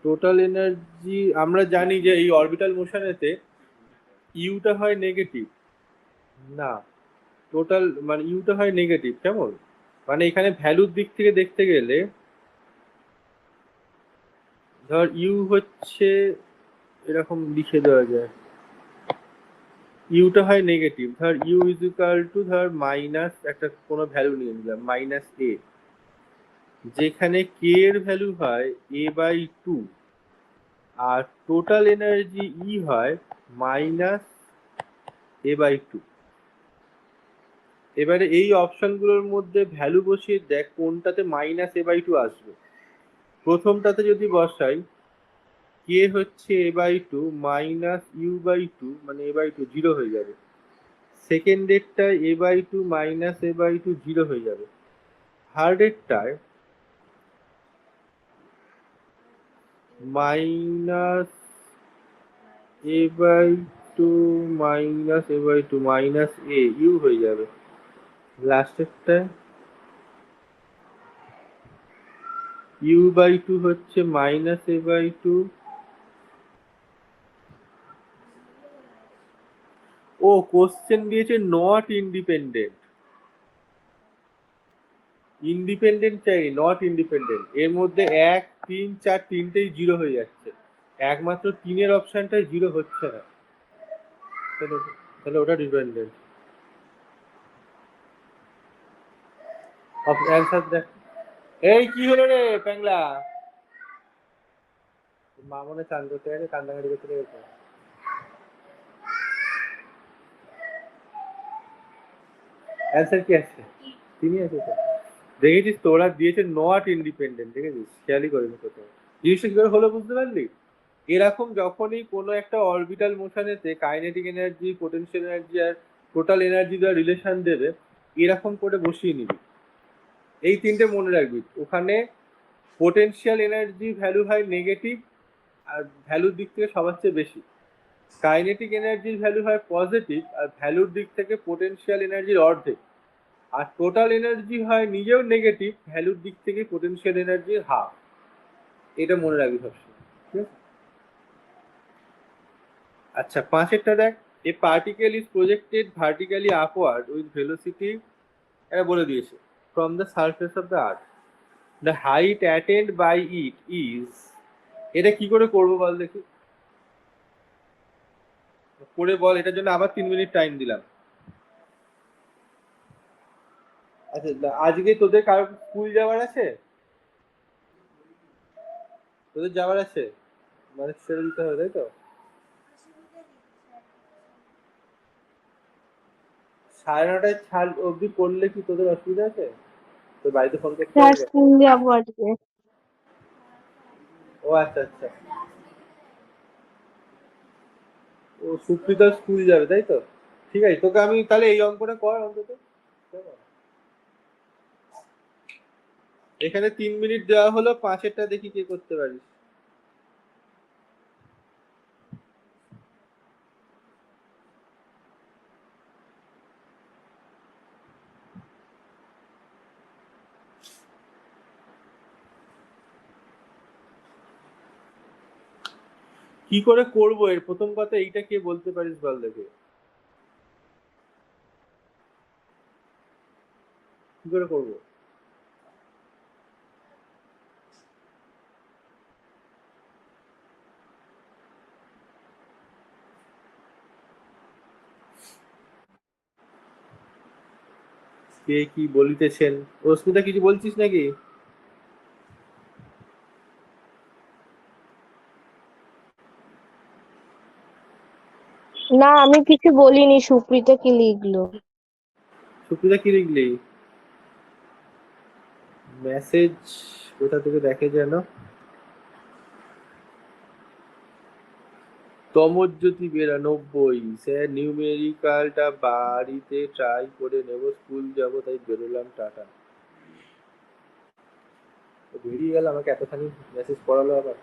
টোটাল এনার্জি আমরা জানি যে এই অরবিটাল মোশনেতে ইউটা হয় নেগেটিভ। না, টোটাল মানে ইউটা হয় নেগেটিভ, কেমন? মানে এখানে ভ্যালুর দিক থেকে দেখতে গেলে ধর ইউ হচ্ছে, এরকম লিখে দেওয়া যায়, ইউটা হয় নেগেটিভ। ধর ইউ ইজ ইকুয়াল টু, ধর মাইনাস একটা কোনো ভ্যালু নিয়ে নিলাম, মাইনাস এ, যেখানে কে এর ভ্যালু হয় a/2 আর টোটাল এনার্জি ই হয় মাইনাস a/2। এবারে এই অপশনগুলোর মধ্যে ভ্যালু বসিয়ে দেখ কোনটাতে মাইনাস a/2 আসবে। প্রথমটাতে যদি বসাই, কে হচ্ছে a/2 মাইনাস u/2, মানে a/2 জিরো হয়ে যাবে। সেকেন্ডেরটা a/2 মাইনাস a/2 জিরো হয়ে যাবে। থার্ডেরটায় minus a/2 two minus A by two minus A U হয়ে যাবে লাস্টেরটা। ইউ বাই টু হচ্ছে মাইনাস এ বাই টু। ও কোশ্চেন দিয়েছে নট ইন্ডিপেন্ডেন্ট, ইন্ডিপেন্ডেন্ট চাই নট ইন্ডিপেন্ডেন্ট। এর মধ্যে 1 3 4 তিনটেই জিরো হয়ে যাচ্ছে, একমাত্র 3-এর অপশনটাই জিরো হচ্ছে না। তাহলে তাহলে ওটা ডিপেন্ডেন্ট। অ্যান্সার দেখ। এই কি হলো রে প্যাংলা? মা মনে চান করতে গেছে, কান্দাকাটি করতে গেছে। অ্যান্সার কি আছে? তিনি আছে তো। দেখেছিস তো ওরা দিয়েছে নট ইন্ডিপেন্ডেন্ট, দেখেছিস? খেয়ালই করিনি কোথাও। জিনিসটা কি করে হলো বুঝতে পারলি? এরকম যখনই কোনো একটা অরবিটাল মোশনেতে কাইনেটিক এনার্জি, পোটেনশিয়াল এনার্জি আর টোটাল এনার্জি দেওয়ার রিলেশন দেবে, এরকম করে বসিয়ে নিবি। এই তিনটে মনে রাখবি। ওখানে পোটেনশিয়াল এনার্জি ভ্যালু হয় নেগেটিভ, আর ভ্যালুর দিক থেকে সবার চেয়ে বেশি। কাইনেটিক এনার্জির ভ্যালু হয় পজিটিভ, আর ভ্যালুর দিক থেকে পোটেনশিয়াল এনার্জির অর্ধেক। আর টোটাল এনার্জি হয় নিজেও নেগেটিভ, ভ্যালুর দিক থেকে পোটেনশিয়াল এনার্জির হাফ। এটা মনে রাখবি সবসময়, ঠিক আছে? আচ্ছা, 5-এরটা দেখ। A particle is projected vertically upward with velocity, এটা বলে দিয়েছে, from the surface of the Earth. The height attend by it is, এটা কি করে করবো বল দেখি, করে বল। এটার জন্য আবার 3 মিনিট টাইম দিলাম। আচ্ছা, আজকে তোদের কারো স্কুল যাওয়ার আছে? তোদের যাওয়ার আছে মানে ছেড়ে দিতে হবে, তাই তো? 9:30টায় ছাড় অবধি করলে কি তোদের অসুবিধা আছে? তোর বাড়িতে ফোন করতে
স্যার
হবে?
স্কুল যাবো আজকে।
ও আচ্ছা আচ্ছা, ও সুপ্রিতা স্কুল যাবে তাই তো? ঠিক আছে, তোকে আমি তাহলে এই অঙ্কটা কর অন্তত। এখানে 3 মিনিট দেওয়া হলো, 5-এরটা দেখি কে করতে পারিস। কি করে করবো এর প্রথম কথা এইটা কে বলতে পারিস বল দেখে, কি করে করবো? কে কি বলিতেছেন? অস্মিতা কিছু বলছিস নাকি?
না আমি কিছু বলিনি, সুপ্রিতা কি লিখলো।
সুপ্রিতা কি লিখলি? মেসেজ কোথা থেকে দেখে যেন? তমজ্যোতি বেরা 90, স্যার নিউমেরিক্যালটা বাড়িতে ট্রাই করে নেব, স্কুল যাব তাই বেরোলাম, টাটা। বেরিয়ে গেল, আমাকে এতখানি মেসেজ পড়ালো আবার।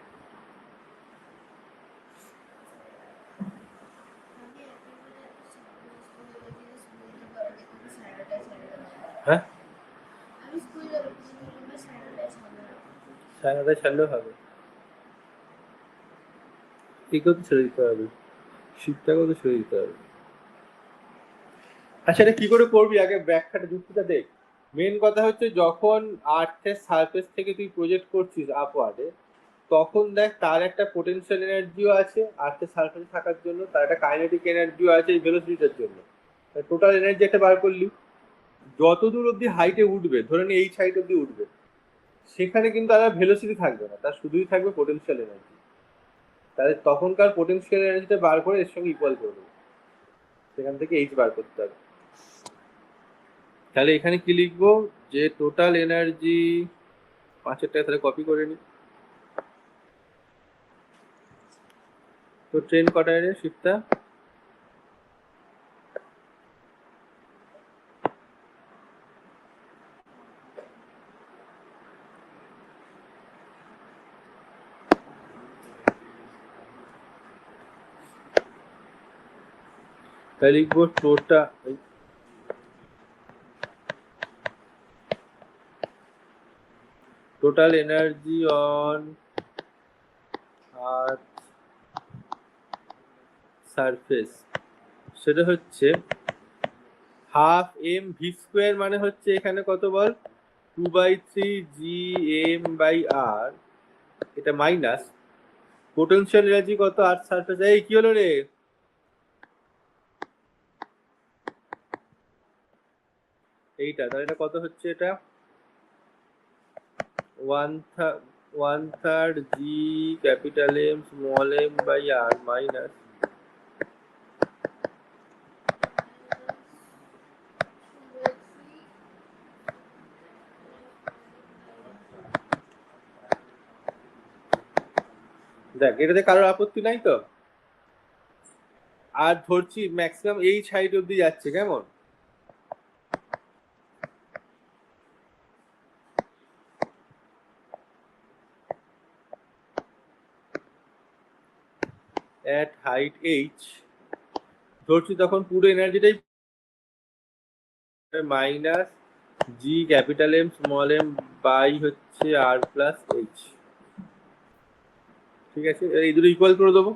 হ্যাঁ, 9:30টায় ছাড়লেও হবে, একেও তো ছেড়ে দিতে হবে, শীতটাকেও তো ছেড়ে দিতে হবে। আচ্ছা, এটা কি করে করবি আগে ব্যাখ্যাটা যুক্তিটা দেখ। মেন কথা হচ্ছে যখন আর্থের সারফেস থেকে তুই প্রজেক্ট করছিস আপওয়ার্ডে, তখন দেখ তার একটা পোটেনশিয়াল এনার্জিও আছে আর্থের সারফেসে থাকার জন্য, তার একটা কাইনেটিক এনার্জিও আছে এই ভেলোসিটিটার জন্য। টোটাল এনার্জি একটা বার করলি, যত দূর অব্দি হাইটে উঠবে, ধরে নে এইচ হাইট অব্দি উঠবে, সেখানে কিন্তু আর ভেলোসিটি থাকবে না, তার শুধুই থাকবে পোটেনশিয়াল এনার্জি। তাহলে তখনকার পোটেনশিয়াল এনার্জিটা বার করে এর সঙ্গে ইকুয়াল করবে, সেখান থেকে এইচ বার করতে হবে। তাহলে এখানে কি লিখবো, যে টোটাল এনার্জি, 5-এরটা তাহলে কপি করে নি। তো ট্রেন কটায় রে শিফটটা? তাহলে লিখবো total energy on earth surface, সেটা হচ্ছে হাফ এম ভি স্কোয়ার, মানে হচ্ছে এখানে কত বল 2/3 GM/R, এটা মাইনাস পোটেনশিয়াল এনার্জি কত আর্থ সারফেস। এই কি হলো রে, এইটা তাহলে এটা কত হচ্ছে, এটা 1/3 G/M/R মাইনাস দেখ, এটাতে কারোর আপত্তি নাই তো? আর ধরছি ম্যাক্সিমাম এই সাইড অব্দি যাচ্ছে, কেমন? at height h ধরছি, তখন পুরো এনার্জিটাই মাইনাস G/M বাই হচ্ছে R+H। ঠিক আছে, এই দুটো ইকুয়াল করে দেবো।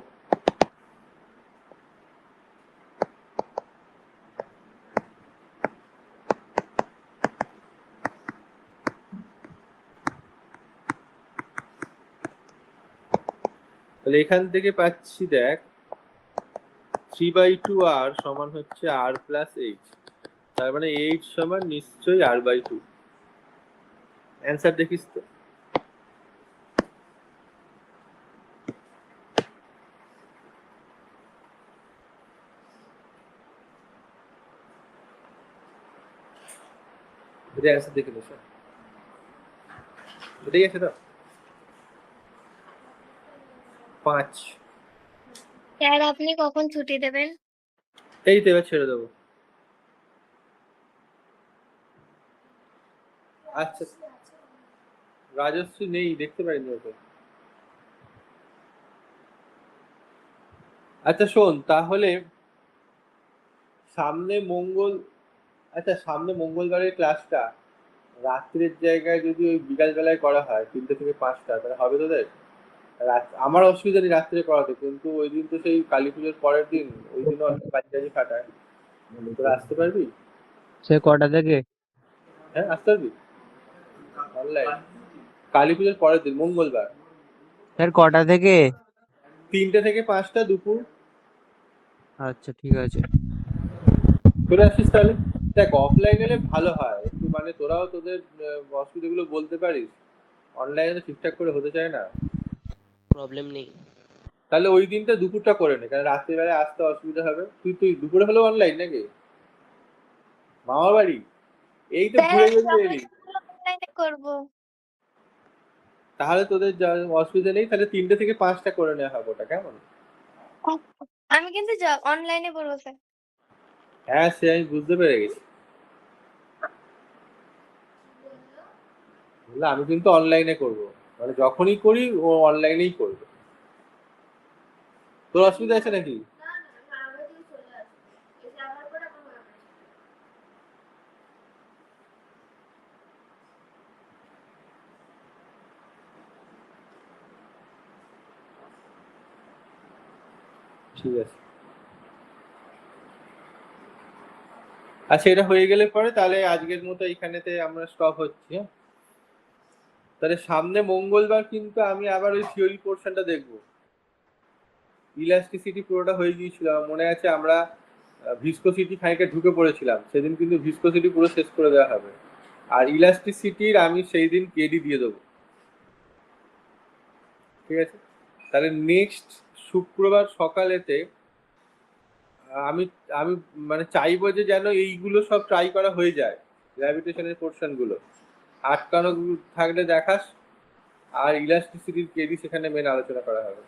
তাহলে এখান থেকে পাচ্ছি, দেখ 3/2R সমান হচ্ছে R+H, তার মানে H সমান নিশ্চয়ই R/2। অ্যান্সার দেখিস তো। এটা অ্যান্সার দেখে নিস, এটাই আছে তো 5।
স্যার আপনি কখন ছুটি দেবেন?
এই তো এবার ছেড়ে দেবো। আচ্ছা, রাজশ্রী নেই, দেখতে পাইনি ওকে। আচ্ছা শোন, তাহলে সামনে মঙ্গলবারের ক্লাসটা রাত্রের জায়গায় যদি ওই বিকাল বেলায় করা হয় 3টে থেকে 5টা, তাহলে হবে তোদের? আমার অসুবিধা নেই রাত্রে করাতে, কিন্তু ওই দিন তো সেই কালী পুজোর পরের দিন, ওই দিনও অনেক কাজে ফাটায়। তোরা আসতে পারবি?
সে কটা থেকে?
হ্যাঁ, আসতে পারবি অনলাইন? কালী পুজোর পরের দিন মঙ্গলবার,
স্যার কটা থেকে?
3টে থেকে 5টা দুপুর।
আচ্ছা ঠিক আছে।
চলে আসিস তাহলে। দেখ, অফলাইন এলে ভালো হয় একটু, মানে তোরাও তোদের অসুবিধাগুলো বলতে পারিস। অনলাইনে তো ঠিকঠাক করে হতে চায় না।
প্রবলেম নেই।
তাহলে ওই দিনটা দুপুরটা করে নে, কারণ রাত্রিবেলায় আসতে অসুবিধা হবে। তুই দুপুরে হলেও অনলাইন নাকি? মামার বাড়ি এই তো
স্যার
ঘুরে
আমি
বেরিয়ে এলি,
অনলাইনে করবো।
তাহলে তোদের অসুবিধা নেই। তাহলে 3টে থেকে 5টা করে নেওয়া হবে ওটা, কেমন?
আমি কিন্তু অনলাইনে করবো স্যার।
হ্যাঁ, সে আমি বুঝতে পেরে গেছি। বুঝলে, আমি কিন্তু অনলাইনে করব, মানে যখনই করি ও অনলাইনেই করবে। তোর অসুবিধা আছে নাকি? ঠিক আছে, আচ্ছা এটা হয়ে গেলে পরে তাহলে আজকের মতো এইখানেতে আমরা স্টপ হচ্ছি। হ্যাঁ, তাহলে সামনে মঙ্গলবার কিন্তু আমি আবার ওই থিওরি পোর্শনটা দেখবো। ইলাস্টিসিটি পুরোটা হয়ে গিয়েছিল, আমার মনে আছে আমরা ভিসকোসিটি খানিকটা ঢুকে পড়েছিলাম, সেদিন কিন্তু ভিসকোসিটি পুরো শেষ করে দেওয়া হবে। আর ইলাস্টিসিটির আমি সেই দিন কেডি দিয়ে দেবো। ঠিক আছে, তাহলে নেক্সট শুক্রবার সকালেতে আমি আমি মানে চাইবো যে যেন এইগুলো সব ট্রাই করা হয়ে যায়, গ্র্যাভিটেশনের পোর্শনগুলো আটকানো থাকলে দেখাস, আর ইলাস্টিসিটির কেডি সেখানে মেন আলোচনা করা হবে।